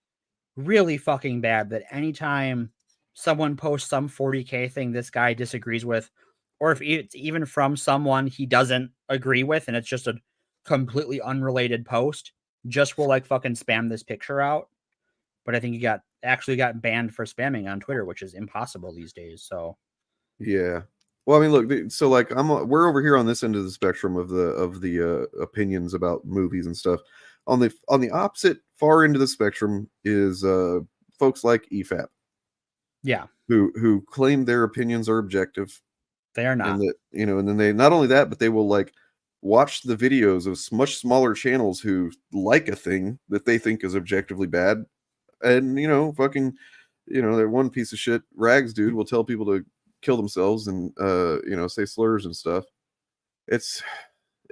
really fucking bad that anytime someone posts some 40K thing this guy disagrees with, or if it's even from someone he doesn't agree with and it's just a completely unrelated post, just will like fucking spam this picture out. But I think he actually got banned for spamming on Twitter, which is impossible these days. So yeah. Well, I mean, look. So like, we're over here on this end of the spectrum of the opinions about movies and stuff. On the opposite far end of the spectrum is folks like EFAP. Yeah. Who claim their opinions are objective. They are not. And that, you know, and then they not only that, but they will like watch the videos of much smaller channels who like a thing that they think is objectively bad, and you know, fucking, you know, that one piece of shit rags dude will tell people to kill themselves and you know, say slurs and stuff. It's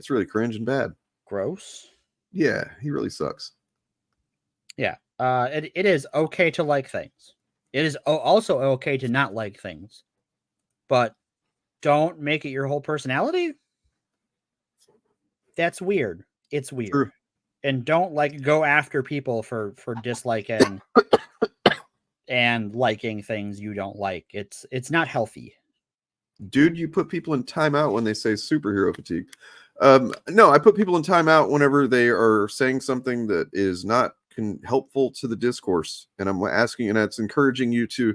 really cringe and bad. Gross. Yeah, he really sucks. Yeah. It is okay to like things. It is also okay to not like things, but don't make it your whole personality. That's weird. It's weird. True. And don't like go after people for disliking and liking things you don't like. It's not healthy. Dude, you put people in timeout when they say superhero fatigue. No, I put people in timeout whenever they are saying something that is not helpful to the discourse, and I'm asking, and that's encouraging you to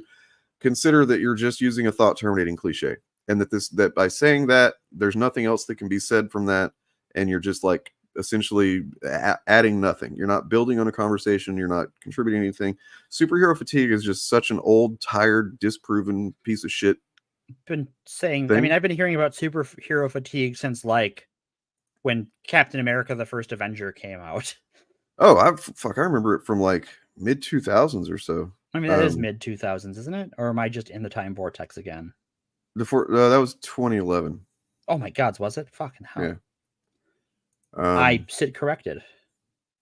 consider that you're just using a thought terminating cliche, and that by saying that there's nothing else that can be said from that, and you're just like essentially adding nothing. You're not building on a conversation. You're not contributing anything. Superhero fatigue is just such an old, tired, disproven piece of shit. Been saying thing. I mean, I've been hearing about superhero fatigue since like when Captain America the First Avenger came out. Oh, I remember it from like mid 2000s or so. I mean, that is mid 2000s, isn't it? Or am I just in the time vortex again? That was 2011. Oh my God, was it? Fucking hell. Yeah. I sit corrected.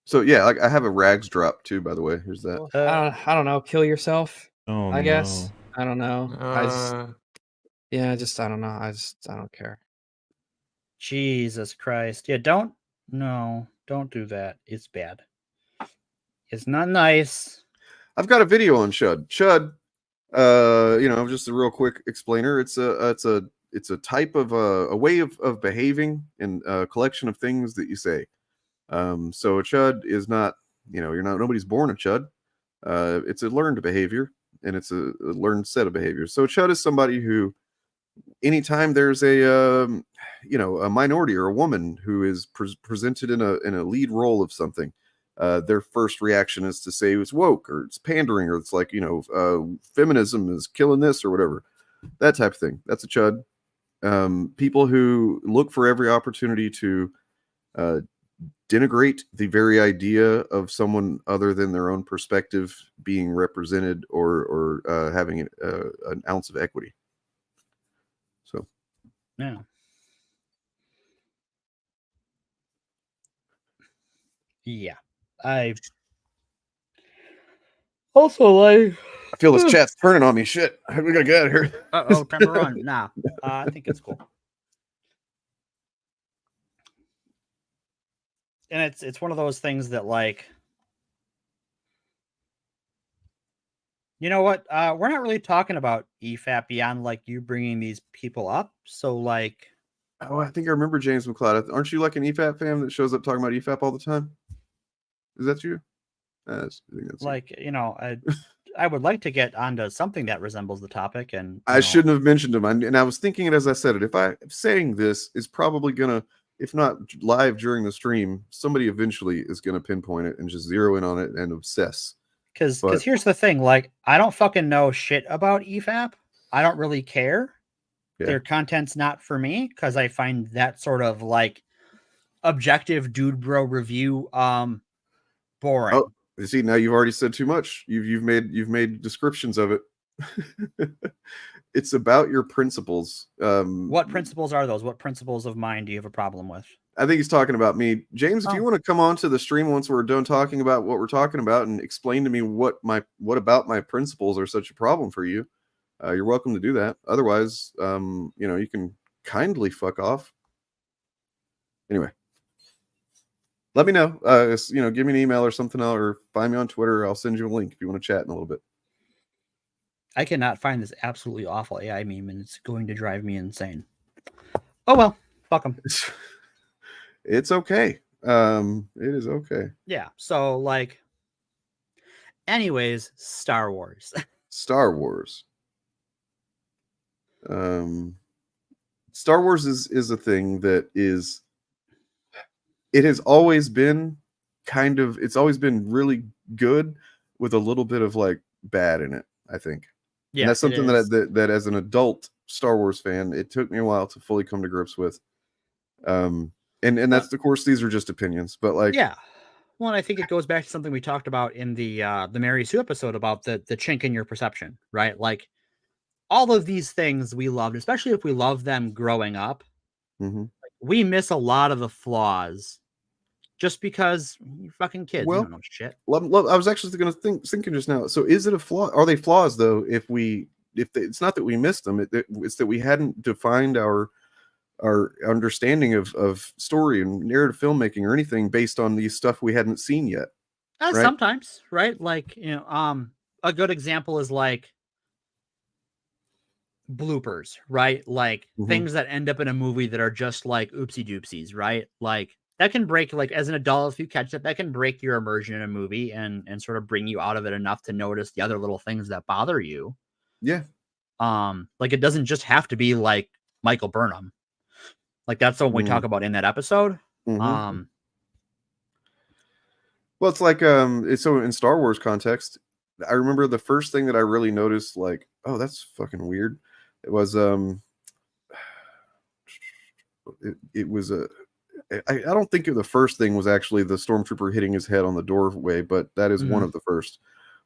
So yeah, like I have a rags drop too, by the way. Here's that. I don't know. Kill yourself. Oh, I guess. no. I don't know. I don't know. I don't care. Jesus Christ. Yeah, don't do that. It's bad. It's not nice. I've got a video on Chud. Chud, you know, just a real quick explainer. It's a type of a way of behaving and a collection of things that you say. So a chud is not, you know, nobody's born a chud. It's a learned behavior, and it's a learned set of behaviors. So Chud is somebody who, anytime there's a a minority or a woman who is presented in a lead role of something, their first reaction is to say it's woke or it's pandering or it's like feminism is killing this or whatever, that type of thing. That's a Chud. People who look for every opportunity to denigrate the very idea of someone other than their own perspective being represented or having an ounce of equity. So, yeah. Yeah. I also like. I feel this chat's turning on me. Shit. We gotta get out of here. Oh, time to run. Nah. I think it's cool. And it's one of those things that, like, you know what? We're not really talking about EFAP beyond like you bringing these people up. So, like, oh, I think I remember James McLeod. Aren't you like an EFAP fan that shows up talking about EFAP all the time? Is that you? I think that's like you. I would like to get onto something that resembles the topic, and I shouldn't have mentioned him. And I was thinking it as I said it. If I'm saying this is probably gonna, if not live during the stream, somebody eventually is gonna pinpoint it and just zero in on it and obsess. Because here's the thing, like, I don't fucking know shit about EFAP. I don't really care. Yeah. Their content's not for me because I find that sort of like objective dude bro review boring. Oh, you see, now you've already said too much. You've made descriptions of it. It's about your principles. What principles are those? What principles of mine do you have a problem with? I think he's talking about me. James, if you want to come on to the stream once we're done talking about what we're talking about and explain to me what about my principles are such a problem for you, you're welcome to do that. Otherwise, you can kindly fuck off. Anyway, let me know. Give me an email or something, or find me on Twitter. I'll send you a link if you want to chat in a little bit. I cannot find this absolutely awful AI meme, and it's going to drive me insane. Oh well, fuck them. It's okay. It is okay. Yeah. So, like, anyways, Star Wars. Star Wars. Star Wars is a thing that is. It has always been it's always been really good with a little bit of like bad in it, I think. Yeah, and that's something that as an adult Star Wars fan, it took me a while to fully come to grips with. And that's, of course, these are just opinions, but like, yeah. Well, and I think it goes back to something we talked about in the Mary Sue episode about the chink in your perception, right? Like, all of these things we loved, especially if we love them growing up, like, we miss a lot of the flaws just because you're fucking kids. You don't know shit. I was actually going to thinking just now. So is it a flaw? Are they flaws though? It's not that we missed them. It's that we hadn't defined our understanding of story and narrative filmmaking or anything based on the stuff we hadn't seen yet. Right? Sometimes, right? Like, a good example is like bloopers, right? Like things that end up in a movie that are just like oopsie doopsies, right? Like that can break, like as an adult, if you catch that can break your immersion in a movie and sort of bring you out of it enough to notice the other little things that bother you. Yeah. Like it doesn't just have to be like Michael Burnham. Like that's what we talk about in that episode. Well, it's like so in Star Wars context, I remember the first thing that I really noticed, like, oh, that's fucking weird. It was it was I don't think the first thing was actually the stormtrooper hitting his head on the doorway, but that is one of the first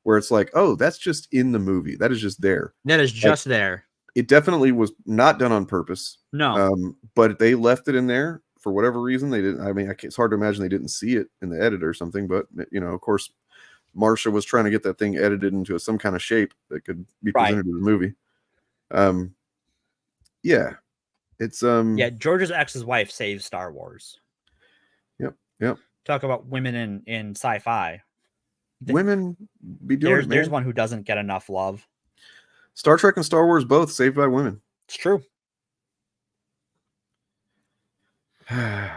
where it's like, oh, that's just in the movie. That is just there. That is just there. It definitely was not done on purpose. No. But they left it in there for whatever reason. They didn't. I mean, it's hard to imagine they didn't see it in the edit or something. But of course, Marsha was trying to get that thing edited into some kind of shape that could be presented in the movie. Yeah, it's George's ex's wife saves Star Wars. Yep. Talk about women in sci-fi. Women be doing it, man. There's one who doesn't get enough love. Star Trek and Star Wars both saved by women. It's true. It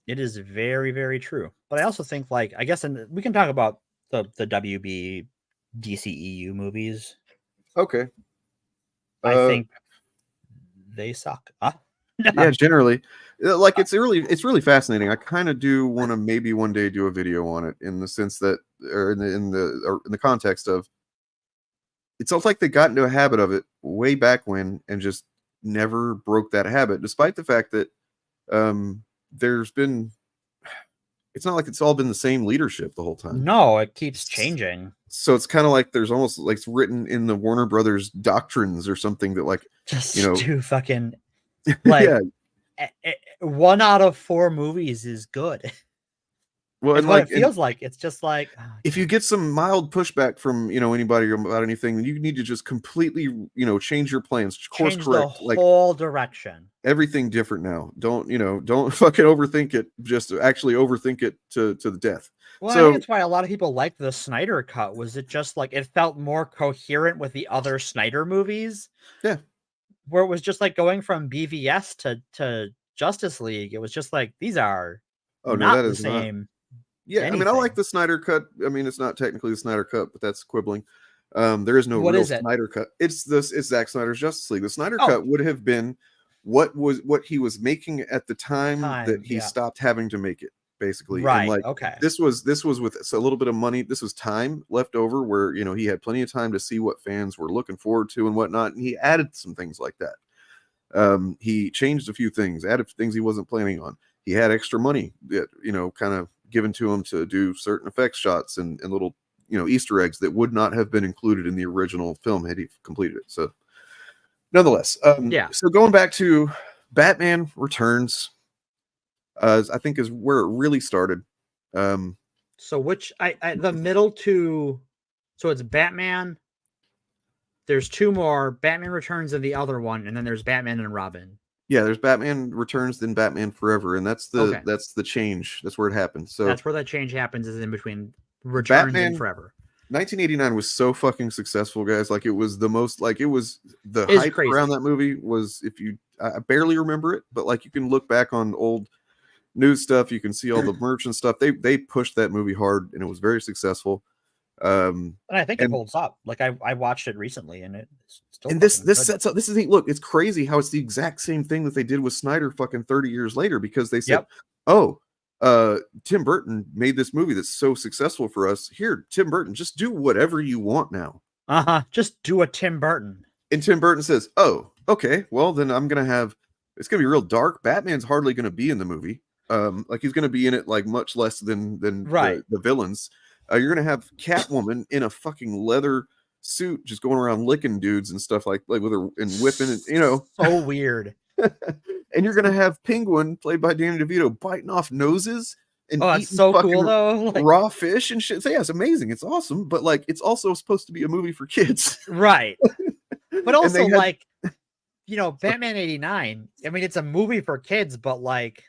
is very, very true. But I also think, like, I guess we can talk about the WB DCEU movies. Okay. I think they suck. Yeah, generally, like it's really fascinating. I kind of do want to maybe one day do a video on it, in the sense that, or in the context of, it's almost like they got into a habit of it way back when and just never broke that habit, despite the fact that there's been, it's not like it's all been the same leadership the whole time. No, it keeps changing. So it's kind of like there's almost like it's written in the Warner Brothers doctrines or something that, like, just you know, do fucking like yeah. 1 out of 4 movies is good. Well, It's and what like, it feels like. It's just like, if you get some mild pushback from, you know, anybody about anything, you need to just completely, you know, change your plans, course change correct, the like whole direction. everything different now. Don't fucking overthink it. Just actually overthink it to the death. Well, I So think that's why a lot of people liked the Snyder cut. Was it just like it felt more coherent with the other Snyder movies? Yeah, where it was just like going from BVS to Justice League. It was just like these are not the same. Yeah, I mean, I like the Snyder cut. I mean, it's not technically the Snyder cut, but that's quibbling. There is no real Snyder cut. It's Zack Snyder's Justice League. The Snyder cut would have been what he was making at the time that he stopped having to make it, basically. Right. And like, okay. This was with a little bit of money. This was time left over where, you know, he had plenty of time to see what fans were looking forward to and whatnot, and he added some things like that. He changed a few things, added things he wasn't planning on. He had extra money that, you know, kind of given to him to do certain effects shots and little, you know, Easter eggs that would not have been included in the original film had he completed it. So nonetheless, so going back to Batman Returns, I think is where it really started. So which the middle two, so it's Batman. There's 2 more, Batman Returns and the other one, and then there's Batman and Robin. Yeah, there's Batman Returns, then Batman Forever, and that's the change. That's where it happens. So that's where that change happens, is in between Returns Batman, and Forever. 1989 was so fucking successful, guys. Like, it was the most, like, it was the hype crazy. around that movie was, I barely remember it, but like, you can look back on old news stuff, you can see all the merch and stuff. They pushed that movie hard, and it was very successful. And I think it holds up. Like, I watched it recently, and it's still. And this sets up. This is look. It's crazy how it's the exact same thing that they did with Snyder fucking 30 years later, because they said, "Oh, Tim Burton made this movie that's so successful for us. Here, Tim Burton, just do whatever you want now. Just do a Tim Burton." And Tim Burton says, "Oh, okay. Well, then it's gonna be real dark. Batman's hardly gonna be in the movie. Like, he's gonna be in it like much less than the villains." You're gonna have Catwoman in a fucking leather suit, just going around licking dudes and stuff like with her and whipping it, you know. So weird. And you're gonna have Penguin, played by Danny DeVito, biting off noses and that's so cool though. Like, raw fish and shit. So yeah, it's amazing. It's awesome, but like, it's also supposed to be a movie for kids, right? But also, like, you know, Batman '89. I mean, it's a movie for kids, but like,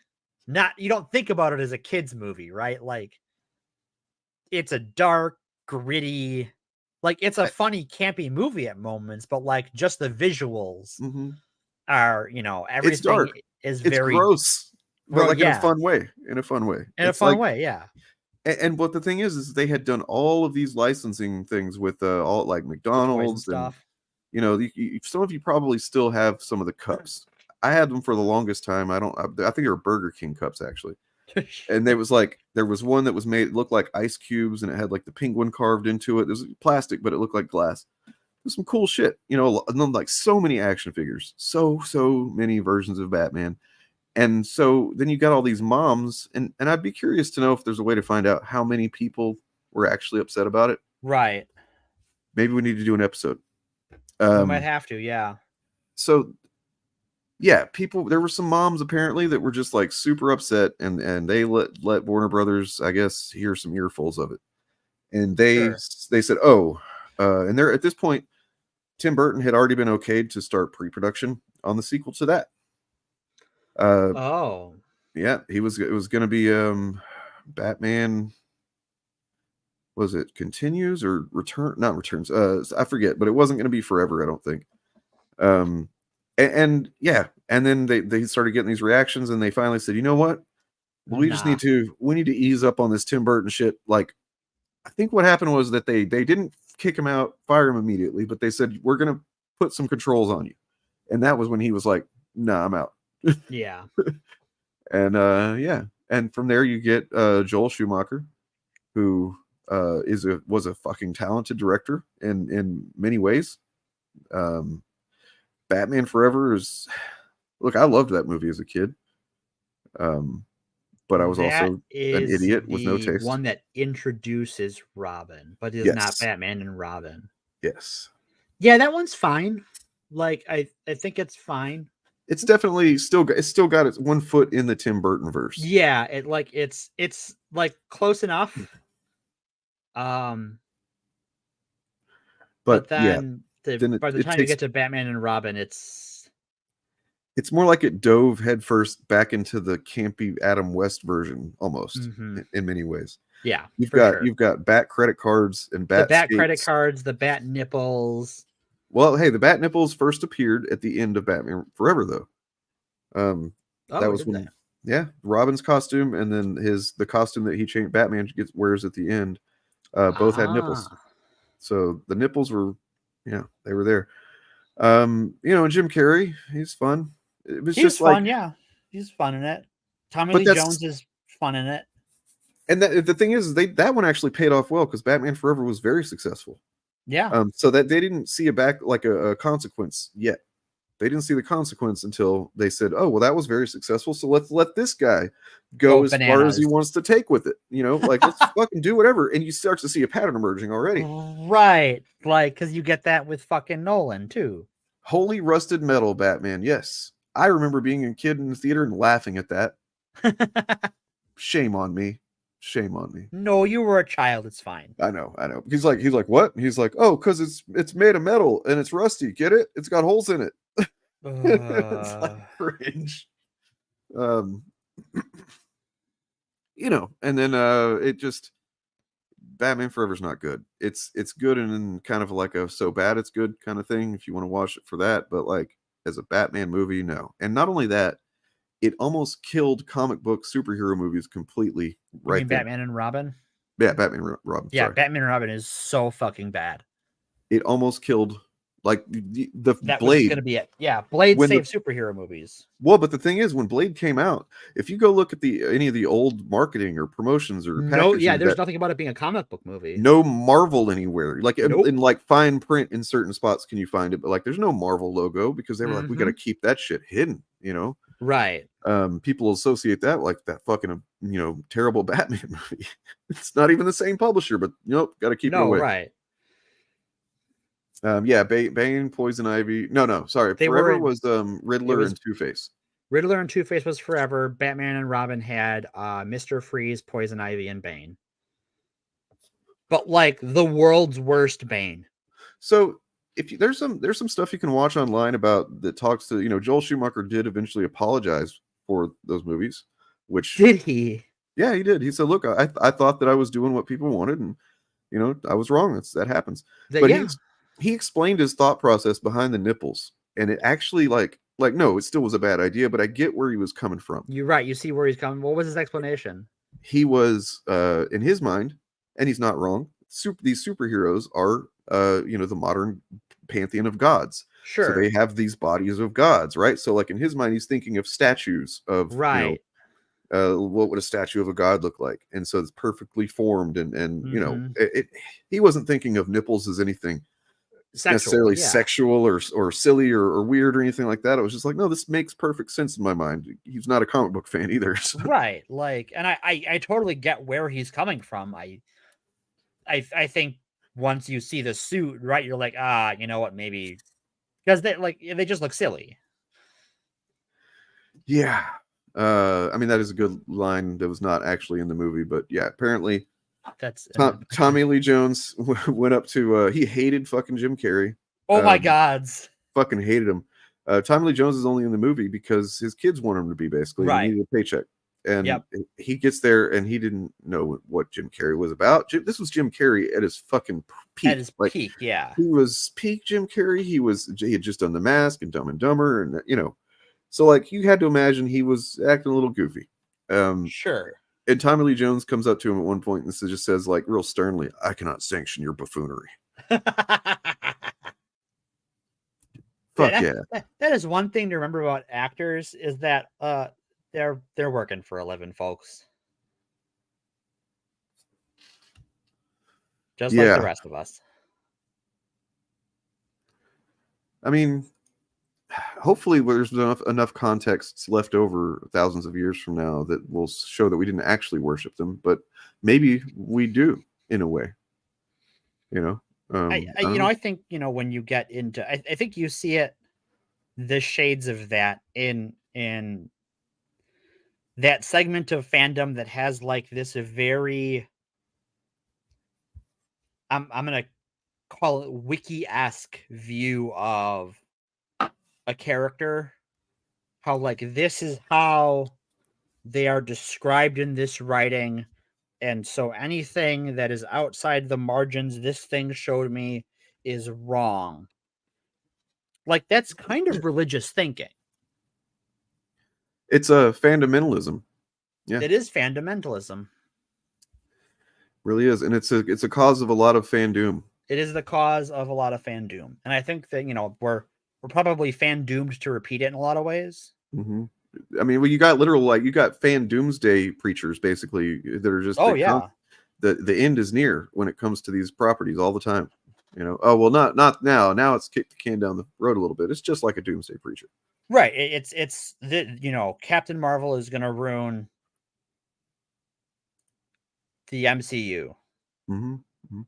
you don't think about it as a kids movie, right? Like, it's a dark, gritty, like, it's a funny, campy movie at moments, but like, just the visuals are, you know, everything is very gross, but like in a fun way. And what the thing is they had done all of these licensing things with all like McDonald's and stuff. You know, some of you probably still have some of the cups. I had them for the longest time. I think they were Burger King cups, actually. And there was one that was made, it looked like ice cubes, and it had like the penguin carved into it. It was plastic, but it looked like glass. It was some cool shit, you know, like so many action figures, so many versions of Batman. And so then you got all these moms, and I'd be curious to know if there's a way to find out how many people were actually upset about it. Right. Maybe we need to do an episode. We might have to, yeah. So yeah, there were some moms apparently that were just like super upset, and they let Warner Brothers, I guess, hear some earfuls of it. And they said, and there at this point, Tim Burton had already been okayed to start pre-production on the sequel to that. Yeah, it was going to be Batman. Was it Continues or Not Returns? I forget, but it wasn't going to be Forever, I don't think. And then they started getting these reactions, and they finally said, you know what? We need to ease up on this Tim Burton shit. Like, I think what happened was that they didn't kick him out, fire him immediately, but they said, we're going to put some controls on you. And that was when he was like, nah, I'm out. Yeah. And yeah. And from there you get Joel Schumacher, who was a fucking talented director in many ways. Batman Forever is, look, I loved that movie as a kid. But I was also an idiot with no taste. One that introduces Robin, but is not Batman and Robin. Yes. Yeah, that one's fine. Like I think it's fine. It's definitely still got its 1 foot in the Tim Burton verse. Yeah, it's like close enough. But then by the time you get to Batman and Robin, it's more like it dove headfirst back into the campy Adam West version almost in many ways. Yeah, you've got Bat credit cards and Bat credit cards, the Bat nipples. Well, hey, the Bat nipples first appeared at the end of Batman Forever, though. That was when, Robin's costume and then the costume that he changed Batman wears at the end, both had nipples. So the nipples were, they were there. And Jim Carrey, he's fun. He's just fun, he's fun in it. Tommy Lee Jones is fun in it. And the thing is, that one actually paid off well because Batman Forever was very successful. Yeah. So that they didn't see a consequence yet. They didn't see the consequence until they said, "Oh, well, that was very successful. So let's let this guy go as far as he wants to take with it." Let's fucking do whatever. And you start to see a pattern emerging already. Right, like because you get that with fucking Nolan too. Holy rusted metal, Batman. Yes, I remember being a kid in the theater and laughing at that. Shame on me. Shame on me. No, you were a child. It's fine. I know. He's like, what? He's like, oh, because it's made of metal and it's rusty. Get it? It's got holes in it. It's like cringe. And then it just Batman Forever's not good. It's good and kind of like a so bad it's good kind of thing if you want to watch it for that. But like as a Batman movie, no. And not only that, it almost killed comic book superhero movies completely. You mean Batman and Robin? Yeah, Batman and Robin. Yeah, sorry. Batman and Robin is so fucking bad. It almost killed like the that Blade. Was gonna be it. Yeah, Blade saved superhero movies. Well, but the thing is, when Blade came out, if you go look at any of the old marketing or promotions or there's nothing about it being a comic book movie. No Marvel anywhere. Like in like fine print in certain spots can you find it, but like there's no Marvel logo because they were like, we got to keep that shit hidden. Right. People associate that like that fucking terrible Batman movie. It's not even the same publisher, but got to keep it away. Right. Bane, Poison Ivy. No, sorry. Forever was Riddler and Two-Face. Riddler and Two-Face was Forever. Batman and Robin had Mr. Freeze, Poison Ivy, and Bane. But like the world's worst Bane. So if there's some stuff you can watch online about that talks to Joel Schumacher did eventually apologize for those movies. Which did he? Yeah, he did. He said, "Look, I thought that I was doing what people wanted, and I was wrong. That happens." He explained his thought process behind the nipples, and it actually no, it still was a bad idea, but I get where he was coming from. You're right. You see where he's coming. What was his explanation? He was in his mind, and he's not wrong. These superheroes are the modern pantheon of gods. Sure. So they have these bodies of gods, right? So like in his mind, he's thinking of statues of right. What would a statue of a god look like? And so it's perfectly formed, and he wasn't thinking of nipples as anything necessarily sexual or silly or weird or anything like that. It was just like, no, this makes perfect sense in my mind. He's not a comic book fan either. So. Right. Like, and I totally get where he's coming from. I think once you see the suit, right, you're like, you know what, maybe because they just look silly. Yeah. I mean, that is a good line that was not actually in the movie, but yeah, apparently that's Tommy Lee Jones went up to he hated fucking Jim Carrey. Oh my gods. Fucking hated him. Tommy Lee Jones is only in the movie because his kids want him to be, basically. Right. He needed a paycheck. And he gets there and he didn't know what Jim Carrey was about. This was Jim Carrey at his fucking peak. At his peak, yeah. He was peak Jim Carrey. He had just done The Mask and Dumb and Dumber, and so like you had to imagine he was acting a little goofy. Sure. And Tommy Lee Jones comes up to him at one point and just says like real sternly, "I cannot sanction your buffoonery." Fuck yeah. That is one thing to remember about actors is that they're working for a living, folks. Just like the rest of us. I mean, hopefully there's enough contexts left over thousands of years from now that will show that we didn't actually worship them, but maybe we do in a way. I think when you get into, I think you see it, the shades of that in that segment of fandom that has like this very, I'm gonna call it wiki-esque view of a character, how like this is how they are described in this writing, and so anything that is outside the margins this thing showed me is wrong. Like that's kind of religious thinking. It's a fundamentalism. Yeah, it is fundamentalism. Really is, and it's a cause of a lot of fan doom. It is the cause of a lot of fan doom, and I think that we're probably fan doomed to repeat it in a lot of ways. Mm-hmm. I mean, well, you got fan doomsday preachers basically that are just the end is near when it comes to these properties all the time. Oh well, not now. Now it's kicked the can down the road a little bit. It's just like a doomsday preacher, right? It's Captain Marvel is going to ruin the MCU. Mm-hmm. Mm-hmm.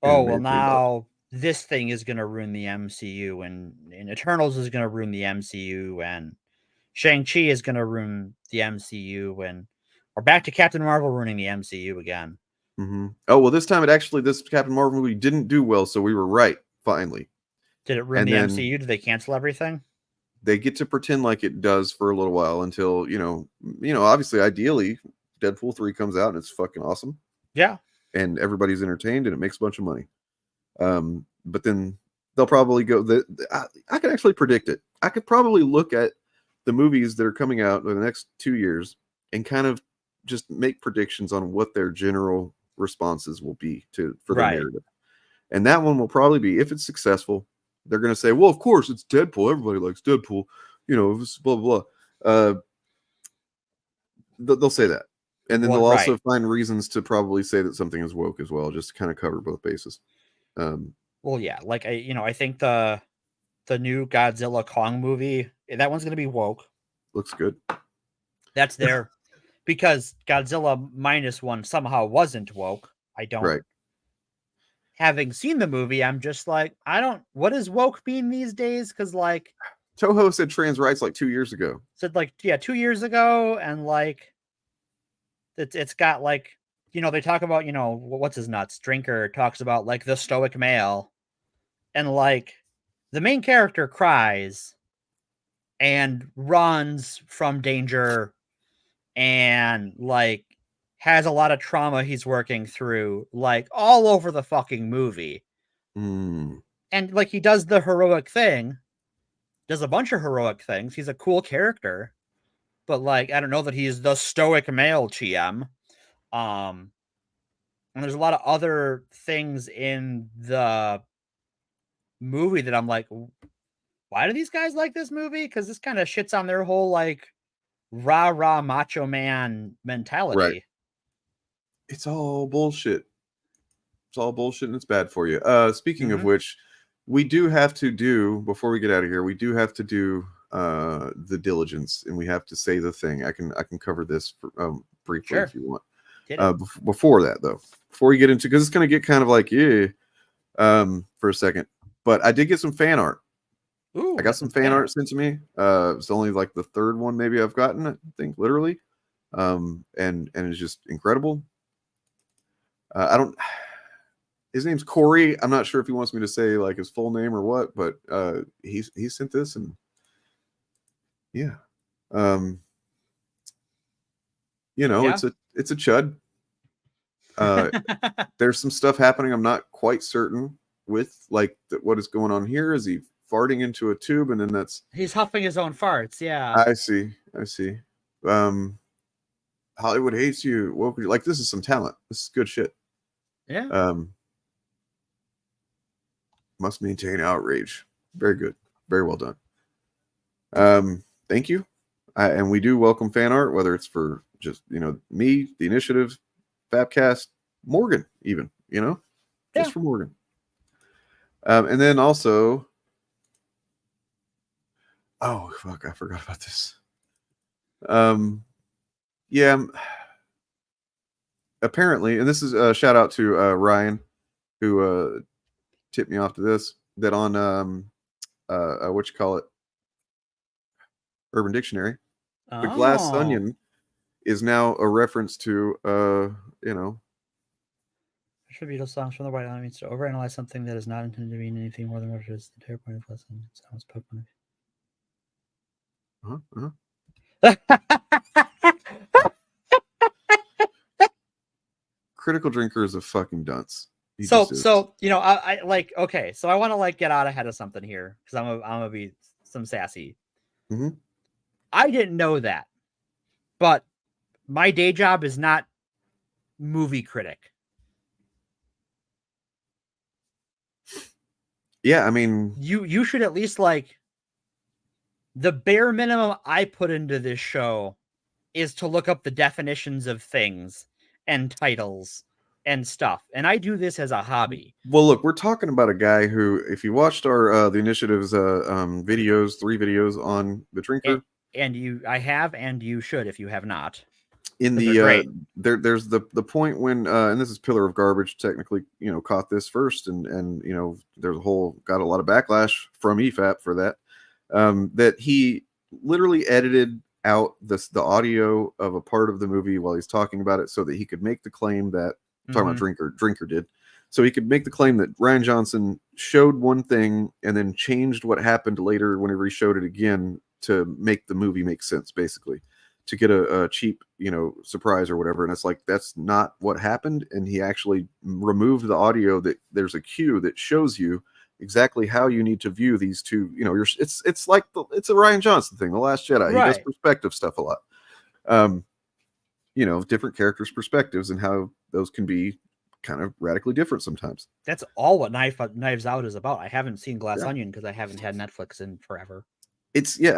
Oh well, now this thing is going to ruin the MCU, and Eternals is going to ruin the MCU, and Shang-Chi is going to ruin the MCU, and we're back to Captain Marvel ruining the MCU again. Mm-hmm. Oh well, this time this Captain Marvel movie didn't do well, so we were right finally. Did it ruin the MCU? Did they cancel everything? They get to pretend like it does for a little while until obviously, ideally, Deadpool 3 comes out and it's fucking awesome. Yeah, and everybody's entertained and it makes a bunch of money. But then they'll probably go. I can actually predict it. I could probably look at the movies that are coming out in the next 2 years and kind of just make predictions on what their general responses will be for the narrative. And that one will probably be, if it's successful, they're going to say, well, of course it's Deadpool. Everybody likes Deadpool. Blah, blah, blah. They'll say that. And then they'll also find reasons to probably say that something is woke as well, just to kind of cover both bases. Well, yeah, like I think the new Godzilla Kong movie, that one's going to be woke. Looks good. That's there because Godzilla -1 somehow wasn't woke. I don't. Right. Having seen the movie, I'm just like, what does woke mean these days? Because like Toho said trans rights like 2 years ago. Said 2 years ago, and like it's got like they talk about what's his nuts Drinker talks about like the stoic male, and like the main character cries and runs from danger and like has a lot of trauma he's working through like all over the fucking movie. And like he does the heroic thing, does a bunch of heroic things. He's a cool character, but like I don't know that he's the stoic male TM. And there's a lot of other things in the movie that I'm like, why do these guys like this movie? Because this kind of shits on their whole like rah macho man mentality. Right. It's all bullshit. It's all bullshit and it's bad for you. Speaking of which, we do have to do, before we get out of here, we do have to do the diligence, and we have to say the thing. I can cover this for, briefly if you want. Before that though, before we get into, because it's going to get kind of like for a second, but I did get some fan art. Ooh, I got some fan art sent to me. It's only like the third one maybe I've gotten, I think, literally, and it's just incredible. His name's Corey. I'm not sure if he wants me to say like his full name or what, but he sent this, and yeah. It's a chud. There's some stuff happening I'm not quite certain with, like what is going on here. Is he farting into a tube, and then he's huffing his own farts? Yeah, I see. Hollywood hates you. Like, this is some talent. This is good shit. Yeah. Must maintain outrage. Very good. Very well done. Thank you. And we do welcome fan art, whether it's for just, me, the initiative, FAPcast, Morgan, even, just for Morgan. And then also, oh, fuck, I forgot about this. Apparently, and this is a shout out to Ryan, who tipped me off to this, that on Urban Dictionary, the glass onion is now a reference to Beatles songs from the White Album means to overanalyze something that is not intended to mean anything more than what it is. The entire point of glass onion sounds Critical drinker is a fucking dunce. So I like, okay, so I want to like get out ahead of something here because I'm gonna be some sassy. Mm-hmm. I didn't know that, but my day job is not movie critic. Yeah, I mean, you should at least like the bare minimum I put into this show is to look up the definitions of things and titles and stuff. And I do this as a hobby. Well, look, we're talking about a guy who, if you watched our the initiative's videos, 3 videos on the drinker, and you should if you have not. In the there's the point when and this is Pillar of Garbage technically, caught this first, and there's got a lot of backlash from EFAP for that. That he literally edited out the audio of a part of the movie while he's talking about it so that he could make the claim that talking about Drinker did. So he could make the claim that Rian Johnson showed one thing and then changed what happened later whenever he showed it again to make the movie make sense, basically, to get a cheap, surprise or whatever. And it's like, that's not what happened. And he actually removed the audio that there's a cue that shows you exactly how you need to view these two. It's like it's a Rian Johnson thing, The Last Jedi. Right. He does perspective stuff a lot. Different characters' perspectives and how those can be kind of radically different sometimes. That's all what Knives Out is about. I haven't seen Glass Onion because I haven't had Netflix in forever. It's a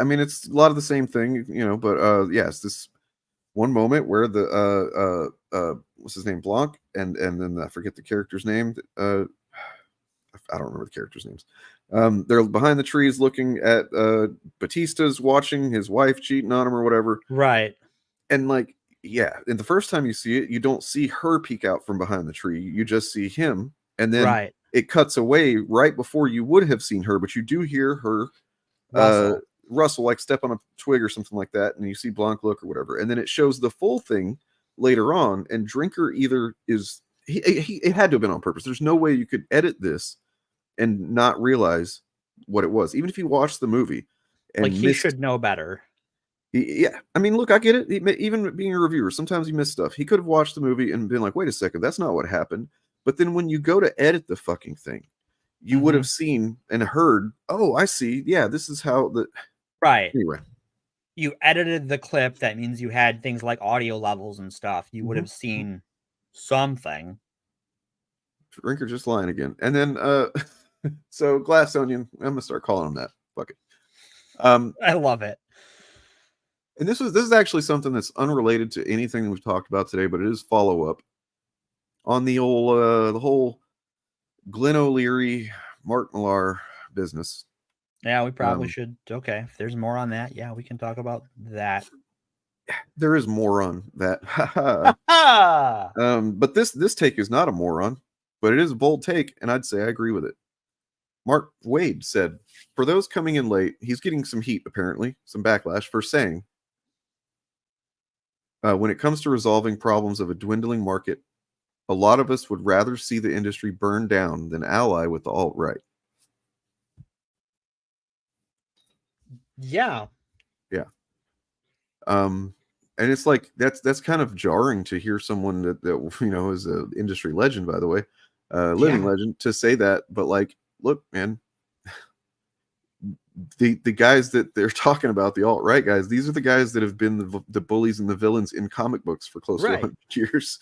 lot of the same thing, but it's this one moment where the what's his name, Blanc, and then I forget the character's name. I don't remember the characters' names. They're behind the trees looking at Batista's watching his wife cheating on him or whatever. Right. And and the first time you see it, you don't see her peek out from behind the tree. You just see him. And then it cuts away right before you would have seen her, but you do hear her Russell like step on a twig or something like that, and you see Blanc look or whatever. And then it shows the full thing later on, and Drinker either is it had to have been on purpose. There's no way you could edit this and not realize what it was, even if you watch the movie. And he should know better. Yeah, I mean, look, I get it. Even being a reviewer, sometimes you miss stuff. He could have watched the movie and been like, "Wait a second, that's not what happened." But then when you go to edit the fucking thing, you would have seen and heard, "Oh, I see. Yeah, this is how the." Right. Anyway, you edited the clip. That means you had things like audio levels and stuff. You would have seen something. Drinker just lying again. And then, so Glass Onion, I'm gonna start calling him that. Fuck it. I love it. And this is actually something that's unrelated to anything that we've talked about today, but it is follow up on the whole Glenn O'Leary, Mark Millar business. Yeah, we probably should. Okay, if there's more on that, we can talk about that. There is more on that. But this take is not a moron, but it is a bold take, and I'd say I agree with it. Mark Wade said, for those coming in late, he's getting some heat, apparently, some backlash for saying, when it comes to resolving problems of a dwindling market, a lot of us would rather see the industry burn down than ally with the alt-right. Yeah. And it's like that's kind of jarring to hear someone that is an industry legend, by the way, living legend, to say that. But like, look, man, the guys that they're talking about, the alt-right guys, these are the guys that have been the bullies and the villains in comic books for close to 100 years.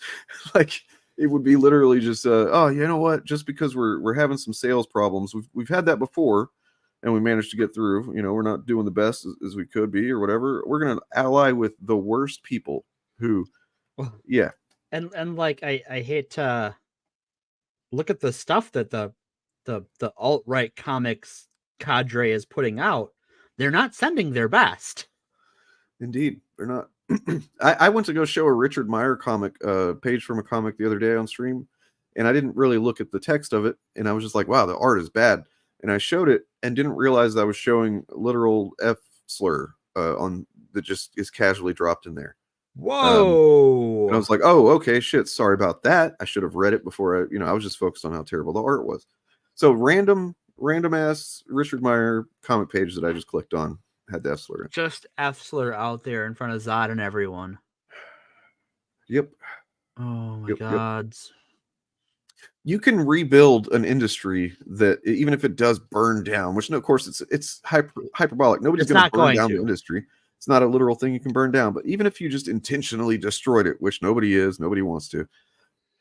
Like, It would be literally just, oh, you know what? Just because we're having some sales problems, we've had that before, and we managed to get through. You know, we're not doing the best as we could be, or whatever. We're gonna ally with the worst people who, yeah, and like I hate to look at the stuff that the alt-right comics cadre is putting out. They're not sending their best. Indeed, they're not. I went to go show a Richard Meyer comic page from a comic the other day on stream, and I didn't really look at the text of it, and I was just like, wow, the art is bad. And I showed it and didn't realize I was showing literal F slur on that just is casually dropped in there. Whoa. And I was like, oh, okay, shit, sorry about that. I should have read it before I was just focused on how terrible the art was. So random ass Richard Meyer comic page that I just clicked on had the F slur in. Just F slur out there in front of Zod and everyone. Yep. Oh my gods. You can rebuild an industry that even if it does burn down, which of course it's hyperbolic. Nobody's going to burn down the industry. It's not a literal thing you can burn down. But even if you just intentionally destroyed it, which nobody wants to,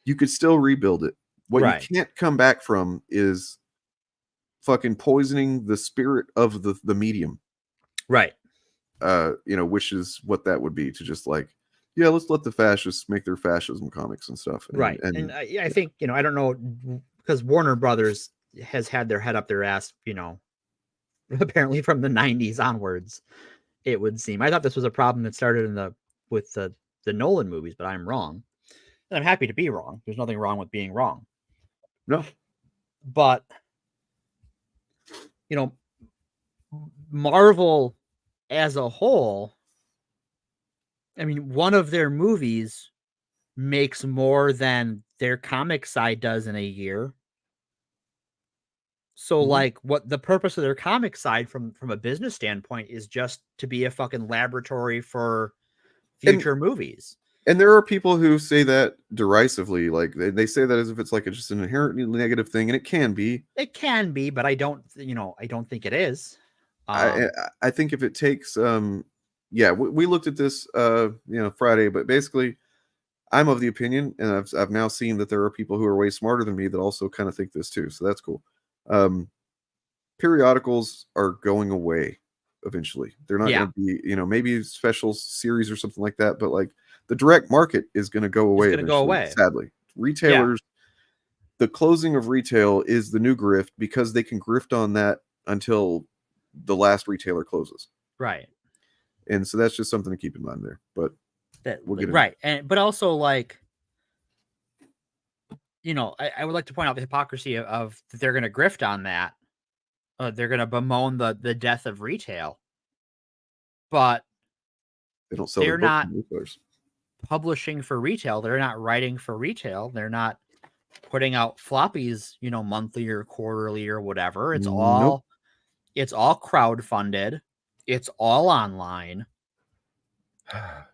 you could still rebuild it. What you can't come back from is fucking poisoning the spirit of the medium. Right. Which is what that would be, to just like, yeah, let's let the fascists make their fascism comics and stuff. Right. And I think, I don't know, because Warner Brothers has had their head up their ass, apparently from the 90s onwards, it would seem. I thought this was a problem that started with the Nolan movies, but I'm wrong. And I'm happy to be wrong. There's nothing wrong with being wrong. No. But, Marvel as a whole, I mean, one of their movies makes more than their comic side does in a year. So like what the purpose of their comic side from a business standpoint is just to be a fucking laboratory for future movies. And there are people who say that derisively, like they say that as if it's like just an inherently negative thing, and it can be. It can be, but I don't think it is. I think if it takes, we looked at this, Friday, but basically, I'm of the opinion, and I've now seen that there are people who are way smarter than me that also kind of think this too. So that's cool. Periodicals are going away eventually. They're not going to be, maybe special series or something like that, but like the direct market is going to go away. It's going to go away. Sadly, retailers, the closing of retail is the new grift because they can grift on that until the last retailer closes. Right. And so that's just something to keep in mind there, but we'll get right. But also like, I would like to point out the hypocrisy of they're going to grift on that. They're going to bemoan the death of retail, but they don't sell. They're not publishing for retail. They're not writing for retail. They're not putting out floppies, monthly or quarterly or whatever. It's all crowdfunded. It's all online.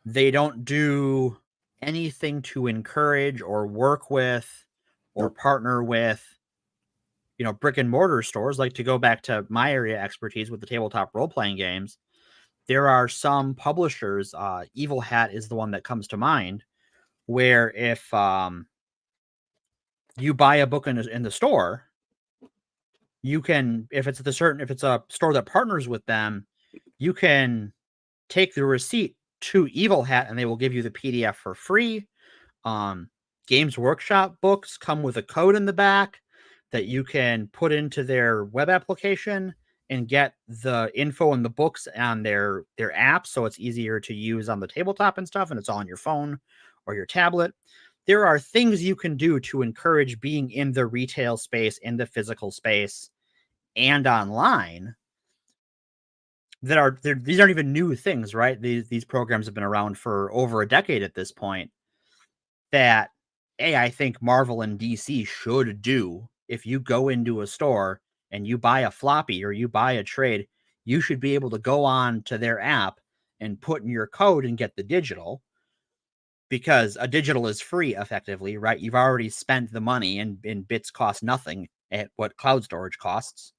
They don't do anything to encourage or work with or partner with, brick and mortar stores. Like, to go back to my area expertise with the tabletop role-playing games, there are some publishers, Evil Hat is the one that comes to mind, where if you buy a book in the store, you can, if it's a store that partners with them, you can take the receipt to Evil Hat and they will give you the PDF for free. Games Workshop books come with a code in the back that you can put into their web application and get the info and the books on their app, so it's easier to use on the tabletop and stuff, and it's all on your phone or your tablet. There are things you can do to encourage being in the retail space, in the physical space, and online that are there. These aren't even new things, right? These programs have been around for over a decade at this point. That I think Marvel and DC should do. If you go into a store and you buy a floppy or you buy a trade, you should be able to go on to their app and put in your code and get the digital, because a digital is free effectively, right? You've already spent the money and bits cost nothing at what cloud storage costs.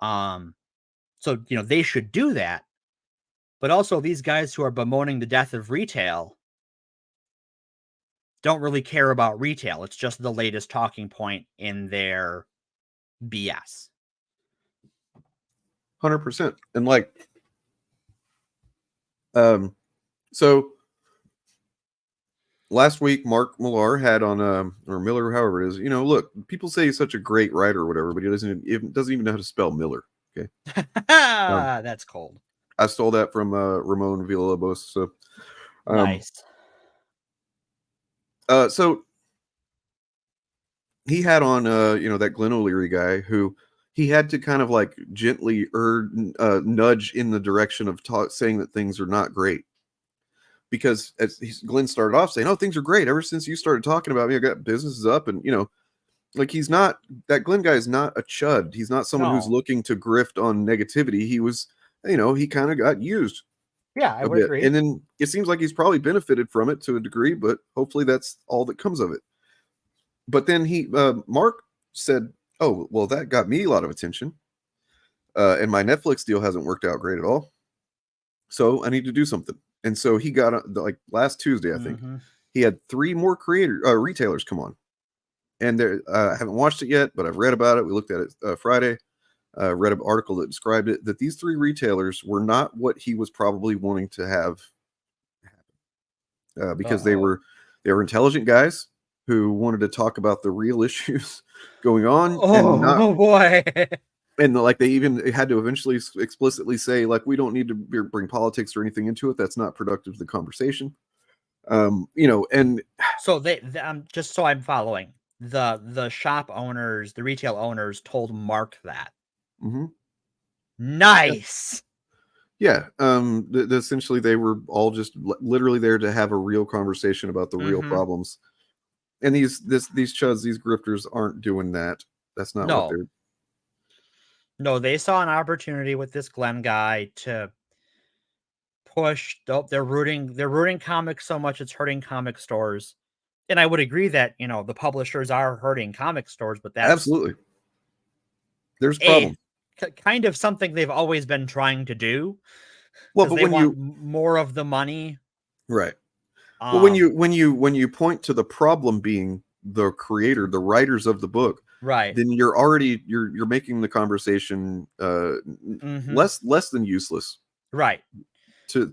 So, they should do that. But also these guys who are bemoaning the death of retail, don't really care about retail. It's just the latest talking point in their BS. 100%. And like, so last week, Mark Millar had on, or Miller, however it is, you know, look, people say he's such a great writer or whatever, but he doesn't even know how to spell Miller. Okay. That's cold. I stole that from Ramon Villalobos. So Nice. So he had on, you know, that Glenn O'Leary guy who he had to kind of like gently nudge in the direction of saying that things are not great. Because as Glenn started off saying, "Oh, things are great. Ever since you started talking about me, I got businesses up." And, you know, like he's not, that Glenn guy is not a chud. He's not someone who's looking to grift on negativity. He was, you know, he kind of got used. Yeah, I would agree. And then it seems like he's probably benefited from it to a degree, but hopefully that's all that comes of it. But then Mark said, "Oh, well, that got me a lot of attention. And my Netflix deal hasn't worked out great at all. So I need to do something." And so he got, like last Tuesday, I think, he had 3 more retailers come on. And I haven't watched it yet, but I've read about it. We looked at it Friday. Read an article that described it, that these 3 retailers were not what he was probably wanting to have happen. Because they were intelligent guys who wanted to talk about the real issues going on. Oh boy. And like they even had to eventually explicitly say, like, we don't need to bring politics or anything into it. That's not productive to the conversation. You know, and so they just so I'm following, the shop owners, the retail owners told Mark that. Nice. Yeah. Essentially they were all just literally there to have a real conversation about the real problems. And these chuds, these grifters aren't doing that. That's not what they're. No, they saw an opportunity with this Glenn guy to push. They're rooting comics so much it's hurting comic stores. And I would agree that, you know, the publishers are hurting comic stores, but that's absolutely, there's a problem. Kind of something they've always been trying to do. Well, but they want more of the money, right? But when you point to the problem being the creator, the writers of the book, right, then you're making the conversation less than useless, right?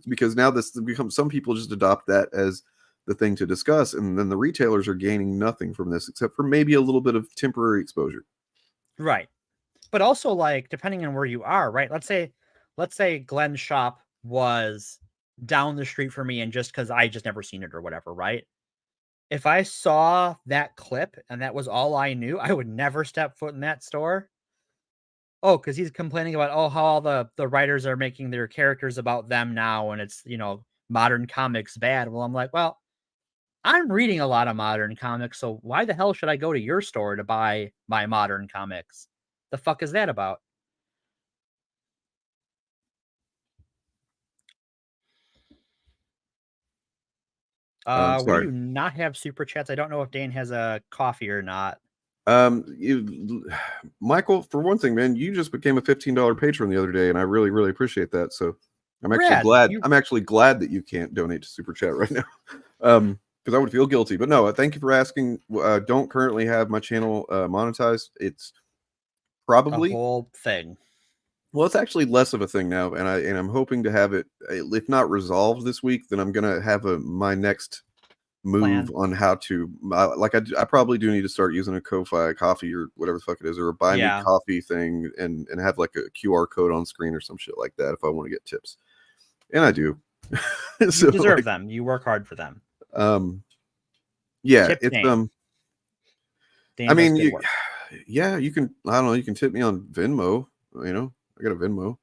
Because now this becomes, some people just adopt that as the thing to discuss, and then the retailers are gaining nothing from this except for maybe a little bit of temporary exposure, right? But also, like, depending on where you are, right? Let's say Glenn's shop was down the street for me, and just because I just never seen it or whatever, right? If I saw that clip and that was all I knew, I would never step foot in that store. Oh, because he's complaining about, how all the writers are making their characters about them now, and it's, you know, modern comics bad. Well, I'm like, well, I'm reading a lot of modern comics, so why the hell should I go to your store to buy my modern comics? The fuck is that about? We do not have super chats. I don't know if Dane has a coffee or not. Michael, for one thing, man, you just became a $15 patron the other day, and I really, really appreciate that. So I'm actually glad. I'm actually glad that you can't donate to super chat right now, because I would feel guilty. But no, thank you for asking. Don't currently have my channel monetized. It's probably a whole thing. Well, it's actually less of a thing now, and I'm hoping to have it, if not resolved this week, then I'm gonna have my next move on how to, I probably do need to start using a Ko-Fi coffee or whatever the fuck it is, or a buy me coffee thing, and have like a QR code on screen or some shit like that if I want to get tips, and I do. So, you deserve them. You work hard for them. Yeah, tip it's Dane. I mean, you can. I don't know. You can tip me on Venmo. You know, I got a Venmo.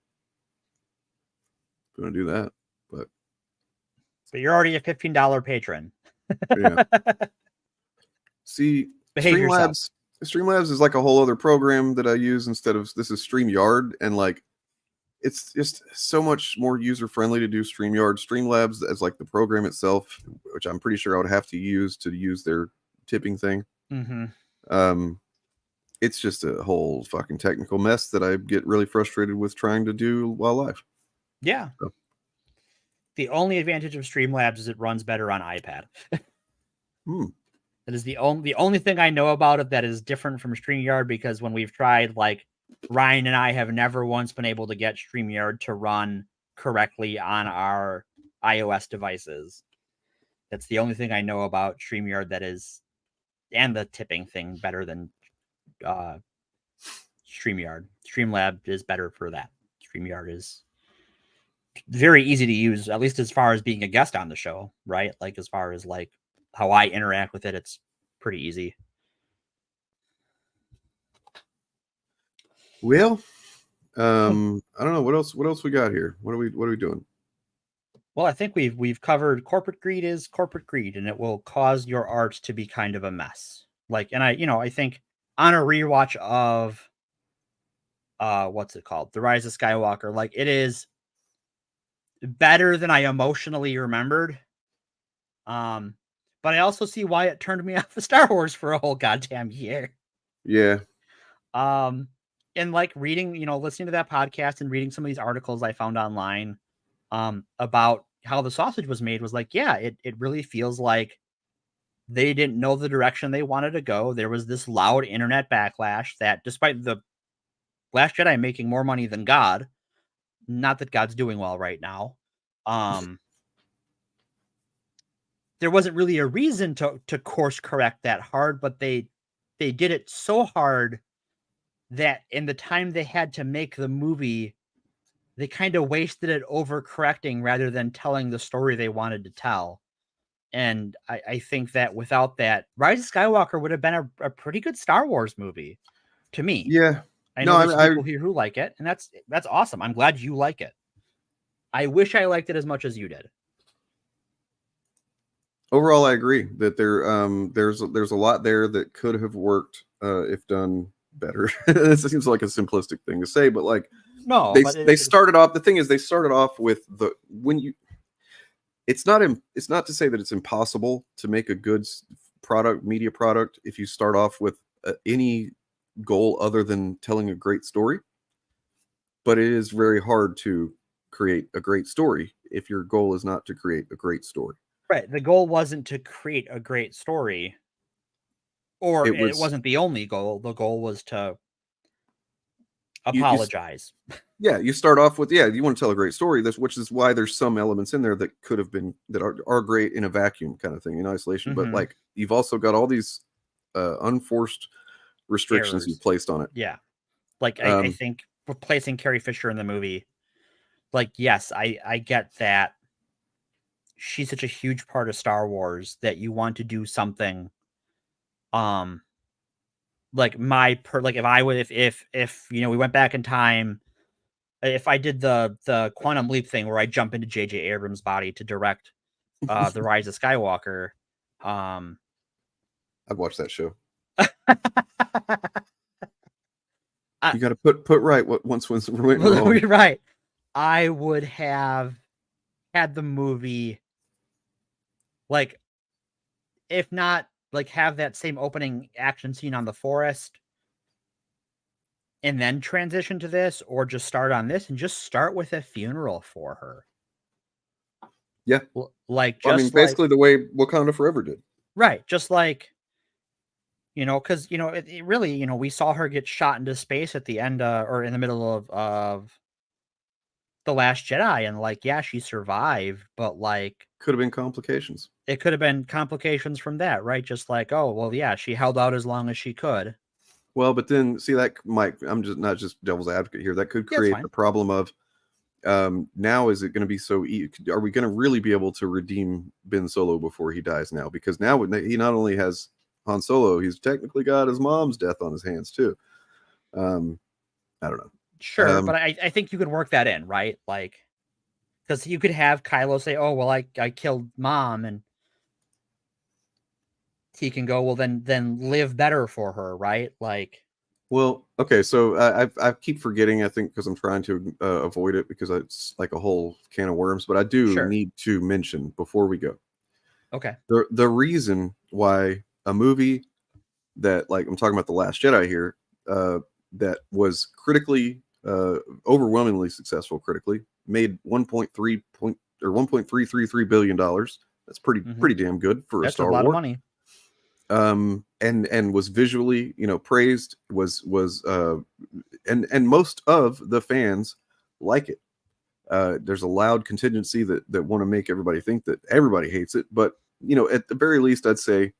I'm gonna do that, but you're already a $15 patron. Yeah. See, Streamlabs is like a whole other program that I use instead of, this is StreamYard, and like it's just so much more user friendly to do StreamYard. Streamlabs as like the program itself, which I'm pretty sure I would have to use their tipping thing. It's just a whole fucking technical mess that I get really frustrated with trying to do while live. Yeah. So. The only advantage of Streamlabs is it runs better on iPad. That is the only thing I know about it that is different from StreamYard, because when we've tried, like, Ryan and I have never once been able to get StreamYard to run correctly on our iOS devices. That's the only thing I know about StreamYard that is, and the tipping thing, better than StreamYard. Streamlab is better for that. StreamYard is very easy to use, at least as far as being a guest on the show, right? Like, as far as like how I interact with it, it's pretty easy. Well, I don't know what else we got here. What are we doing? Well, I think we've covered corporate greed is corporate greed, and it will cause your art to be kind of a mess. Like, and I think on a rewatch of what's it called? The Rise of Skywalker, like, it is better than I emotionally remembered. But I also see why it turned me off of Star Wars for a whole goddamn year. Yeah. And like reading, listening to that podcast and reading some of these articles I found online about how the sausage was made, was like, yeah, it really feels like they didn't know the direction they wanted to go. There was this loud internet backlash that, despite the Last Jedi making more money than God, not that God's doing well right now, there wasn't really a reason to course correct that hard, but they did it so hard that in the time they had to make the movie, they kind of wasted it overcorrecting rather than telling the story they wanted to tell. And I think that without that, Rise of Skywalker would have been a pretty good Star Wars movie to me. Yeah. I know there's people here who like it, and that's awesome. I'm glad you like it. I wish I liked it as much as you did. Overall, I agree that there's a lot there that could have worked if done better. It seems like a simplistic thing to say, but like, no, they started off. The thing is, they started off with it's not to say that it's impossible to make a good media product if you start off with any goal other than telling a great story, but it is very hard to create a great story if your goal is not to create a great story. Right. The goal wasn't to create a great story, or it wasn't the only goal. The goal was to apologize. You start off with, you want to tell a great story, which is why there's some elements in there that could have been, that are great in a vacuum kind of thing, in isolation. But like, you've also got all these unforced restrictions you placed on it. Yeah. Like, I think replacing Carrie Fisher in the movie, like, yes, I get that she's such a huge part of Star Wars that you want to do something, like if we went back in time, if I did the quantum leap thing where I jump into J.J. Abrams' body to direct the Rise of Skywalker, I've watched that show. You got to put right what once went wrong. Right. I would have had the movie, like, if not like have that same opening action scene on the forest and then transition to this, or just start on this and just start with a funeral for her. Yeah. Like, just, I mean, basically the way Wakanda Forever did. Right. Just like, because, it really, we saw her get shot into space at the end or in the middle of The Last Jedi. And like, yeah, she survived, but like, could have been complications. It could have been complications from that, right? Just like, oh, well, yeah, she held out as long as she could. Well, but then see that I'm just not just devil's advocate here. That could create the problem of now is it going to be so easy? Are we going to really be able to redeem Ben Solo before he dies now? Because now he not only has Han Solo, he's technically got his mom's death on his hands too. I don't know. Sure, but I think you could work that in, right? Like, because you could have Kylo say, "Oh, well, I killed Mom," and he can go, "Well, then live better for her," right? Like, well, okay, so I keep forgetting, I think, because I'm trying to avoid it because it's like a whole can of worms. But I do need to mention before we go. Okay. The reason why a movie that, like, I'm talking about The Last Jedi here, that was critically overwhelmingly successful critically, made $1.333 billion. That's pretty damn good for a Star Wars. That's a lot of money. and was visually, praised, and most of the fans like it. There's a loud contingency that want to make everybody think that everybody hates it, but at the very least, I'd say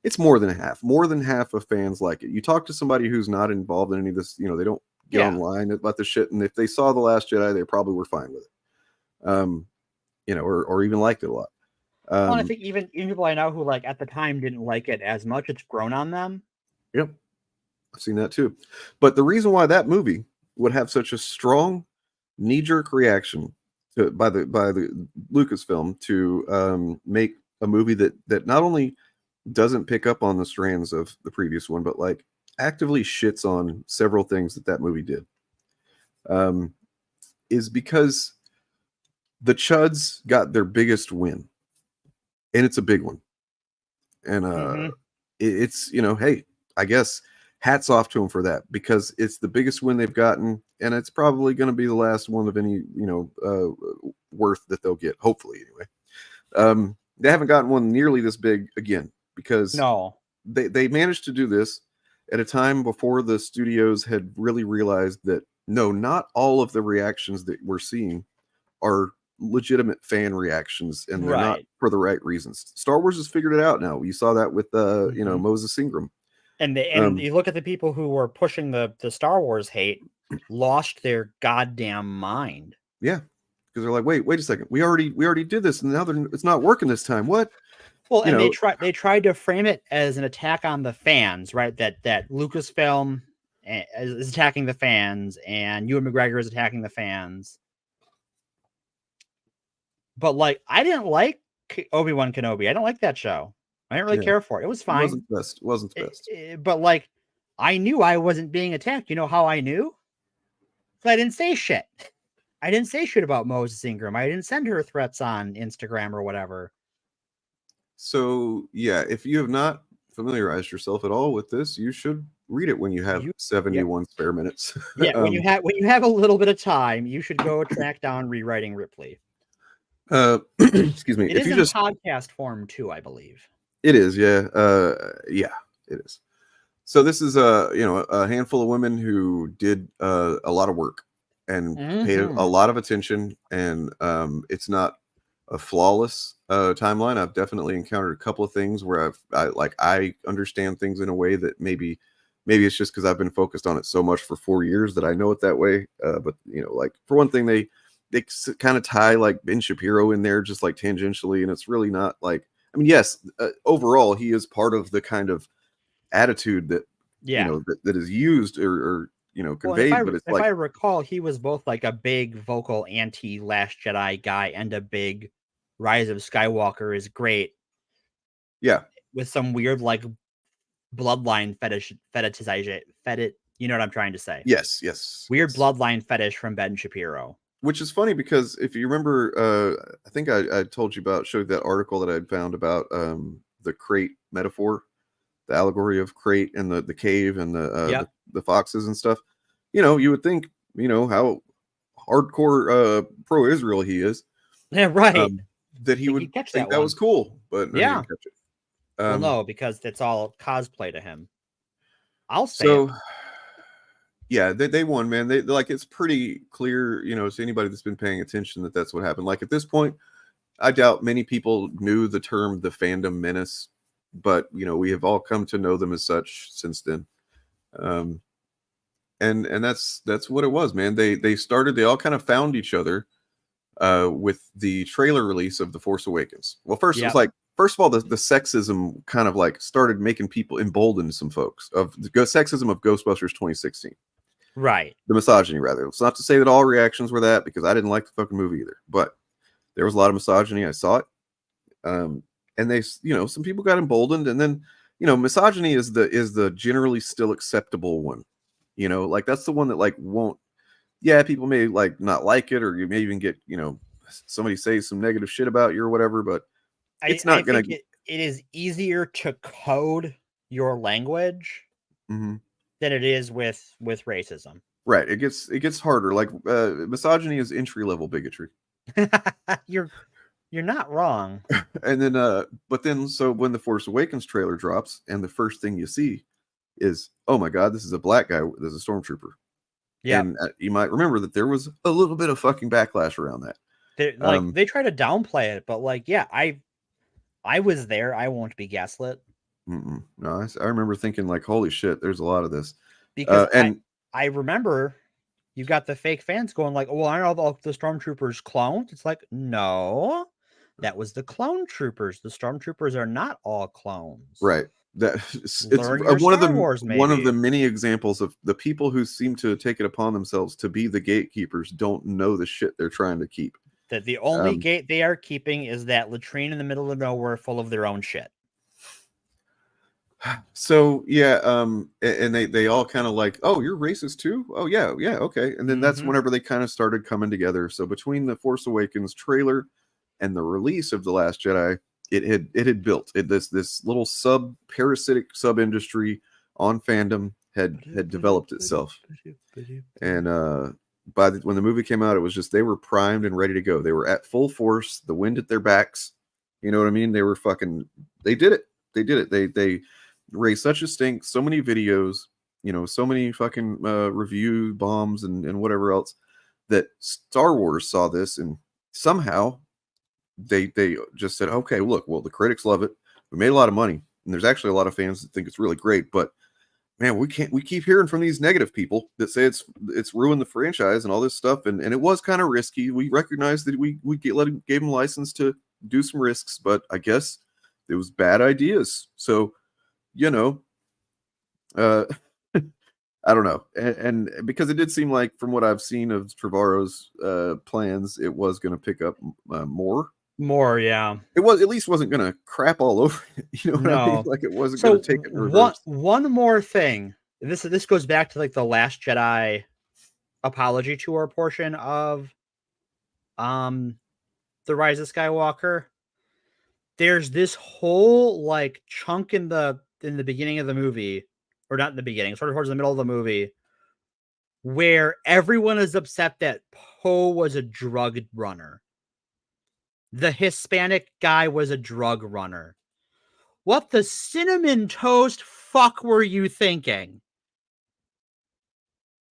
it's more than half. More than half of fans like it. You talk to somebody who's not involved in any of this, they don't get online about this shit, and if they saw The Last Jedi, they probably were fine with it. Or even liked it a lot. Well, and I think even people I know who like at the time didn't like it as much, it's grown on them. Yep, I've seen that too. But the reason why that movie would have such a strong knee-jerk reaction by the Lucasfilm to make a movie that not only doesn't pick up on the strands of the previous one, but like actively shits on several things that movie did, is because the Chuds got their biggest win, and it's a big one. And it's hey, I guess hats off to them for that, because it's the biggest win they've gotten, and it's probably going to be the last one of any worth that they'll get, hopefully anyway. They haven't gotten one nearly this big again, because they managed to do this at a time before the studios had really realized that no, not all of the reactions that we're seeing are legitimate fan reactions, and they're not for the right reasons. Star Wars has figured it out now. You saw that with Moses Ingram. And you look at the people who were pushing the Star Wars hate lost their goddamn mind. Yeah, because they're like, wait a second, we already did this, and now it's not working this time. What? Well, and they tried to frame it as an attack on the fans, right? That Lucasfilm is attacking the fans, and Ewan McGregor is attacking the fans. But like, I didn't like Obi-Wan Kenobi. I don't like that show. I didn't really care for it. It was fine. It wasn't the best. But like, I knew I wasn't being attacked. You know how I knew? Because I didn't say shit. I didn't say shit about Moses Ingram. I didn't send her threats on Instagram or whatever. So yeah, if you have not familiarized yourself at all with this, you should read it when you have 71 spare minutes. Yeah, when you have a little bit of time, you should go track down Rewriting Ripley. Excuse me. It is in podcast form too, I believe. It is, yeah. Yeah, it is. So this is a handful of women who did a lot of work and paid a lot of attention, and it's not a flawless timeline. I've definitely encountered a couple of things where I understand things in a way that maybe it's just because I've been focused on it so much for 4 years that I know it that way. But like, for one thing, they kind of tie like Ben Shapiro in there just like tangentially, and it's really not like, I mean, yes, overall he is part of the kind of attitude that that is used or conveyed. Well, but it's if I recall, he was both like a big vocal anti-Last Jedi guy and a big Rise of Skywalker is great. Yeah, with some weird like bloodline fetishization. You know what I'm trying to say? Yes. Weird bloodline fetish from Ben Shapiro. Which is funny because if you remember, I think I told you showed you that article that I'd found about the crate metaphor, the allegory of crate and the cave and the foxes and stuff. You would think, how hardcore pro-Israel he is. Yeah, right. That he would think that was cool, but he didn't catch it. Well, no, because it's all cosplay to him. I'll say it. Yeah, they won, man. They like, it's pretty clear, to anybody that's been paying attention that that's what happened. Like, at this point, I doubt many people knew the term the fandom menace, but we have all come to know them as such since then. And that's what it was, man. They all kind of found each other with the trailer release of The Force Awakens. Well, first it was like, first of all, the sexism kind of like started making people embolden some folks of the sexism of Ghostbusters 2016. Right. The misogyny, rather. It's not to say that all reactions were that, because I didn't like the fucking movie either. But there was a lot of misogyny. I saw it. And they, some people got emboldened. And then, misogyny is the generally still acceptable one. Like, that's the one that like won't. Yeah, people may like not like it, or you may even get somebody say some negative shit about you or whatever. But it's not going to. It is easier to code your language than it is with racism. Right. It gets harder. Like, misogyny is entry level bigotry. You're You're not wrong. And then, but then, so when the Force Awakens trailer drops, and the first thing you see is, oh my God, this is a black guy. There's a stormtrooper. Yeah. And you might remember that there was a little bit of fucking backlash around that. They try to downplay it, but like, yeah, I was there. I won't be gaslit. No, I remember thinking like, holy shit, there's a lot of this. Because I remember you got the fake fans going like, well, aren't all the stormtroopers clones? It's like, no, that was the clone troopers. The stormtroopers are not all clones. Right. It's one of the many examples of the people who seem to take it upon themselves to be the gatekeepers don't know the shit they're trying to keep. That the only gate they are keeping is that latrine in the middle of nowhere full of their own shit. So yeah, and they all kind of like, oh, you're racist too? Oh yeah, okay. And then that's whenever they kind of started coming together. So between the Force Awakens trailer and the release of The Last Jedi, it had built this little parasitic sub industry on fandom had developed itself. And when the movie came out, it was just they were primed and ready to go. They were at full force, the wind at their backs. You know what I mean? They were they did it. They raised such a stink, so many videos, so many fucking review bombs and whatever else, that Star Wars saw this and somehow they just said, okay, look, well, the critics love it. We made a lot of money, and there's actually a lot of fans that think it's really great, but man, we keep hearing from these negative people that say it's ruined the franchise and all this stuff, and it was kind of risky. We recognize that we gave them license to do some risks, but I guess it was bad ideas. So, I don't know. And because it did seem like, from what I've seen of Trevorrow's plans, it was going to pick up more. More, yeah. It at least wasn't going to crap all over it. You know what I mean? Like, it wasn't going to take it in reverse. One more thing. This goes back to like the Last Jedi apology tour portion of The Rise of Skywalker. There's this whole like chunk in the beginning of the movie, or not in the beginning, sort of towards the middle of the movie, where everyone is upset that Poe was a drug runner. The Hispanic guy was a drug runner. What the cinnamon toast fuck were you thinking?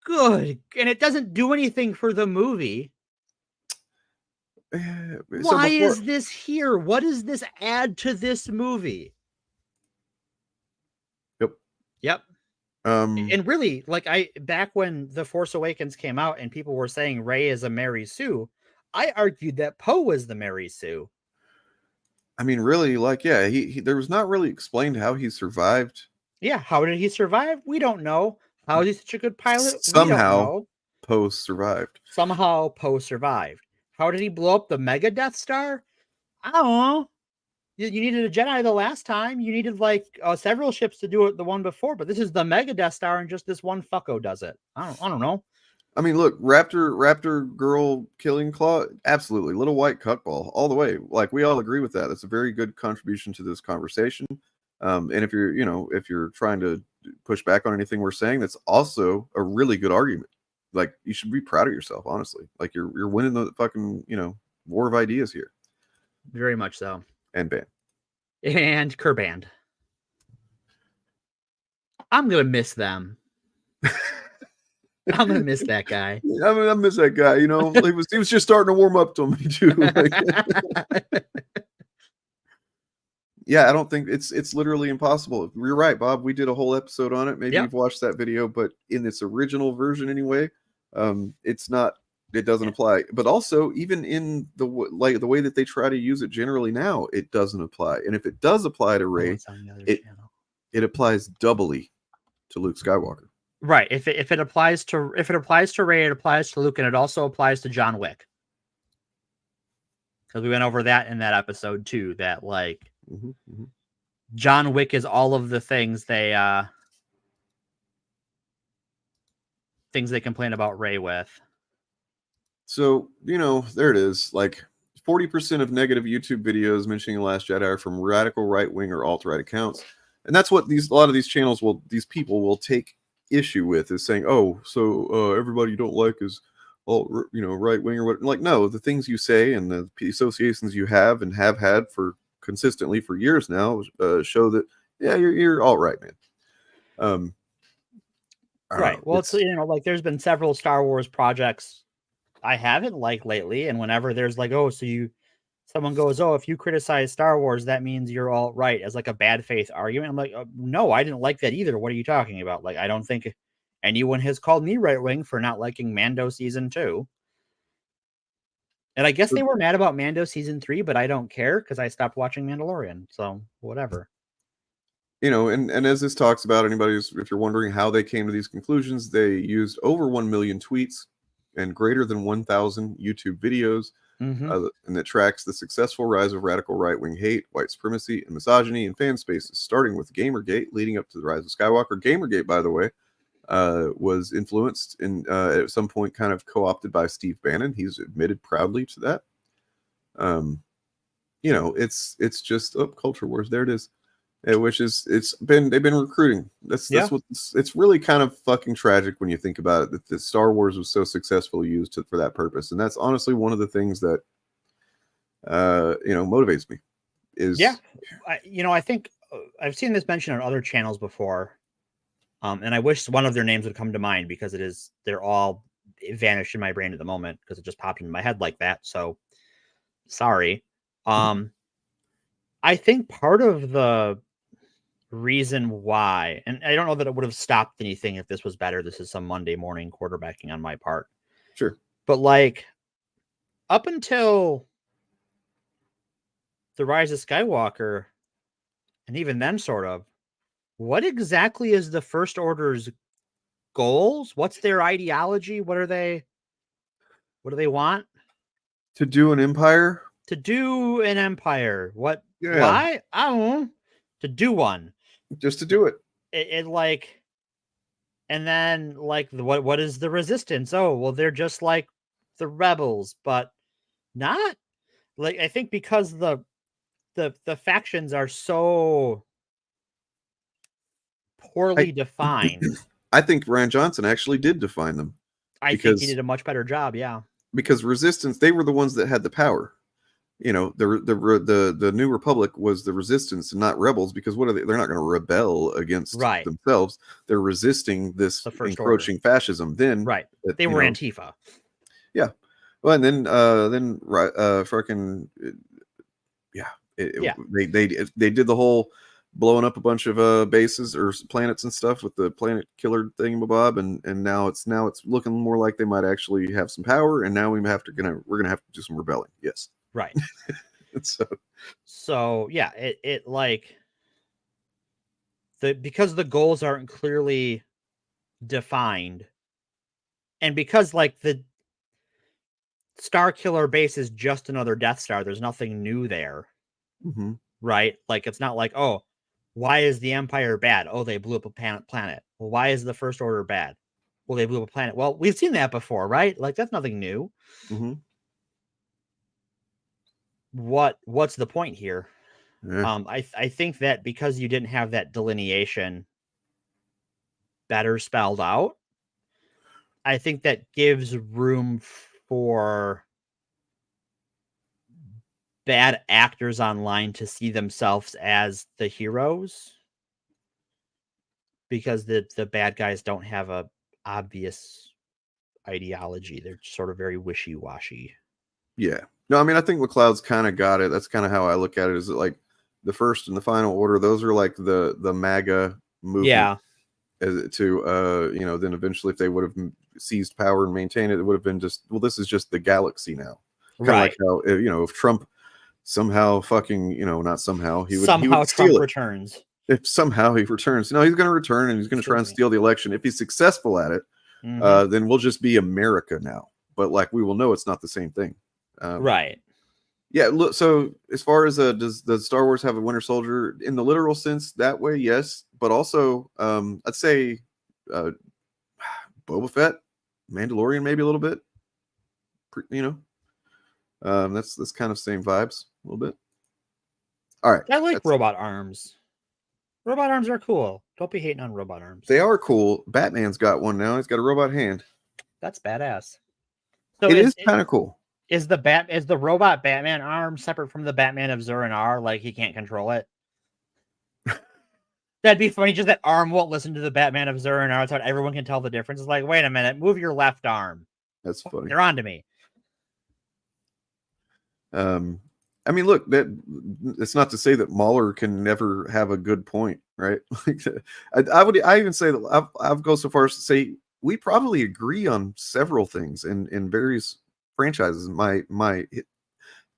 Good. And it doesn't do anything for the movie. Why is this here? What does this add to this movie? Yep. And really, like, back when The Force Awakens came out and people were saying Rey is a Mary Sue, I argued that Poe was the Mary Sue. I mean, really, like, yeah, he there was not really explained how he survived. Yeah, how did he survive? We don't know. How is he such a good pilot? Somehow, Poe survived. Somehow, Poe survived. How did he blow up the Mega Death Star? I don't know. You needed a Jedi the last time. You needed like several ships to do it the one before, but this is the Mega Death Star, and just this one fucko does it. I don't know. I mean, look, Raptor girl killing claw, absolutely. Little white cuckball all the way. Like, we all agree with that. That's a very good contribution to this conversation. And if you're trying to push back on anything we're saying, that's also a really good argument. Like, you should be proud of yourself, honestly. Like, you're winning the fucking, war of ideas here. Very much so. And band. And Kerband. I'm gonna miss them. I'm gonna miss that guy. I miss that guy. He was just starting to warm up to me too. Yeah, I don't think it's literally impossible. You're right, Bob. We did a whole episode on it. Maybe you've watched that video, but in its original version anyway, it's not. It doesn't apply. But also, even in the way that they try to use it generally now, it doesn't apply. And if it does apply to Rey, it applies doubly to Luke Skywalker. Right. If it applies to Rey, it applies to Luke, and it also applies to John Wick. Because we went over that in that episode too. That like John Wick is all of the things they complain about Rey with. So, there it is. Like, 40% of negative YouTube videos mentioning The Last Jedi are from radical right-wing or alt-right accounts. And that's what a lot of these channels these people will take issue with, is saying, oh, so everybody you don't like is right wing or what. Like, no, the things you say and the associations you have and have had for consistently for years now show that you're all right, man. Right. Well, it's like there's been several Star Wars projects I haven't liked lately, and whenever there's like, someone goes, if you criticize Star Wars, that means you're all right, as like a bad faith argument. I'm like, no, I didn't like that either. What are you talking about? Like, I don't think anyone has called me right wing for not liking Mando season 2. And I guess they were mad about Mando season 3, but I don't care because I stopped watching Mandalorian. So whatever. And as this talks about, if you're wondering how they came to these conclusions, they used over 1 million tweets and greater than 1,000 YouTube videos, and that tracks the successful rise of radical right-wing hate, white supremacy, and misogyny in fan spaces, starting with Gamergate, leading up to the rise of Skywalker. Gamergate, by the way, was influenced and at some point kind of co-opted by Steve Bannon. He's admitted proudly to that. It's just culture wars. There it is. Which is they've been recruiting. That's what it's really kind of fucking tragic when you think about it, that Star Wars was so successfully used for that purpose. And that's honestly one of the things that motivates me is I think I've seen this mentioned on other channels before. And I wish one of their names would come to mind because they're all vanished in my brain at the moment because it just popped into my head like that. So sorry. I think part of the reason why, and I don't know that it would have stopped anything if this was better. This is some Monday morning quarterbacking on my part. Sure. But like up until the rise of Skywalker, and even then sort of, what exactly is the First Order's goals? What's their ideology? What do they want? To do an empire? To do an empire. What? Yeah. Why? I don't know. To do one. Just to do it. It like, and then like what is the resistance? Oh, well, they're just like the rebels, but not like, I think because the factions are so poorly defined. I think Ryan Johnson actually did define them. I think he did a much better job. Yeah. Because resistance, they were the ones that had the power. The New Republic was the resistance and not rebels, because what are they? They're not going to rebel against themselves. They're resisting this encroaching fascism. Then they were Antifa. Yeah. Well, and then they did the whole blowing up a bunch of bases or planets and stuff with the planet killer thingamabob, and now it's looking more like they might actually have some power, and now we're gonna have to do some rebelling. Yes. Right. So yeah, it like because the goals aren't clearly defined, and because like the Star Killer base is just another Death Star, there's nothing new there. Mm-hmm. Right? Like, it's not like, oh, why is the Empire bad? Oh, they blew up a planet. Well, why is the First Order bad? Well, they blew up a planet. Well, we've seen that before, right? Like, that's nothing new. Mm-hmm. What's the point here? Yeah. I think that because you didn't have that delineation better spelled out, I think that gives room for bad actors online to see themselves as the heroes, because the bad guys don't have a obvious ideology. They're sort of very wishy-washy. Yeah. No, I mean, I think McLeod's kind of got it. That's kind of how I look at it, is that like the First and the Final Order, those are like the MAGA movement. Yeah. Then eventually if they would have seized power and maintained it, it would have been just, well, this is just the galaxy now. Kind of like how, if Trump somehow fucking, not somehow, he would Trump steal it. Returns. If somehow he returns, no, he's going to return and he's going to try and steal the election. If he's successful at it, then we'll just be America now. But like, we will know it's not the same thing. Right. Yeah. Look. So as far as does Star Wars have a Winter Soldier in the literal sense that way? Yes, but also I'd say Boba Fett, Mandalorian, maybe a little bit. That's kind of same vibes a little bit. All right. I like robot arms. Robot arms are cool. Don't be hating on robot arms. They are cool. Batman's got one now. He's got a robot hand. That's badass. So it is kind of cool. Is the robot Batman arm separate from the Batman of Zur-En-Arrh? Like he can't control it? That'd be funny. Just that arm won't listen to the Batman of Zur-En-Arrh, so everyone can tell the difference. It's like, wait a minute, move your left arm. That's funny. They're on to me. I mean, look, it's not to say that Mahler can never have a good point, right? I even say that I've go so far as to say we probably agree on several things in various franchises.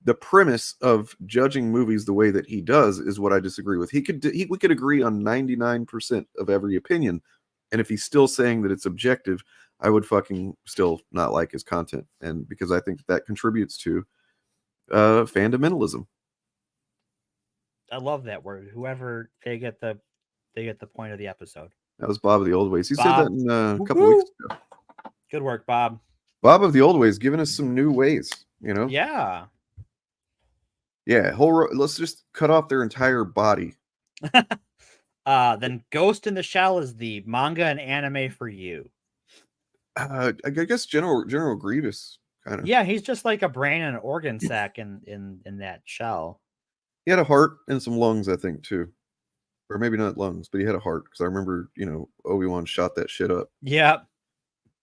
The premise of judging movies the way that he does is what I disagree with. We could agree on 99% of every opinion, and if he's still saying that it's objective, I would fucking still not like his content, and because I think that contributes to fundamentalism. I love that word. Whoever they get the point of the episode. That was Bob of the Old Ways. He said that in a couple Woo-hoo. weeks ago. Good work, Bob. Bob of the Old Ways giving us some new ways, Yeah. Yeah, let's just cut off their entire body. Then Ghost in the Shell is the manga and anime for you. I guess General Grievous kind of. Yeah, he's just like a brain and an organ sac in that shell. He had a heart and some lungs, I think, too. Or maybe not lungs, but he had a heart because I remember, Obi-Wan shot that shit up. Yeah.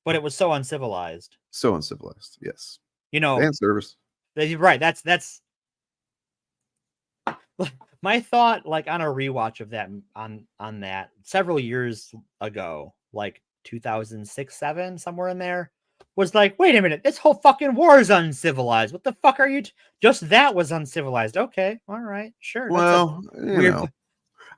But it was so uncivilized. So uncivilized, yes. Fan service. Right. That's my thought, like on a rewatch of that on that several years ago, like 2006-7, somewhere in there, was like, wait a minute, this whole fucking war is uncivilized. What the fuck are you? Just that was uncivilized. Okay, all right, sure. Well, I see what he means.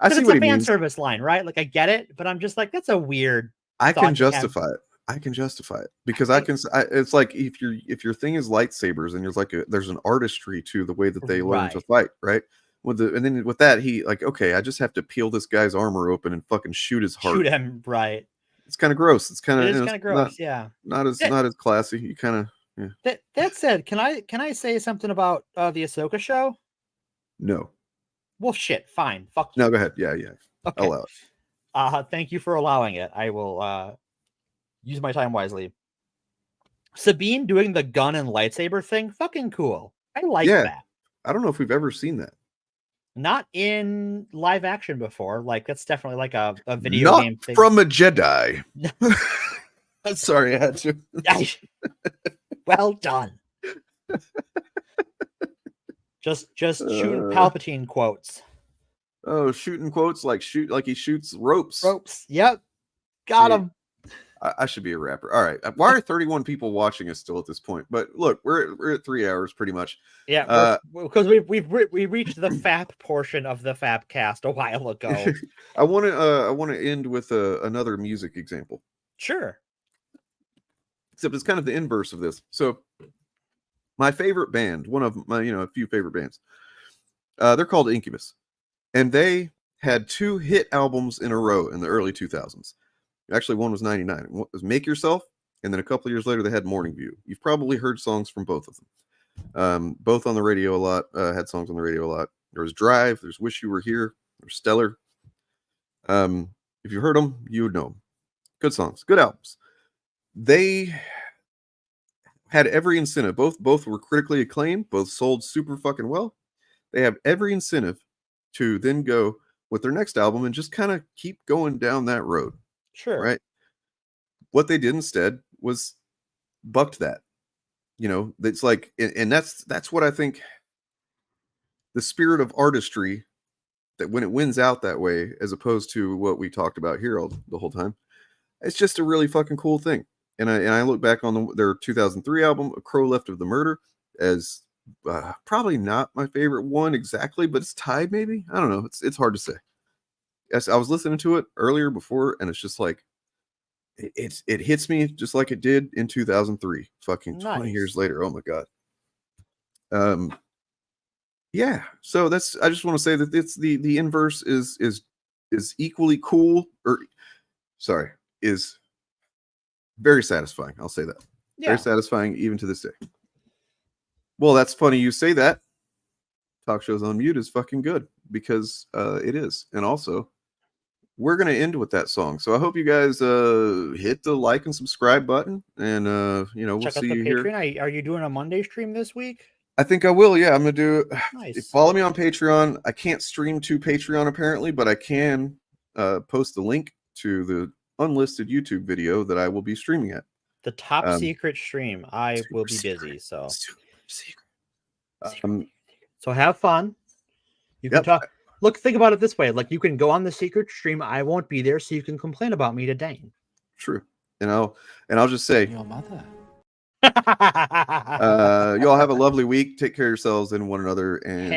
It's a fan service line, right? Like I get it, but I'm just like, that's a weird. I can justify it. I can justify it because it's like if your thing is lightsabers and there's an artistry to the way that they learn to fight, right? And then with that, he okay, I just have to peel this guy's armor open and fucking shoot his heart. Shoot him, right? It's kind of gross. It's kind of gross, yeah. Not as classy. You kind of yeah. That said, can I say something about the Ahsoka show? No. Well, shit. Fine. Fuck you. No, go ahead. Yeah. Okay. Allow it. Thank you for allowing it. I will use my time wisely. Sabine doing the gun and lightsaber thing, fucking cool. I like that. I don't know if we've ever seen that. Not in live action before. Like that's definitely like a video game thing. From a Jedi. I'm sorry, I had to. Well done. Just shooting Palpatine quotes. Oh, shooting quotes like he shoots ropes. Ropes. Yep. Got him. I should be a rapper. All right. Why are 31 people watching us still at this point? But look, we're at 3 hours pretty much. Yeah, because we reached the FAP portion of the FAPcast a while ago. I want to end with another music example. Sure. Except it's kind of the inverse of this. So, my favorite band, one of my a few favorite bands, they're called Incubus, and they had 2 hit albums in a row in the early 2000s. Actually, one was 99. It was Make Yourself, and then a couple of years later, they had Morning View. You've probably heard songs from both of them. Both on the radio a lot, had songs on the radio a lot. There was Drive, there's Wish You Were Here, there's Stellar. If you heard them, you would know them. Good songs, good albums. They had every incentive. Both were critically acclaimed, both sold super fucking well. They have every incentive to then go with their next album and just kind of keep going down that road. Sure. Right. What they did instead was bucked that. It's like, and that's what I think the spirit of artistry, that when it wins out that way, as opposed to what we talked about here the whole time, it's just a really fucking cool thing. And I look back on their 2003 album, A Crow Left of the Murder, as probably not my favorite one exactly, but it's tied maybe. I don't know. It's hard to say. Yes, I was listening to it earlier before, and it's just like it hits me just like it did in 2003. Fucking 20 years later. Oh my god. Yeah. So I just want to say that it's the inverse is equally cool, or sorry, is very satisfying. I'll say that. Yeah. Very satisfying even to this day. Well, that's funny you say that. Talk Shows on Mute is fucking good because it is, and also we're gonna end with that song. So I hope you guys hit the like and subscribe button, and we'll Check out see the you here. Patreon. Are you doing a Monday stream this week? I think I will. Yeah, I'm gonna do it. Nice. Follow me on Patreon. I can't stream to Patreon apparently, but I can post the link to the unlisted YouTube video that I will be streaming at. The top secret stream. I will be busy, so secret. So have fun. You can talk. Look, think about it this way: like you can go on the secret stream. I won't be there, so you can complain about me to Dane. True, and I'll just say, Your mother. y'all have a lovely week. Take care of yourselves and one another, and